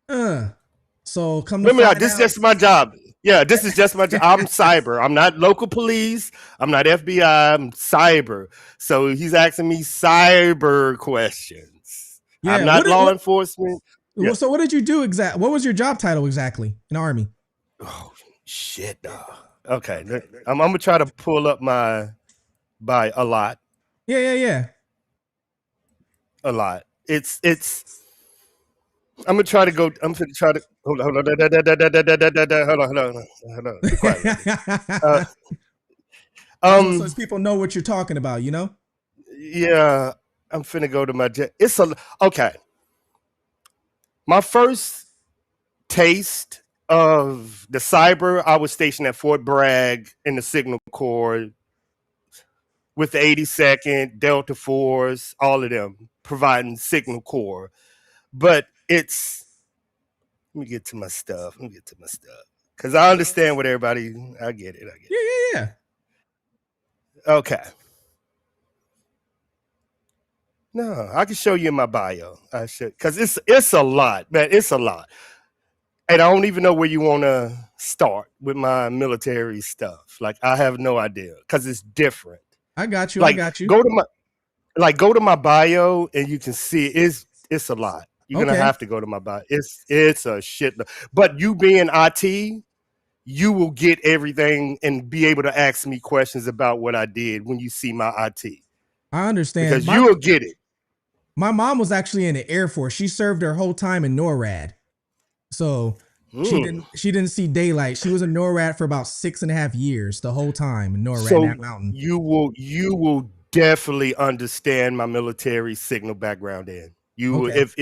So come to Remember, find this is out, just my job. Yeah, this is just my job. I'm cyber. I'm not local police. I'm not FBI. I'm cyber. So he's asking me cyber questions. yeah, I'm not law enforcement. Yeah. So what did you do exactly? What was your job title exactly in the Army? Oh, shit, dog. Okay, I'm gonna try to pull up my by a lot. Yeah. A lot. It's. I'm gonna try to go. I'm gonna try to hold on. Hold on. Be quiet. So people know what you're talking about, you know? Yeah, I'm finna go to my jet. Okay. My first taste of the cyber, I was stationed at Fort Bragg in the Signal Corps with the 82nd, Delta Force, all of them providing Signal Corps. But let me get to my stuff. Because I understand what everybody, I get it. Yeah. Okay. No, I can show you in my bio. I should, because it's a lot, man. It's a lot. And I don't even know where you want to start with my military stuff. Like, I have no idea because it's different. I got you. Go to my bio and you can see it's a lot. You're gonna have to go to my bio. It's a shit. But you being IT, you will get everything and be able to ask me questions about what I did when you see my IT. I understand. Because you will get it. My mom was actually in the Air Force. She served her whole time in NORAD. So she didn't see daylight. She was in NORAD for about 6.5 years, the whole time in NORAD, so that mountain. You will definitely understand my military signal background in. You will, if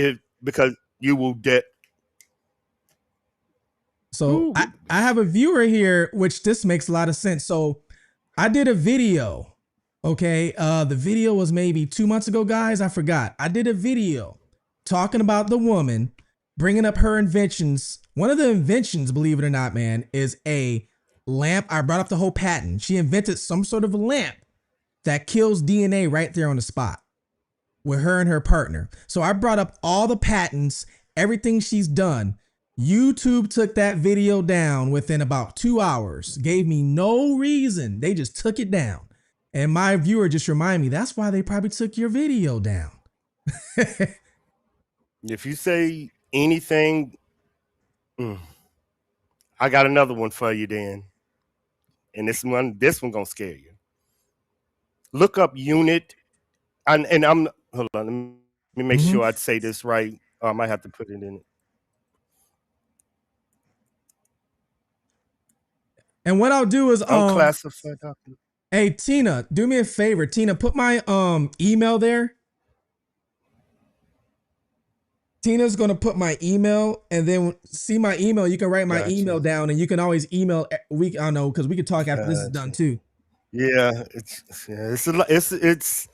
because you will So I have a viewer here, which this makes a lot of sense. So I did a video. Okay. The video was maybe 2 months ago, guys. I forgot. I did a video talking about the woman, bringing up her inventions. One of the inventions, believe it or not, man, is a lamp. I brought up the whole patent. She invented some sort of lamp that kills DNA right there on the spot with her and her partner. So I brought up all the patents, everything she's done. YouTube took that video down within about 2 hours, gave me no reason. They just took it down. And my viewer just reminded me, that's why they probably took your video down. If you say anything, I got another one for you then. And this one gonna scare you. Look up unit. And I'm, hold on, let me make sure I say this right. Or I might have to put it in it. And what I'll do is unclassified document. Hey Tina, do me a favor. Tina, put my email there. Tina's gonna put my email, and then see my email. You can write my email down, and you can always email. I don't know, because we could talk after this is done too. Yeah, it's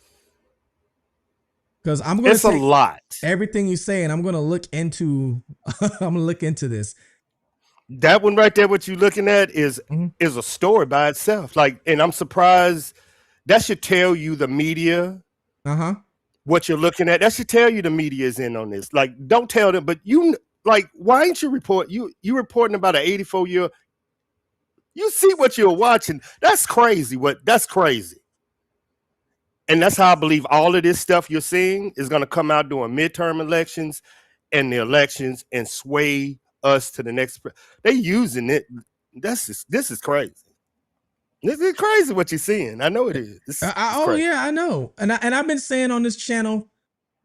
because I'm gonna. It's a lot. Everything you say, and I'm gonna look into. I'm gonna look into this. That one right there, what you're looking at is a story by itself. Like, and I'm surprised that should tell you the media. What you're looking at, that should tell you the media is in on this. Like, don't tell them, but why ain't you report? You reporting about an 84-year? You see what you're watching? That's crazy. That's crazy. And that's how I believe all of this stuff you're seeing is going to come out during midterm elections and the elections and sway us to the next. They using it. This is crazy. This is crazy what you're seeing. I know it is. It's Oh crazy. yeah, I know. And I've been saying on this channel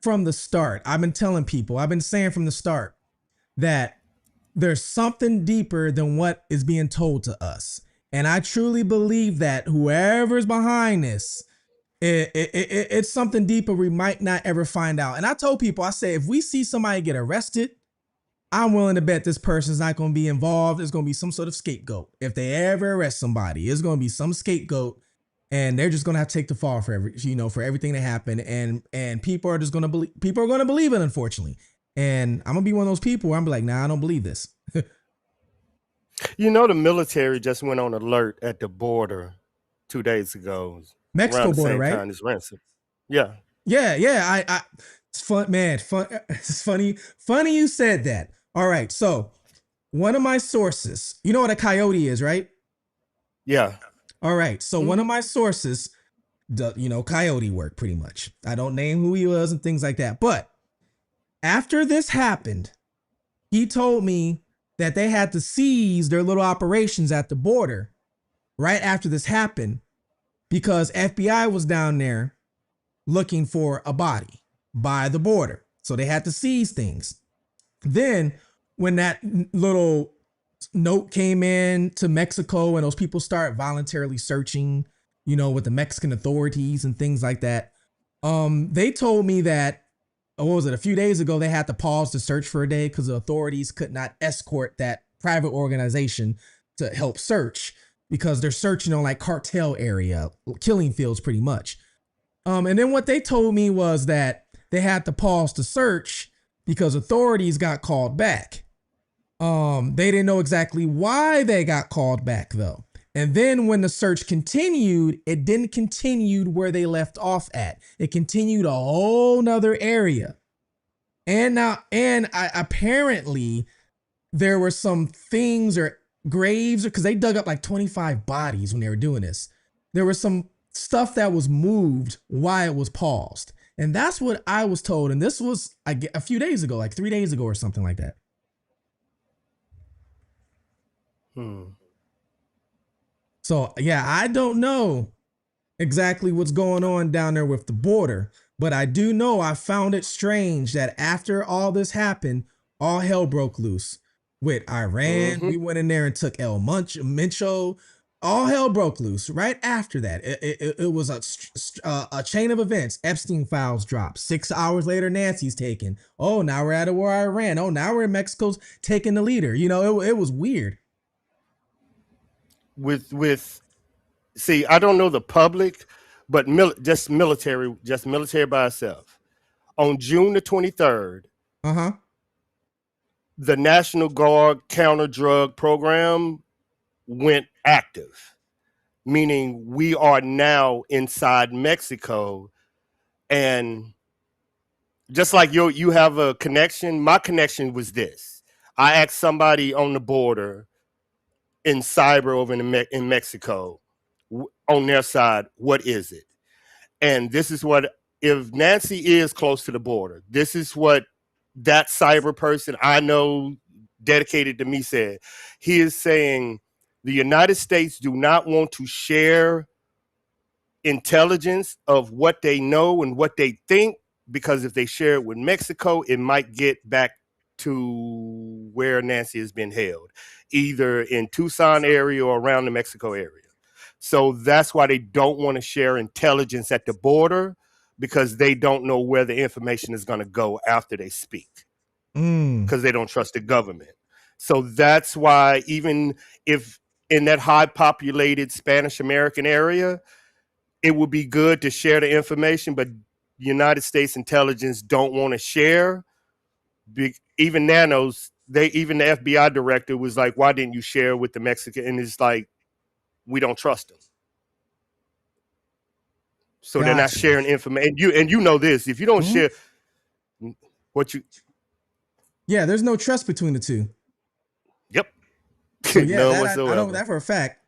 from the start. I've been telling people. I've been saying from the start that there's something deeper than what is being told to us. And I truly believe that whoever's behind this, it's something deeper we might not ever find out. And I told people, I say, if we see somebody get arrested, I'm willing to bet this person's not going to be involved. There's going to be some sort of scapegoat. If they ever arrest somebody, it's going to be some scapegoat, and they're just going to have to take the fall for everything that happened. And people are just going to believe it, unfortunately. And I'm going to be one of those people where I'm like, nah, I don't believe this. You know, the military just went on alert at the border 2 days ago. Mexico around the border, same right? time as ransom. Yeah. Yeah. It's fun, man. Fun. It's funny. Funny you said that. All right. So one of my sources, you know what a coyote is, right? Yeah. All right. So one of my sources, coyote work pretty much. I don't name who he was and things like that. But after this happened, he told me that they had to seize their little operations at the border right after this happened because FBI was down there looking for a body by the border. So they had to seize things. Then when that little note came in to Mexico and those people start voluntarily searching, with the Mexican authorities and things like that, they told me that, what was it, a few days ago, they had to pause the search for a day because the authorities could not escort that private organization to help search because they're searching on like cartel area, killing fields pretty much. And then what they told me was that they had to pause the search because authorities got called back. They didn't know exactly why they got called back though. And then when the search continued, it didn't continue where they left off at. It continued a whole nother area. And apparently there were some things or graves, because they dug up like 25 bodies when they were doing this. There was some stuff that was moved while it was paused. And that's what I was told. And this was a few days ago, like 3 days ago or something like that. So, yeah, I don't know exactly what's going on down there with the border, but I do know I found it strange that after all this happened, all hell broke loose with Iran. We went in there and took El Mencho. All hell broke loose right after that. It was a chain of events. Epstein files dropped. 6 hours later, Nancy's taken. Oh, now we're at a war Iran. Oh, now we're in Mexico's taking the leader. It was weird. See, I don't know the public, but just military by itself. On June the 23rd, the National Guard counter drug program went active, meaning we are now inside Mexico. And just like you have a connection, my connection was this. I asked somebody on the border in cyber over in Mexico, on their side, what is it? And this is what, if Nancy is close to the border, this is what that cyber person I know dedicated to me said. He is saying the United States do not want to share intelligence of what they know and what they think, because if they share it with Mexico, it might get back to where Nancy has been held, either in Tucson area or around the Mexico area. So that's why they don't want to share intelligence at the border, because they don't know where the information is going to go after they speak, because they don't trust the government. So that's why, even if in that high populated Spanish American area, it would be good to share the information, but United States intelligence don't want to share. Even Nanos, even the FBI director was like, why didn't you share with the Mexican? And it's like, we don't trust them. So they're not sharing information. And you know this, if you don't share what you... Yeah, there's no trust between the two. Yep. So yeah, I know that for a fact.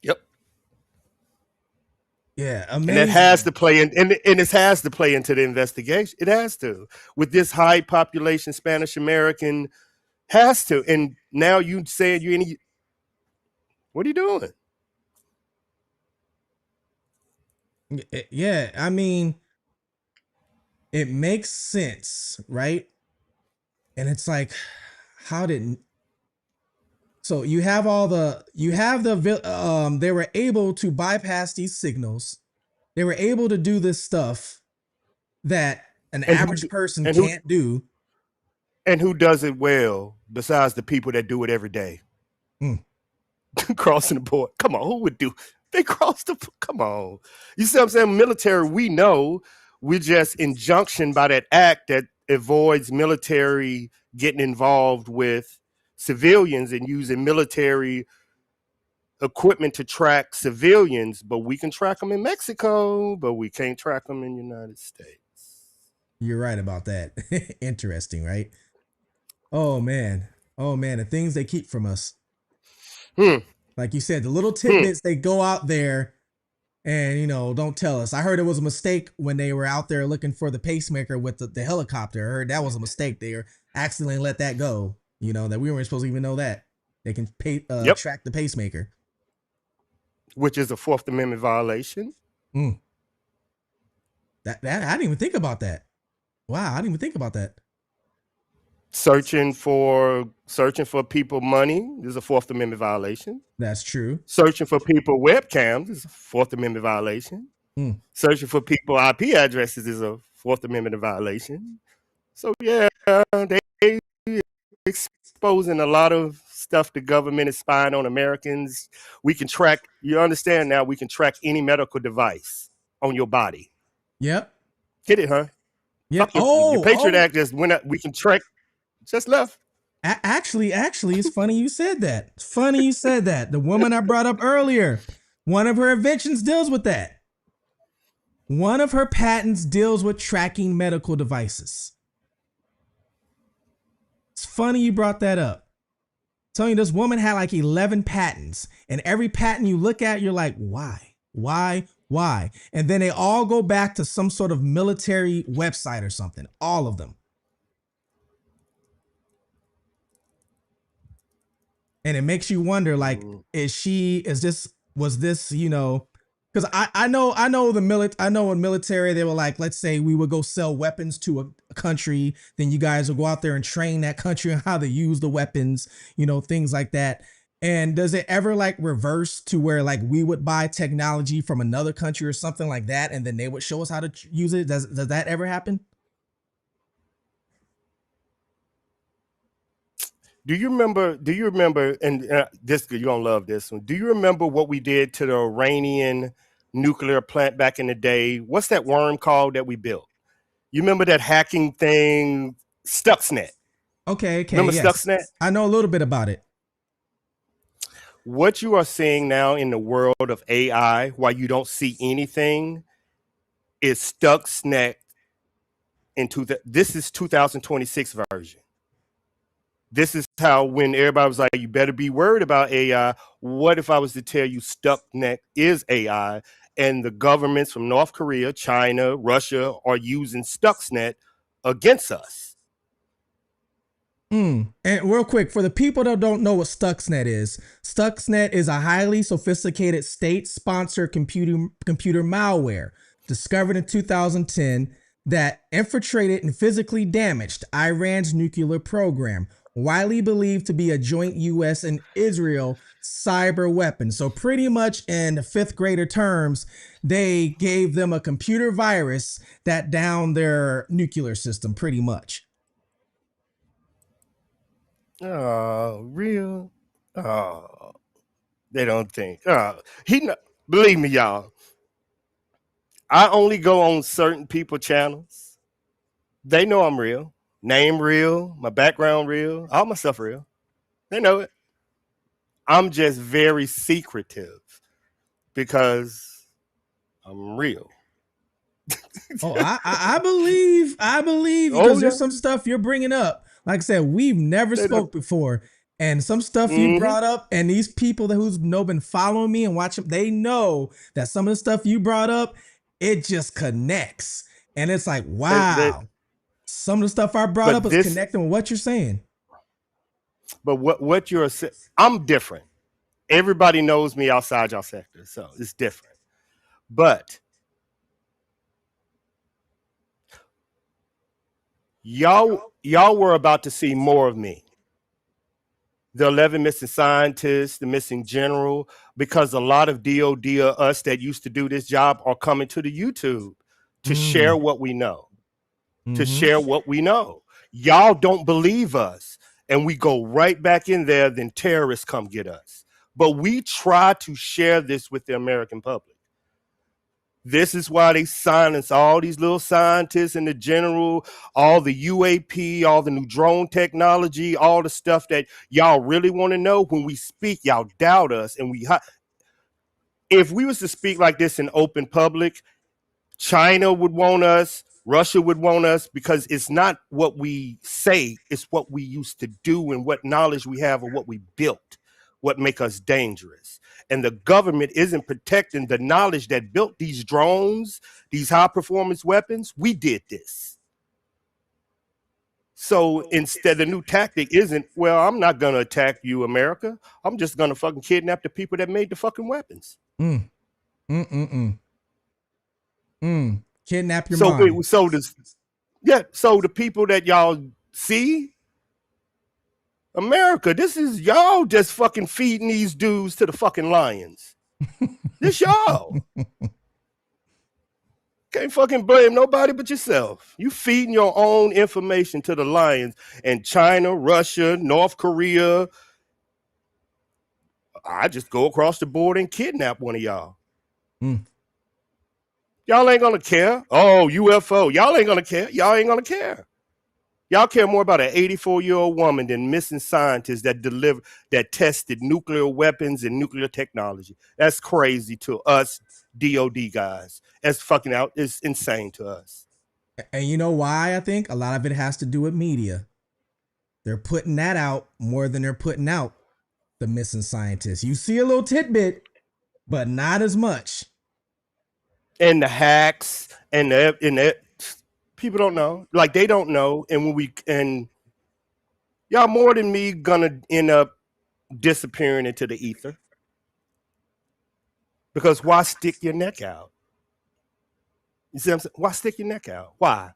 Yep. Yeah, amazing. And it has to play in, and it has to play into the investigation. It has to. With this high population Spanish American Has to. And now you said you any. What are you doing? Yeah, I mean, it makes sense, right? And it's like, how did so you have the they were able to bypass these signals. They were able to do this stuff that an And who average person and who can't do. and who does it well besides the people that do it every day? Mm, Crossing the border. Come on, who would do? They cross the. Come on, you see what I'm saying? Military, we know. We're just injunction by that act that avoids military getting involved with civilians and using military equipment to track civilians, but we can track them in Mexico, but we can't track them in the United States. you're right about that. Interesting, right? Oh man. Oh man, the things they keep from us. Hmm. Like you said, the little Hmm. tidbits they go out there and don't tell us. I heard it was a mistake when they were out there looking for the pacemaker with the helicopter. I heard that was a mistake. They accidentally let that go. That we weren't supposed to even know that they can Yep. track the pacemaker, Which is a Fourth Amendment violation. Mm. That I didn't even think about that. Wow, I didn't even think about that. Searching for people money is a Fourth Amendment violation. That's true. Searching for people webcams is a Fourth Amendment violation. Mm. Searching for people IP addresses is a Fourth Amendment violation. So yeah, they exposing a lot of stuff the government is spying on Americans. We can track, you understand now, we can track any medical device on your body. Yep. Get it, huh? Yep. Fuck your Patriot Act just went up. We can track, just left. Actually, it's funny you said that. It's funny you said that. The woman I brought up earlier, one of her inventions deals with that. One of her patents deals with tracking medical devices. It's funny you brought that up. I'm telling you, this woman had like 11 patents, and every patent you look at, you're like, why? Why? And then they all go back to some sort of military website or something. All of them. And it makes you wonder, like, was this, because I know in military, they were like, let's say we would go sell weapons to a country, then you guys will go out there and train that country on how to use the weapons, things like that. And does it ever like reverse to where like we would buy technology from another country or something like that, and then they would show us how to use it? Does that ever happen? Do you remember, and this, you're going to love this one. Do you remember what we did to the Iranian nuclear plant back in the day? What's that worm called that we built? You remember that hacking thing, Stuxnet? Okay, Remember yes. Stuxnet? I know a little bit about it. What you are seeing now in the world of AI, while you don't see anything, is Stuxnet into this is 2026 version. This is how, when everybody was like, you better be worried about AI, what if I was to tell you Stuxnet is AI, and the governments from North Korea, China, Russia are using Stuxnet against us? And real quick, for the people that don't know what Stuxnet is a highly sophisticated state-sponsored computer malware discovered in 2010 that infiltrated and physically damaged Iran's nuclear program, widely believed to be a joint U.S. and Israel cyber weapon. So pretty much in fifth grader terms, they gave them a computer virus that downed their nuclear system pretty much. Oh, real? Oh, they don't think. Believe me, y'all. I only go on certain people channels. They know I'm real. Name real, my background real, all my stuff real. They know it. I'm just very secretive because I'm real. Oh, I believe Oh because yeah, there's some stuff you're bringing up. Like I said, we've never they know. spoke before, and some stuff you brought up, and these people who's been following me and watching, they know that some of the stuff you brought up, it just connects, and it's like, They, wow, some of the stuff I brought up but is this connecting with what you're saying. But what you're, I'm different. Everybody knows me outside your sector, so it's different. But y'all were about to see more of me. The 11 missing scientists, the missing general, because a lot of DOD or us that used to do this job are coming to the YouTube to share what we know, to share what we know. Y'all don't believe us, and we go right back in there, then terrorists come get us. But we try to share this with the American public. This is why they silence all these little scientists and the general, all the UAP, all the new drone technology, all the stuff that y'all really want to know. When we speak, y'all doubt us. And if we was to speak like this in open public, China would want us, Russia would want us, because it's not what we say, it's what we used to do and what knowledge we have of what we built, what make us dangerous. And the government isn't protecting the knowledge that built these drones, these high performance weapons. We did this. So instead, the new tactic isn't, well, I'm not going to attack you, America. I'm just going to fucking kidnap the people that made the fucking weapons. Kidnap your mind. So the people that y'all see, America, this is y'all just fucking feeding these dudes to the fucking lions. This y'all. Can't fucking blame nobody but yourself. You feeding your own information to the lions. And China, Russia, North Korea, I just go across the border and kidnap one of y'all. Y'all ain't gonna care. Oh, UFO. Y'all ain't gonna care. Y'all ain't gonna care. Y'all care more about an 84-year-old woman than missing scientists that tested nuclear weapons and nuclear technology. That's crazy to us DOD guys. That's fucking out. It's insane to us. And you know why? I think a lot of it has to do with media. They're putting that out more than they're putting out the missing scientists. You see a little tidbit, but not as much. And the hacks and the people don't know. Like, they don't know. And y'all more than me gonna end up disappearing into the ether. Because why stick your neck out? You see what I'm saying? Why stick your neck out? Why?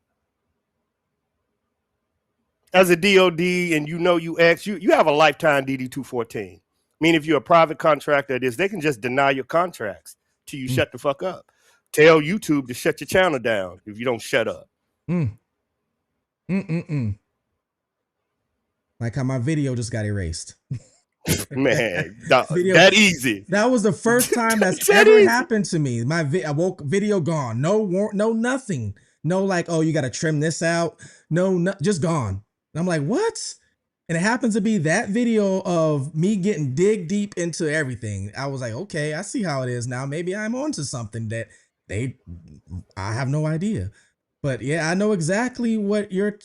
As a DOD, and you have a lifetime DD-214. I mean, if you're a private contractor, they can just deny your contracts till you shut the fuck up. Tell YouTube to shut your channel down if you don't shut up. Like how my video just got erased. Man, that easy. That was the first time that's ever happened to me. I woke video gone. No nothing. No, like, oh, you got to trim this out. No, just gone. And I'm like, what? And it happens to be that video of me getting dig deep into everything. I was like, okay, I see how it is now. Maybe I'm onto something that I have no idea. But yeah, I know exactly what you're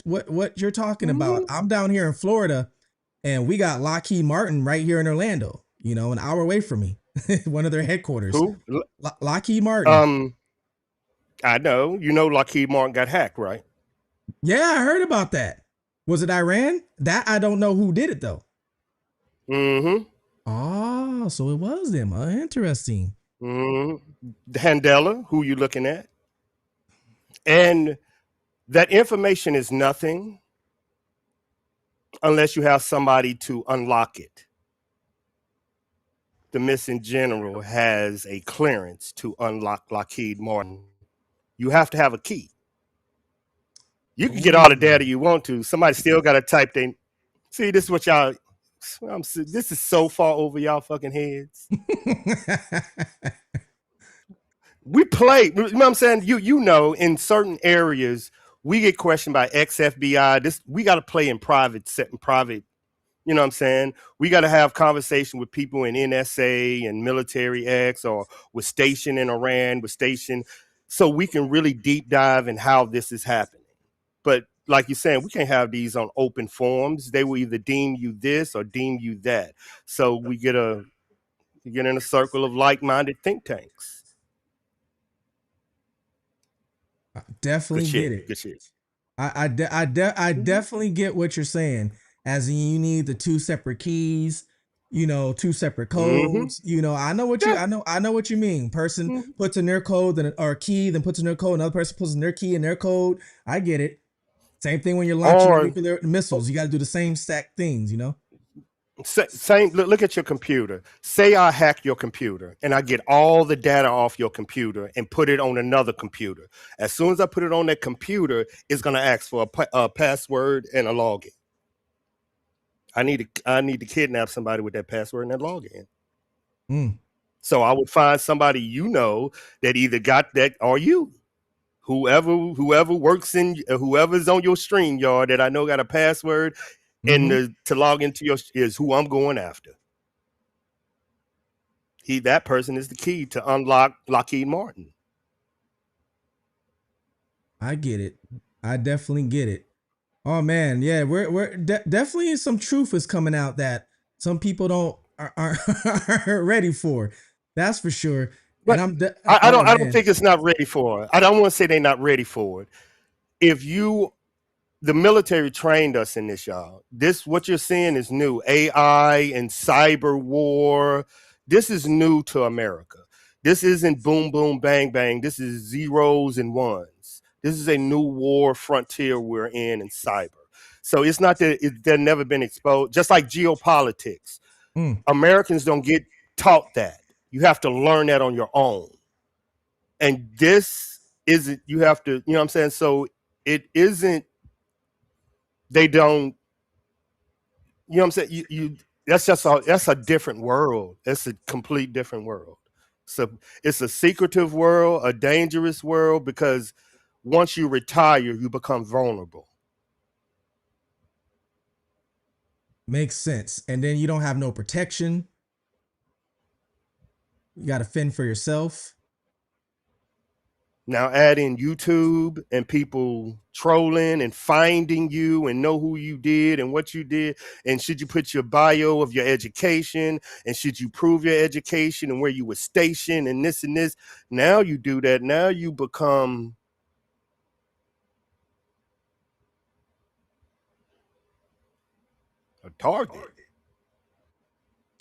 talking about. I'm down here in Florida, and we got Lockheed Martin right here in Orlando, an hour away from me, one of their headquarters. Who? Lockheed Martin. I know. Lockheed Martin got hacked, right? Yeah, I heard about that. Was it Iran? That I don't know who did it, though. Oh, so it was them. Interesting. Handela, who you looking at? And that information is nothing unless you have somebody to unlock it. The missing general has a clearance to unlock Lockheed Martin. You have to have a key. You can get all the data you want to. Somebody still got to type in. See, this is what y'all. This is so far over y'all fucking heads. We play. You know what I'm saying? In certain areas, we get questioned by ex-FBI. We got to play in private. You know what I'm saying? We got to have conversation with people in NSA and Military X, or with station in Iran, so we can really deep dive in how this is happening. But like you're saying, we can't have these on open forums. They will either deem you this or deem you that. So we get in a circle of like-minded think tanks. Definitely get it. Good shit. I definitely get what you're saying. as in you need the two separate keys, two separate Mm-hmm. codes. I know what you Yeah. I know what you mean. Person Mhm. puts in their code then or key, then puts in their code, another person puts in their key and their code. I get it. Same thing when you're launching your Or nuclear missiles. You got to do the same stack things. same. Look at your computer. Say I hack your computer and I get all the data off your computer and put it on another computer. As soon as I put it on that computer, it's going to ask for a password and a login. I need to kidnap somebody with that password and that login. Mm, So I would find somebody that either got that or you. Whoever works in whoever's on your stream yard that I know got a password and mm-hmm. to log into your is who I'm going after. That person is the key to unlock Lockheed Martin. I get it. I definitely get it. Oh man, yeah, we're definitely some truth is coming out that some people don't aren't ready for. That's for sure. And But I oh don't man. think it's not ready for it. I don't want to say they're not ready for it. If you The military trained us in this, y'all. This what you're seeing is new. AI and cyber war. This is new to America. This isn't boom boom bang bang. This is zeros and ones. This is a new war frontier we're in cyber. So it's not that they've never been exposed. Just like geopolitics, Mm, Americans don't get taught that. You have to learn that on your own. And this isn't. You have to. You know what I'm saying? So it isn't. They don't. You know what I'm saying? That's a different world. That's a complete different world. So it's a secretive world, a dangerous world, because once you retire, you become vulnerable. makes sense. And then you don't have no protection. You got to fend for yourself. Now add in YouTube and people trolling and finding you and know who you did and what you did. And should you put your bio of your education and should you prove your education and where you were stationed and this and this? Now you do that. Now you become a target.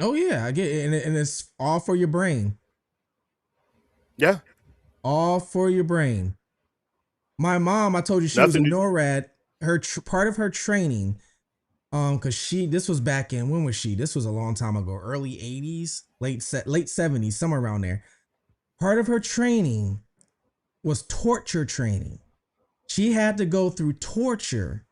Oh yeah, I get it. And it's all for your brain. Yeah. All for your brain. My mom, I told you she was a Nothing. NORAD. Her part of her training, because this was back in when was she? This was a long time ago, early '80s, late '70s, somewhere around there. Part of her training was torture training. She had to go through torture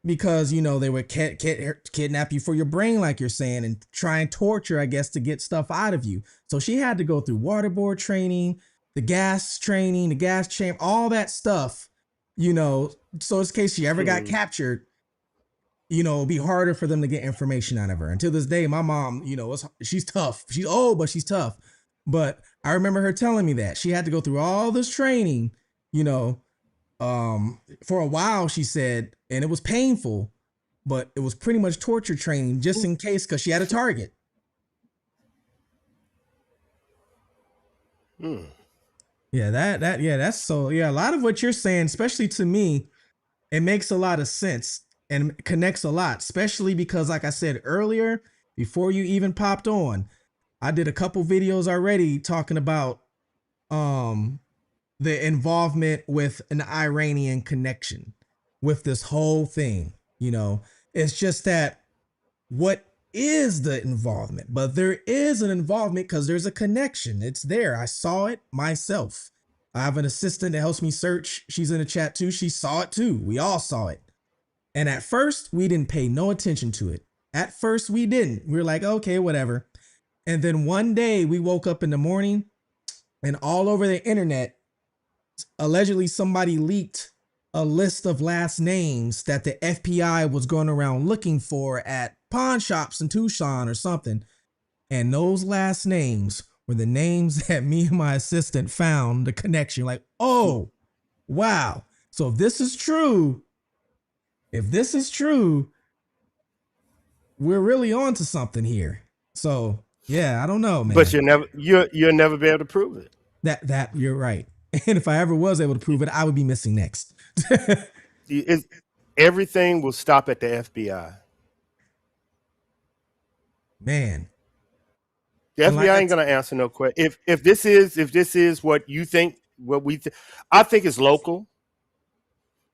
because they would kidnap you for your brain, like you're saying, and try and torture, I guess, to get stuff out of you. So she had to go through waterboard training, the gas training, the gas chamber, all that stuff. So in case she ever got captured, it'd be harder for them to get information out of her. Until this day, my mom, she's tough. She's old, but she's tough. But I remember her telling me that she had to go through all this training, you know, for a while, she said, and it was painful, but it was pretty much torture training just in case, because she had a target. Yeah, that's so, yeah, a lot of what you're saying, especially to me, it makes a lot of sense and connects a lot, especially because, like I said earlier, before you even popped on, I did a couple videos already talking about um the involvement with an Iranian connection with this whole thing. It's just that what is the involvement? But there is an involvement because there's a connection. It's there. I saw it myself. I have an assistant that helps me search. She's in the chat too. She saw it too. We all saw it. And at first, we didn't pay no attention to it. At first, we didn't. We were like, okay, whatever. And then one day we woke up in the morning and all over the internet, allegedly somebody leaked a list of last names that the FBI was going around looking for at pawn shops in Tucson or something. And those last names were the names that me and my assistant found the connection. Like, oh, wow. So if this is true, we're really on to something here. So yeah, I don't know, But man. you'll never be able to prove it. That you're right. And if I ever was able to prove it, I would be missing next. Everything will stop at the FBI. Man. The And like FBI I ain't gonna answer no question. If this is what you think, I think it's local,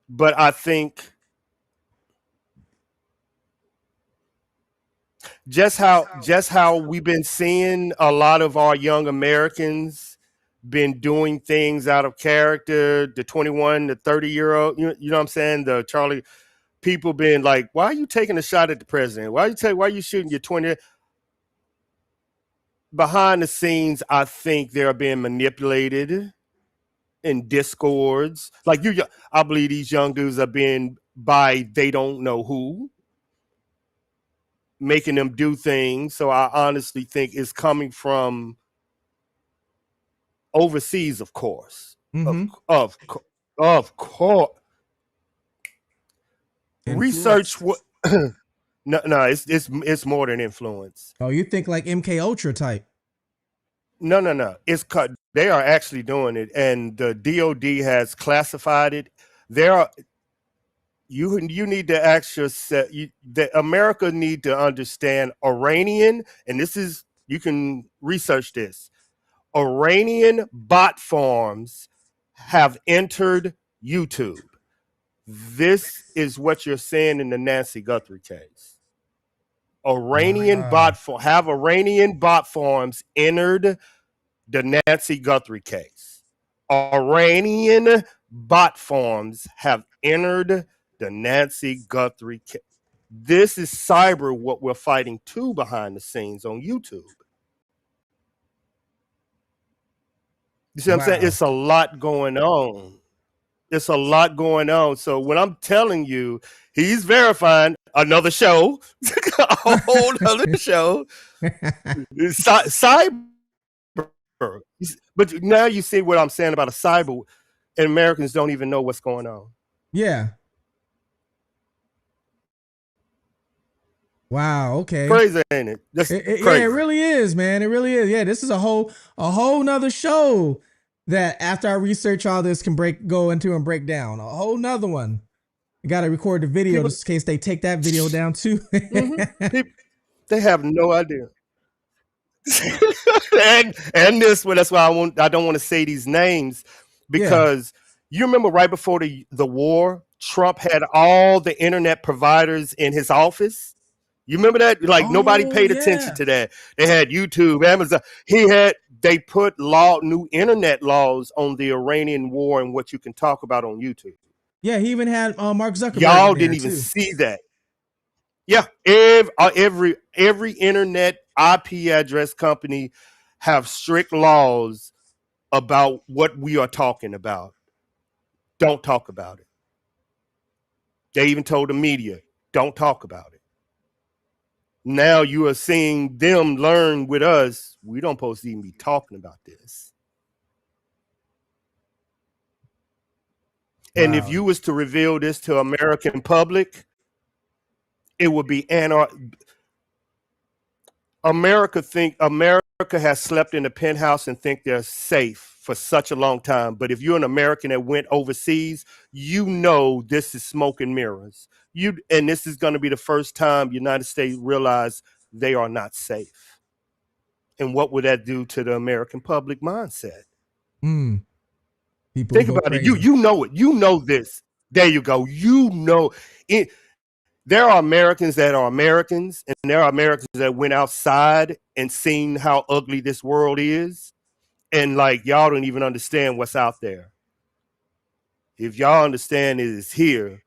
but I think just how we've been seeing a lot of our young Americans been doing things out of character. The 21 to 30-year-old, you know what I'm saying? The Charlie people being like, why are you taking a shot at the president? Why are you shooting your 20? Behind the scenes, I think they're being manipulated in discords. Like I believe these young dudes are being by they don't know who, making them do things. So I honestly think it's coming from overseas, of course. Of mm-hmm. of of course. Research Influence. what no, it's more than influence. Oh, you think like MK Ultra type? No. It's cut. They are actually doing it, and the DoD has classified it. There are you need to ask yourself. The America need to understand Iranian, and this is you can research this. Iranian bot farms have entered YouTube. This is what you're saying in the Nancy Guthrie case. Iranian bot farms entered the Nancy Guthrie case. Iranian bot farms have entered the Nancy Guthrie case. This is cyber what we're fighting too behind the scenes on YouTube. You see what I'm saying? Wow. It's a lot going on. It's a lot going on. So when I'm telling you, he's verifying another show, a whole other show. Cyber. But now you see what I'm saying about a cyber, and Americans don't even know what's going on. Yeah. Wow. Okay. Crazy, ain't it? That's Yeah, crazy. it really is, man. It really is. Yeah, this is a whole nother show that after I research all this can go into and break down. A whole nother one. You got to record the video just in case they take that video down too. Mm-hmm. They have no idea. and this one, that's why I don't want to say these names, because you remember right before the war, Trump had all the internet providers in his office. You remember that? Like nobody paid attention to that. They had YouTube, Amazon. They put new internet laws on the Iranian war and what you can talk about on YouTube. Yeah, he even had Mark Zuckerberg. Y'all didn't even see that. Yeah, every internet IP address company have strict laws about what we are talking about. Don't talk about it. They even told the media, don't talk about it. Now you are seeing them learn with us. We don't supposed to even be talking about this. Wow. And if you was to reveal this to American public, it would be America has slept in a penthouse and think they're safe for such a long time. But if you're an American that went overseas, you know this is smoke and mirrors. And this is going to be the first time the United States realize they are not safe. And what would that do to the American public mindset? People think about crazy. It. You know it. You know this. There you go. You know it. There are Americans that are Americans, and there are Americans that went outside and seen how ugly this world is. And like, y'all don't even understand what's out there. If y'all understand it is here,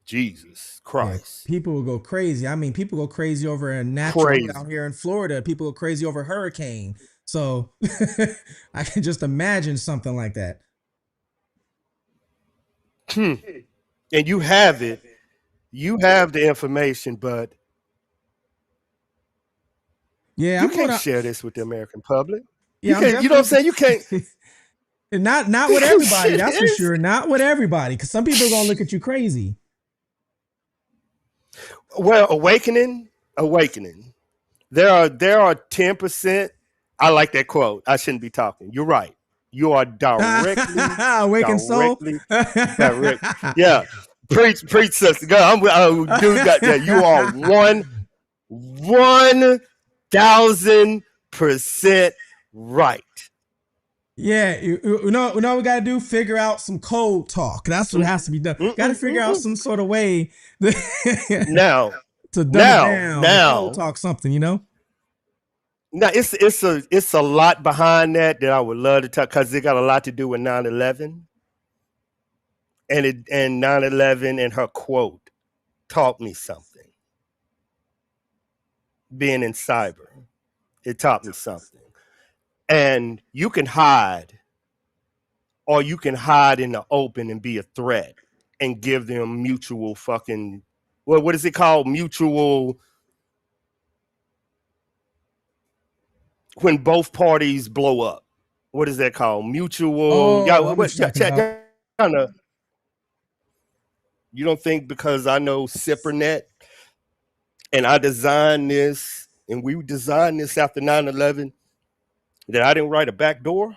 Jesus Christ. Yeah, people will go crazy. I mean, people go crazy over a natural down here in Florida. People go crazy over a hurricane. So I can just imagine something like that. And you have it. You have the information, but yeah, you can't share this with the American public. Yeah, you know what I'm saying? You can't. Not with everybody, that's for sure. Not with everybody, because some people are gonna look at you crazy. Well, awakening. There are 10%. I like that quote. I shouldn't be talking. You're right. You are directly awakened soul. Yeah. Preach, sister. God, dude, you are 1000% right. Yeah, we gotta do? Figure out some code talk. That's what has to be done. Got to figure out some sort of way Now, to dumb it now, down and code now, talk something. You know? now, it's a lot behind that I would love to talk because it got a lot to do with 9/11 and 9/11 and her quote taught me something. Being in cyber, it taught me something. And you can hide, or you can hide in the open and be a threat and give them mutual fucking what is it called? Mutual, when both parties blow up. What is that called? Mutual. Yeah, Oh, I know what you're talking about. kinda. You don't think because I know CyberNet and I designed this and we designed this after 9/11 that I didn't write a back door?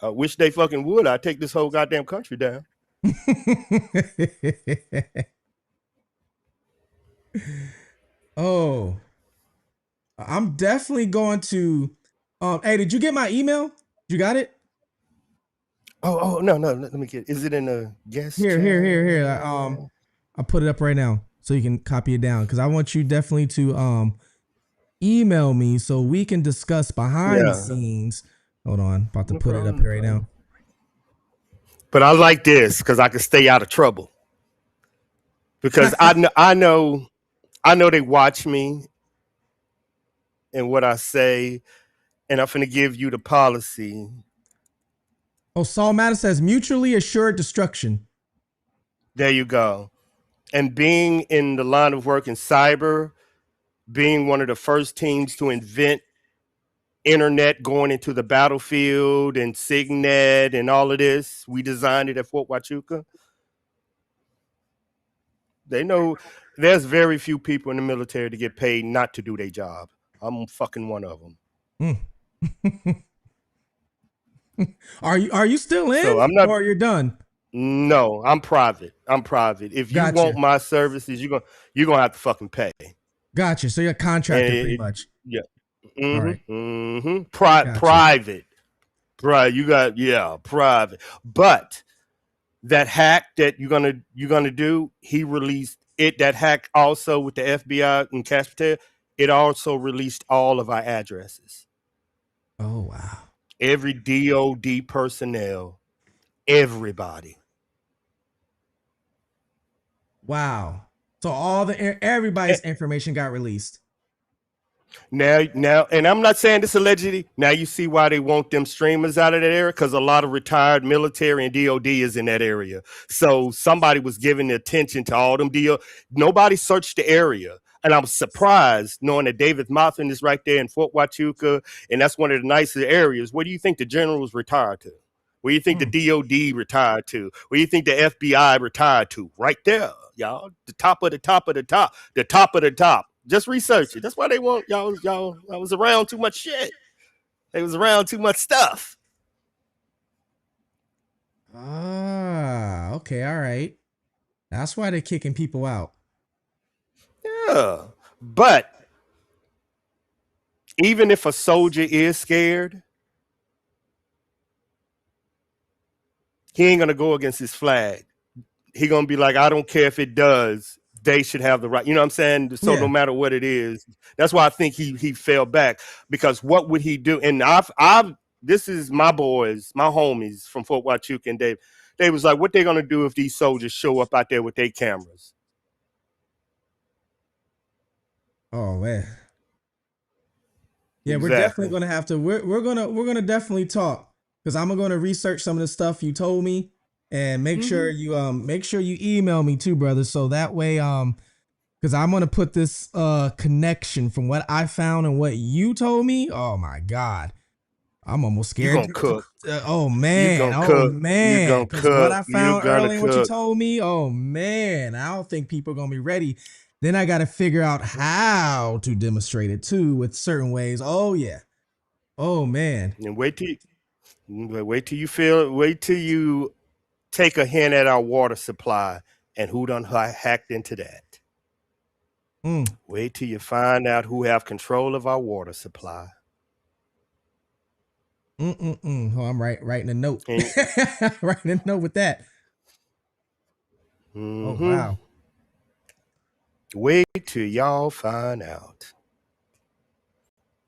I wish they fucking would. I'd take this whole goddamn country down. Oh, I'm definitely going to. Hey, did you get my email? You got it? Oh, no, let me get. Is it in a guest Here. chat? I put it up right now so you can copy it down because I want you definitely to email me so we can discuss behind the Yeah, scenes. Hold on, about to no put it up problem, no here right now. problem. But I like this because I can stay out of trouble. Because I know they watch me and what I say, and I'm finna give you the policy. Oh, Saul Matter says mutually assured destruction. There you go. And being in the line of work in cyber, being one of the first teams to invent internet going into the battlefield and Signet and all of this, we designed it at Fort Huachuca. They know there's very few people in the military to get paid not to do their job. I'm fucking one of them. Mm. Are you still in So I'm not. or you're done? No, I'm private. I'm private. If you want Gotcha. my services, you're gonna have to fucking pay. Gotcha. So you're a And contractor pretty much. yeah. All right. Gotcha. Private. Right. You got, yeah, private. But that hack that you're gonna do, he released it. That hack also with the FBI and Cash Patel, it also released all of our addresses. Oh wow. Every DOD personnel, everybody. Wow. So everybody's information got released. Now, and I'm not saying this allegedly. Now you see why they want them streamers out of that area, because a lot of retired military and DOD is in that area. So somebody was giving attention to all them DO. Nobody searched the area, and I'm surprised knowing that David Moffin is right there in Fort Huachuca, and that's one of the nicest areas. Where do you think the generals retired to? Where do you think the Hmm. DOD retired to? Where do you think the FBI retired to? Right there, y'all. The top of the top of the top. The top of the top. Just research it. That's why they want y'all. I was around too much shit. They was around too much stuff. Ah, okay, all right. That's why they're kicking people out. Yeah. But even if a soldier is scared, he ain't gonna go against his flag. He gonna be like, I don't care if it does. They should have the right. You know what I'm saying? So no Yeah. matter what it is, that's why I think he fell back, because what would he do? And I've this is my boys, my homies from Fort Huachuca, and they was like, what they gonna do if these soldiers show up out there with their cameras? Oh man. Yeah, we're definitely Exactly. gonna have to. We're gonna definitely talk because I'm gonna research some of the stuff you told me and make sure you email me too, brother. So that way because I'm gonna put this connection from what I found and what you told me. Oh my god, I'm almost You scared gonna cook. You gonna oh cook. You man, gonna because what cook. I You found gonna earlier and what you cook. told me. Oh man, I don't think people are gonna be ready. Then I got to figure out how to demonstrate it too with certain ways. Oh yeah. Oh man. And wait till you take a hint at our water supply and who done hacked into that. Mm. Wait till you find out who have control of our water supply. Oh, I'm writing a note. And Writing a note with that. Oh mm-hmm. wow. Wait till y'all find out.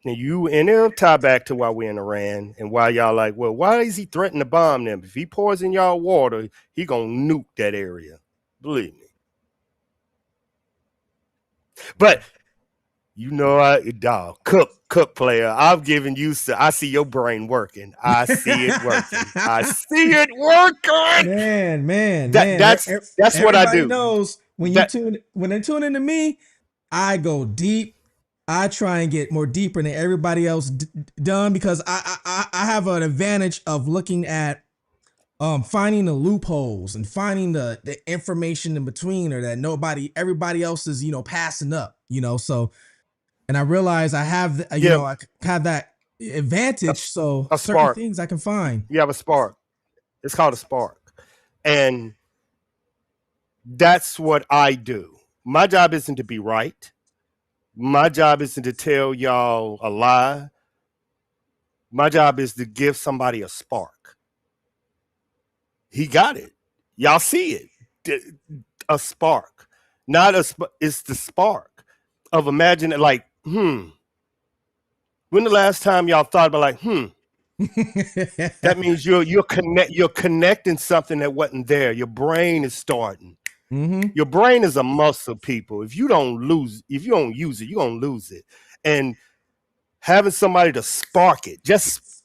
And it'll tie back to why we're in Iran and why y'all like, well, why is he threatening to bomb them? If he pours in y'all water, he gonna nuke that area. Believe me. But cook player. I'm giving you. I see your brain working. I see it working. I see it working. Man. That's what I Everybody do. knows when That they tune into me, I go deep. I try and get more deeper than everybody else done because I have an advantage of looking at finding the loopholes and finding the information in between or that everybody else is passing up, so. And I realize I have yeah, I have that a, advantage, so a certain spark. things I can find. You have a spark. It's called a spark, and that's what I do. My job isn't to be right. My job isn't to tell y'all a lie. My job is to give somebody a spark. He got it. Y'all see it. A spark. Not it's the spark of imagining like, when the last time y'all thought about like, that means you're connecting something that wasn't there. Your brain is starting. Mm-hmm. Your brain is a muscle, people. If you don't use it, you're gonna lose it. And having somebody to spark it, just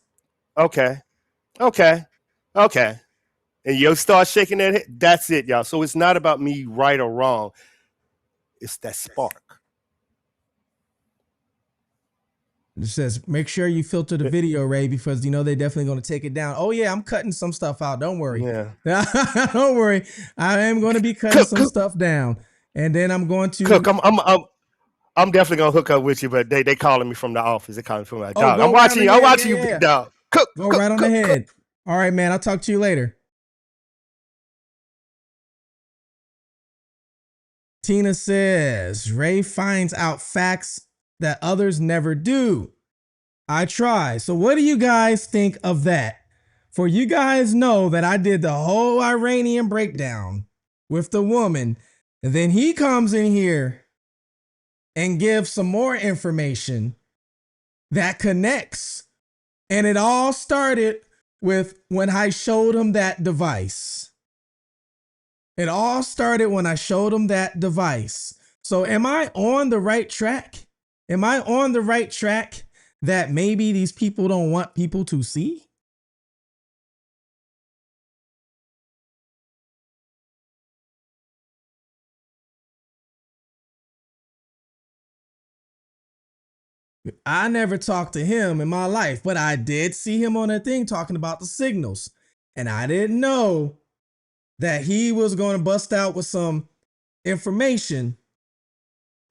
okay, okay, okay. And you start shaking that head. That's it, y'all. So it's not about me right or wrong. It's that spark. It says, make sure you filter the video, Ray, because they're definitely going to take it down. Oh yeah, I'm cutting some stuff out. Don't worry. Yeah. Don't worry. I am going to be cutting some stuff down, and then I'm going to Cook. I'm definitely gonna hook up with you, but they calling me from the office. They calling me from my dog. I'm go right on watching you. I'm ahead. watching Yeah, you, yeah. big dog. Cook. Go right on ahead. All right, man. I'll talk to you later. Tina says, Ray finds out facts that others never do. I try. So what do you guys think of that? For you guys know that I did the whole Iranian breakdown with the woman. And then he comes in here and gives some more information that connects. And it all started with when I showed him that device. It all started when I showed him that device. So am I on the right track? Am I on the right track that maybe these people don't want people to see? I never talked to him in my life, but I did see him on a thing talking about the signals. And I didn't know that he was going to bust out with some information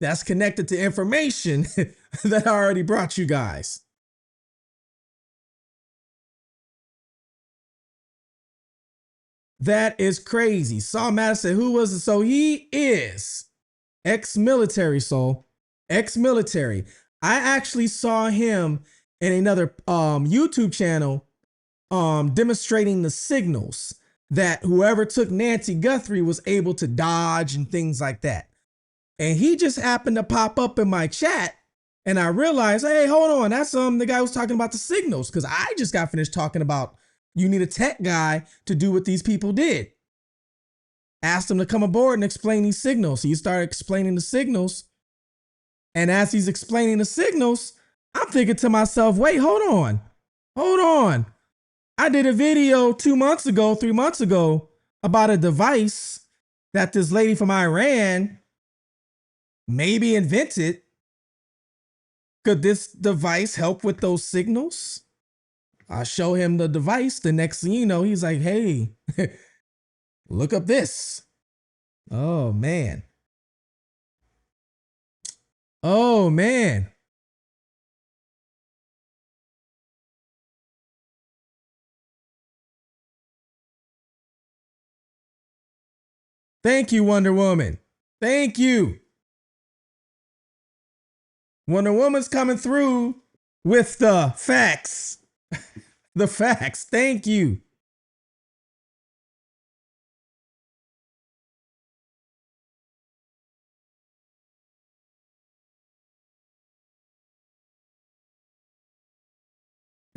that's connected to information that I already brought you guys. That is crazy. Saul Madison, who was it? So he is ex-military, soul. Ex-military. I actually saw him in another YouTube channel demonstrating the signals that whoever took Nancy Guthrie was able to dodge and things like that. And he just happened to pop up in my chat, and I realized, hey, hold on, that's the guy who's talking about the signals, because I just got finished talking about you need a tech guy to do what these people did. Asked him to come aboard and explain these signals. So he started explaining the signals. And as he's explaining the signals, I'm thinking to myself, wait, hold on. I did a video 2 months ago, 3 months ago about a device that this lady from Iran maybe invented. Could this device help with those signals? I show him the device. The next thing you know, he's like, hey, look up this. Oh, man. Oh, man. Thank you, Wonder Woman. Thank you. Wonder Woman's coming through with the facts. The facts. Thank you.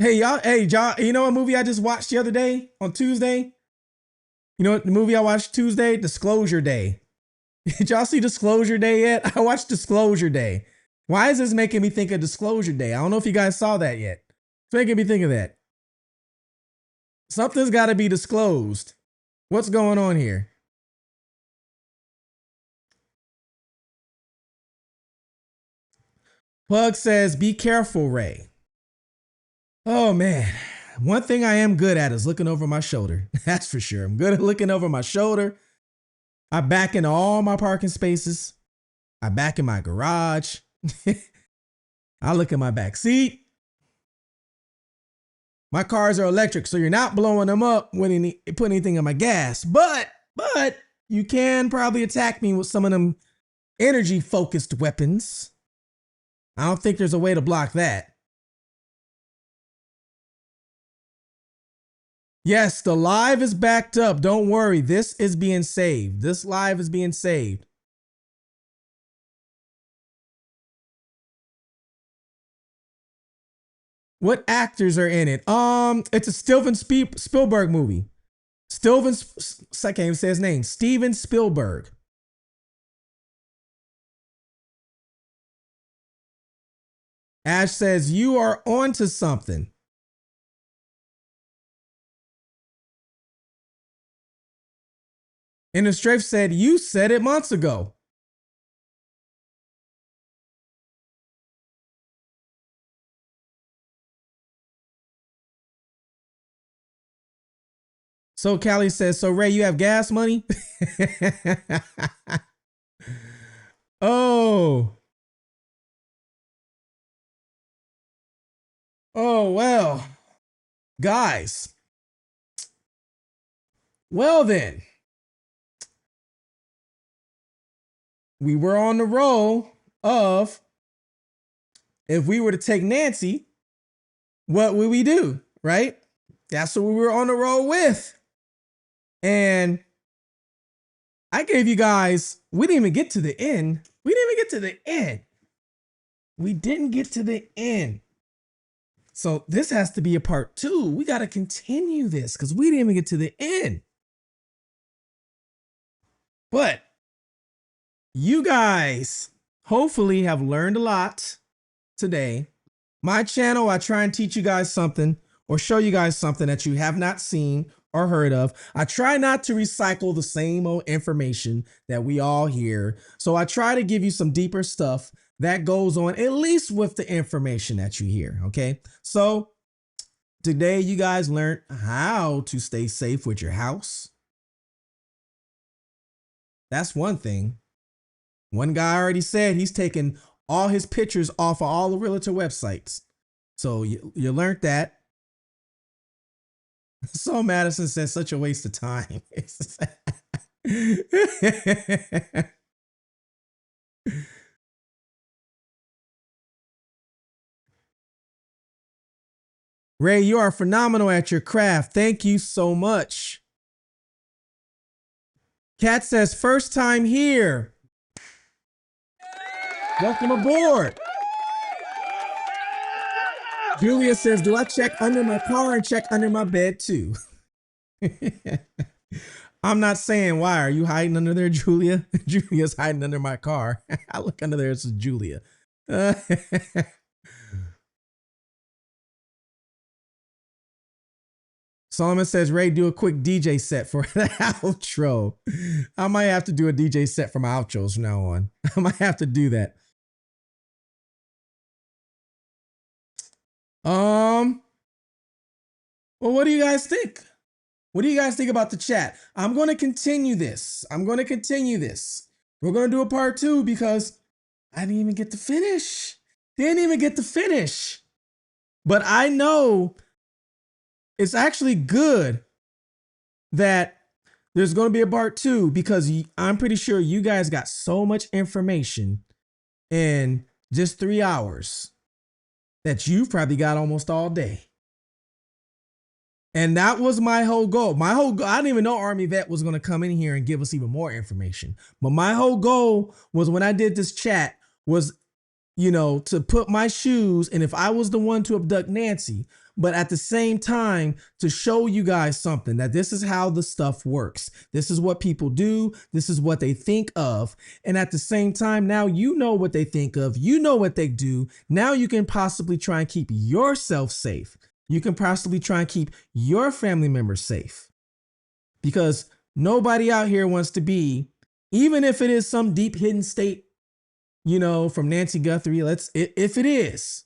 Hey y'all, you know what movie I just watched the other day on Tuesday? You know what the movie I watched Tuesday? Disclosure Day. Did y'all see Disclosure Day yet? I watched Disclosure Day. Why is this making me think of Disclosure Day? I don't know if you guys saw that yet. It's making me think of that. Something's got to be disclosed. What's going on here? Pug says, be careful, Ray. Oh, man. One thing I am good at is looking over my shoulder. That's for sure. I'm good at looking over my shoulder. I back into all my parking spaces. I back in my garage. I look in my back seat. My cars are electric, so you're not blowing them up when you put anything in my gas. But you can probably attack me with some of them energy-focused weapons. I don't think there's a way to block that. Yes, the live is backed up. Don't worry. This is being saved. This live is being saved. What actors are in it? It's a Steven Spielberg movie. I can't even say his name. Steven Spielberg. Ash says, you are onto something. And the strafe said, you said it months ago. So Callie says, so Ray, you have gas money? Oh. Oh, well. Guys. Well then. We were on the roll of, if we were to take Nancy, what would we do, right? That's what we were on the roll with. And I gave you guys, we didn't even get to the end. We didn't get to the end. So this has to be a part 2. We got to continue this because we didn't even get to the end. But you guys hopefully have learned a lot today. My channel, I try and teach you guys something or show you guys something that you have not seen or heard of. I try not to recycle the same old information that we all hear. So I try to give you some deeper stuff that goes on, at least with the information that you hear. Okay. So today you guys learned how to stay safe with your house. That's one thing. One guy already said he's taken all his pictures off of all the realtor websites. So you learned that. So Madison says such a waste of time. Ray, you are phenomenal at your craft. Thank you so much. Kat says first time here. Welcome aboard. Julia says, do I check under my car and check under my bed too? I'm not saying why. Are you hiding under there, Julia? Julia's hiding under my car. I look under there. It's Julia. Solomon says, Ray, do a quick DJ set for the outro. I might have to do a DJ set for my outros from now on. I might have to do that. Well, what do you guys think? What do you guys think about the chat? I'm going to continue this. We're going to do a part 2 because I didn't even get to finish. But I know it's actually good that there's going to be a part 2 because I'm pretty sure you guys got so much information and just 3 hours that you've probably got almost all day. And that was my whole goal. I didn't even know Army Vet was going to come in here and give us even more information. But my whole goal was, when I did this chat, was, to put my shoes, and if I was the one to abduct Nancy, but at the same time to show you guys something, that this is how the stuff works. This is what people do. This is what they think of. And at the same time, now you know what they think of. You know what they do. Now you can possibly try and keep yourself safe. You can possibly try and keep your family members safe, because nobody out here wants to be, even if it is some deep hidden state, from Nancy Guthrie, if it is,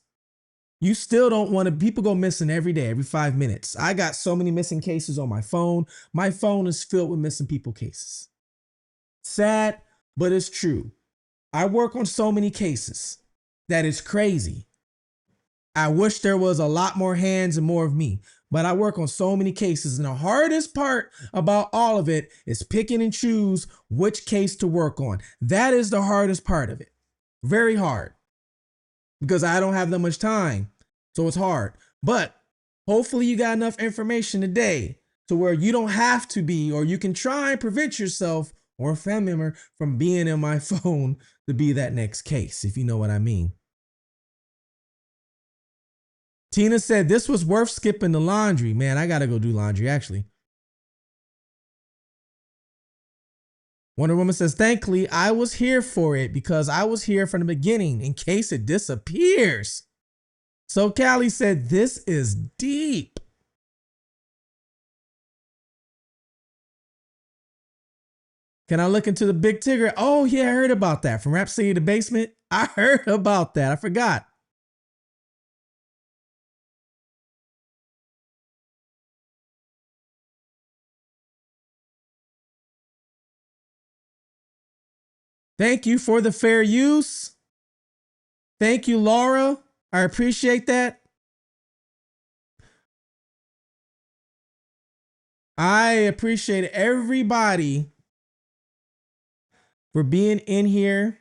you still don't want to, people go missing every day, every 5 minutes. I got so many missing cases on my phone. My phone is filled with missing people cases. Sad, but it's true. I work on so many cases that it's crazy. I wish there was a lot more hands and more of me, but I work on so many cases. And the hardest part about all of it is picking and choose which case to work on. That is the hardest part of it. Very hard, because I don't have that much time. So it's hard, but hopefully you got enough information today to where you don't have to be, or you can try and prevent yourself or a family member from being in my phone to be that next case, if you know what I mean. Tina said this was worth skipping the laundry. Man, I got to go do laundry, actually. Wonder Woman says, thankfully, I was here for it, because I was here from the beginning in case it disappears. So Callie said, this is deep. Can I look into the Big Tigger? Oh, yeah, I heard about that. From Rhapsody to Basement. I heard about that. I forgot. Thank you for the fair use. Thank you, Laura. I appreciate that. I appreciate everybody for being in here.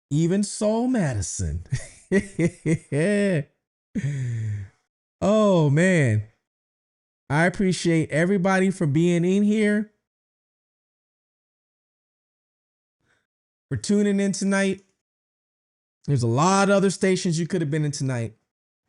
Even Soul Madison. Oh, man. I appreciate everybody for being in here, for tuning in tonight. There's a lot of other stations you could have been in tonight,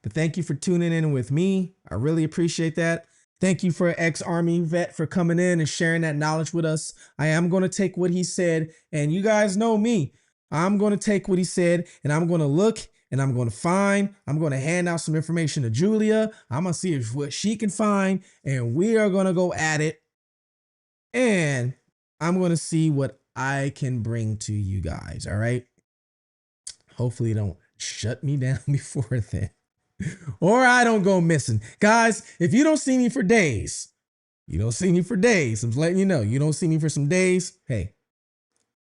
but thank you for tuning in with me. I really appreciate that. Thank you for ex-Army vet for coming in and sharing that knowledge with us. I am going to take what he said, and you guys know me. I'm going to take what he said, and I'm going to look, and I'm going to find. I'm going to hand out some information to Julia. I'm going to see what she can find, and we are going to go at it. And I'm going to see what I can bring to you guys. All right. Hopefully don't shut me down before then, or I don't go missing. Guys, if you don't see me for days, you don't see me for days. I'm just letting you know, you don't see me for some days. Hey,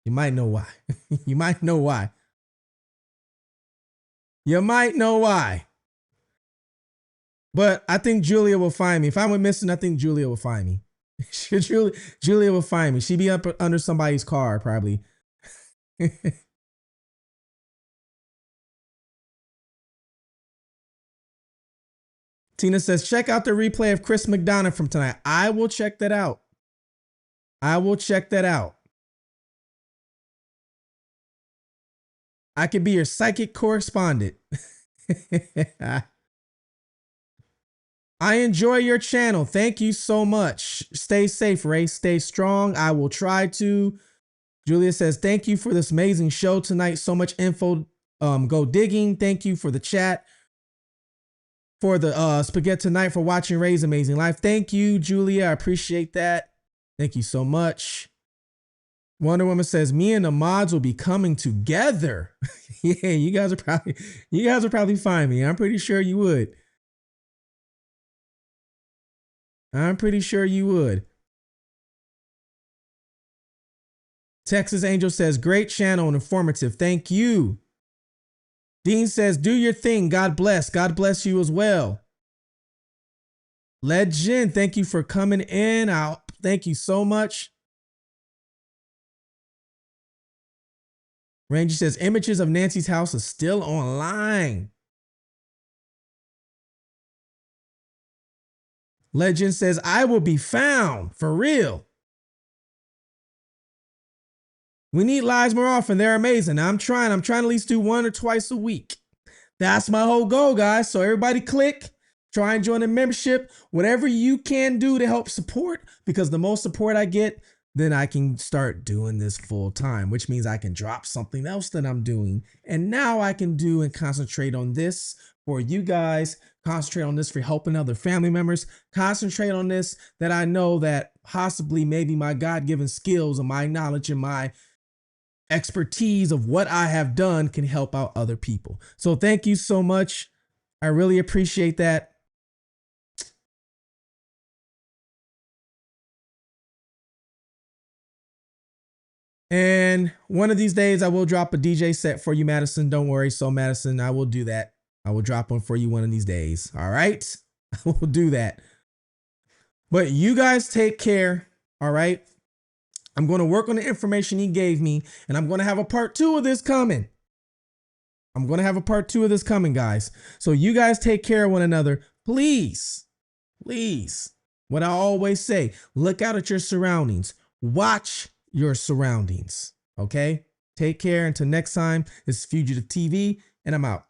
you might know why. You might know why. You might know why. But I think Julia will find me. If I went missing, I think Julia will find me. Julia will find me. She'd be up under somebody's car, probably. Tina says, check out the replay of Chris McDonough from tonight. I will check that out. I will check that out. I could be your psychic correspondent. I enjoy your channel. Thank you so much. Stay safe, Ray. Stay strong. I will try to. Julia says, thank you for this amazing show tonight. So much info. Go digging. Thank you for the chat. For the spaghetti tonight, for watching Ray's amazing life. Thank you, Julia. I appreciate that. Thank you so much. Wonder Woman says, me and the mods will be coming together. Yeah, you guys are probably find me. I'm pretty sure you would. I'm pretty sure you would. Texas Angel says, great channel and informative. Thank you. Dean says, do your thing. God bless. God bless you as well. Legend, thank you for coming in. Thank you so much. Ranger says images of Nancy's house are still online. Legend says I will be found for real. We need lives more often. They're amazing. I'm trying to at least do 1 or twice a week. That's my whole goal, guys. So everybody click, try and join the membership, whatever you can do to help support, because the most support I get, then I can start doing this full time, which means I can drop something else that I'm doing. And now I can do and concentrate on this for you guys, concentrate on this for helping other family members, concentrate on this that I know that possibly maybe my God-given skills and my knowledge and my expertise of what I have done can help out other people. So thank you so much. I really appreciate that. And one of these days I will drop a DJ set for you, Madison. Don't worry. So Madison, I will do that. I will drop one for you one of these days. All right. I will do that. But you guys take care. All right. I'm going to work on the information he gave me, and I'm going to have a part 2 of this coming. Guys. So you guys take care of one another. Please, please. What I always say, look out at your surroundings. Watch your surroundings. Okay? Take care. Until next time, this is Fugitive TV, and I'm out.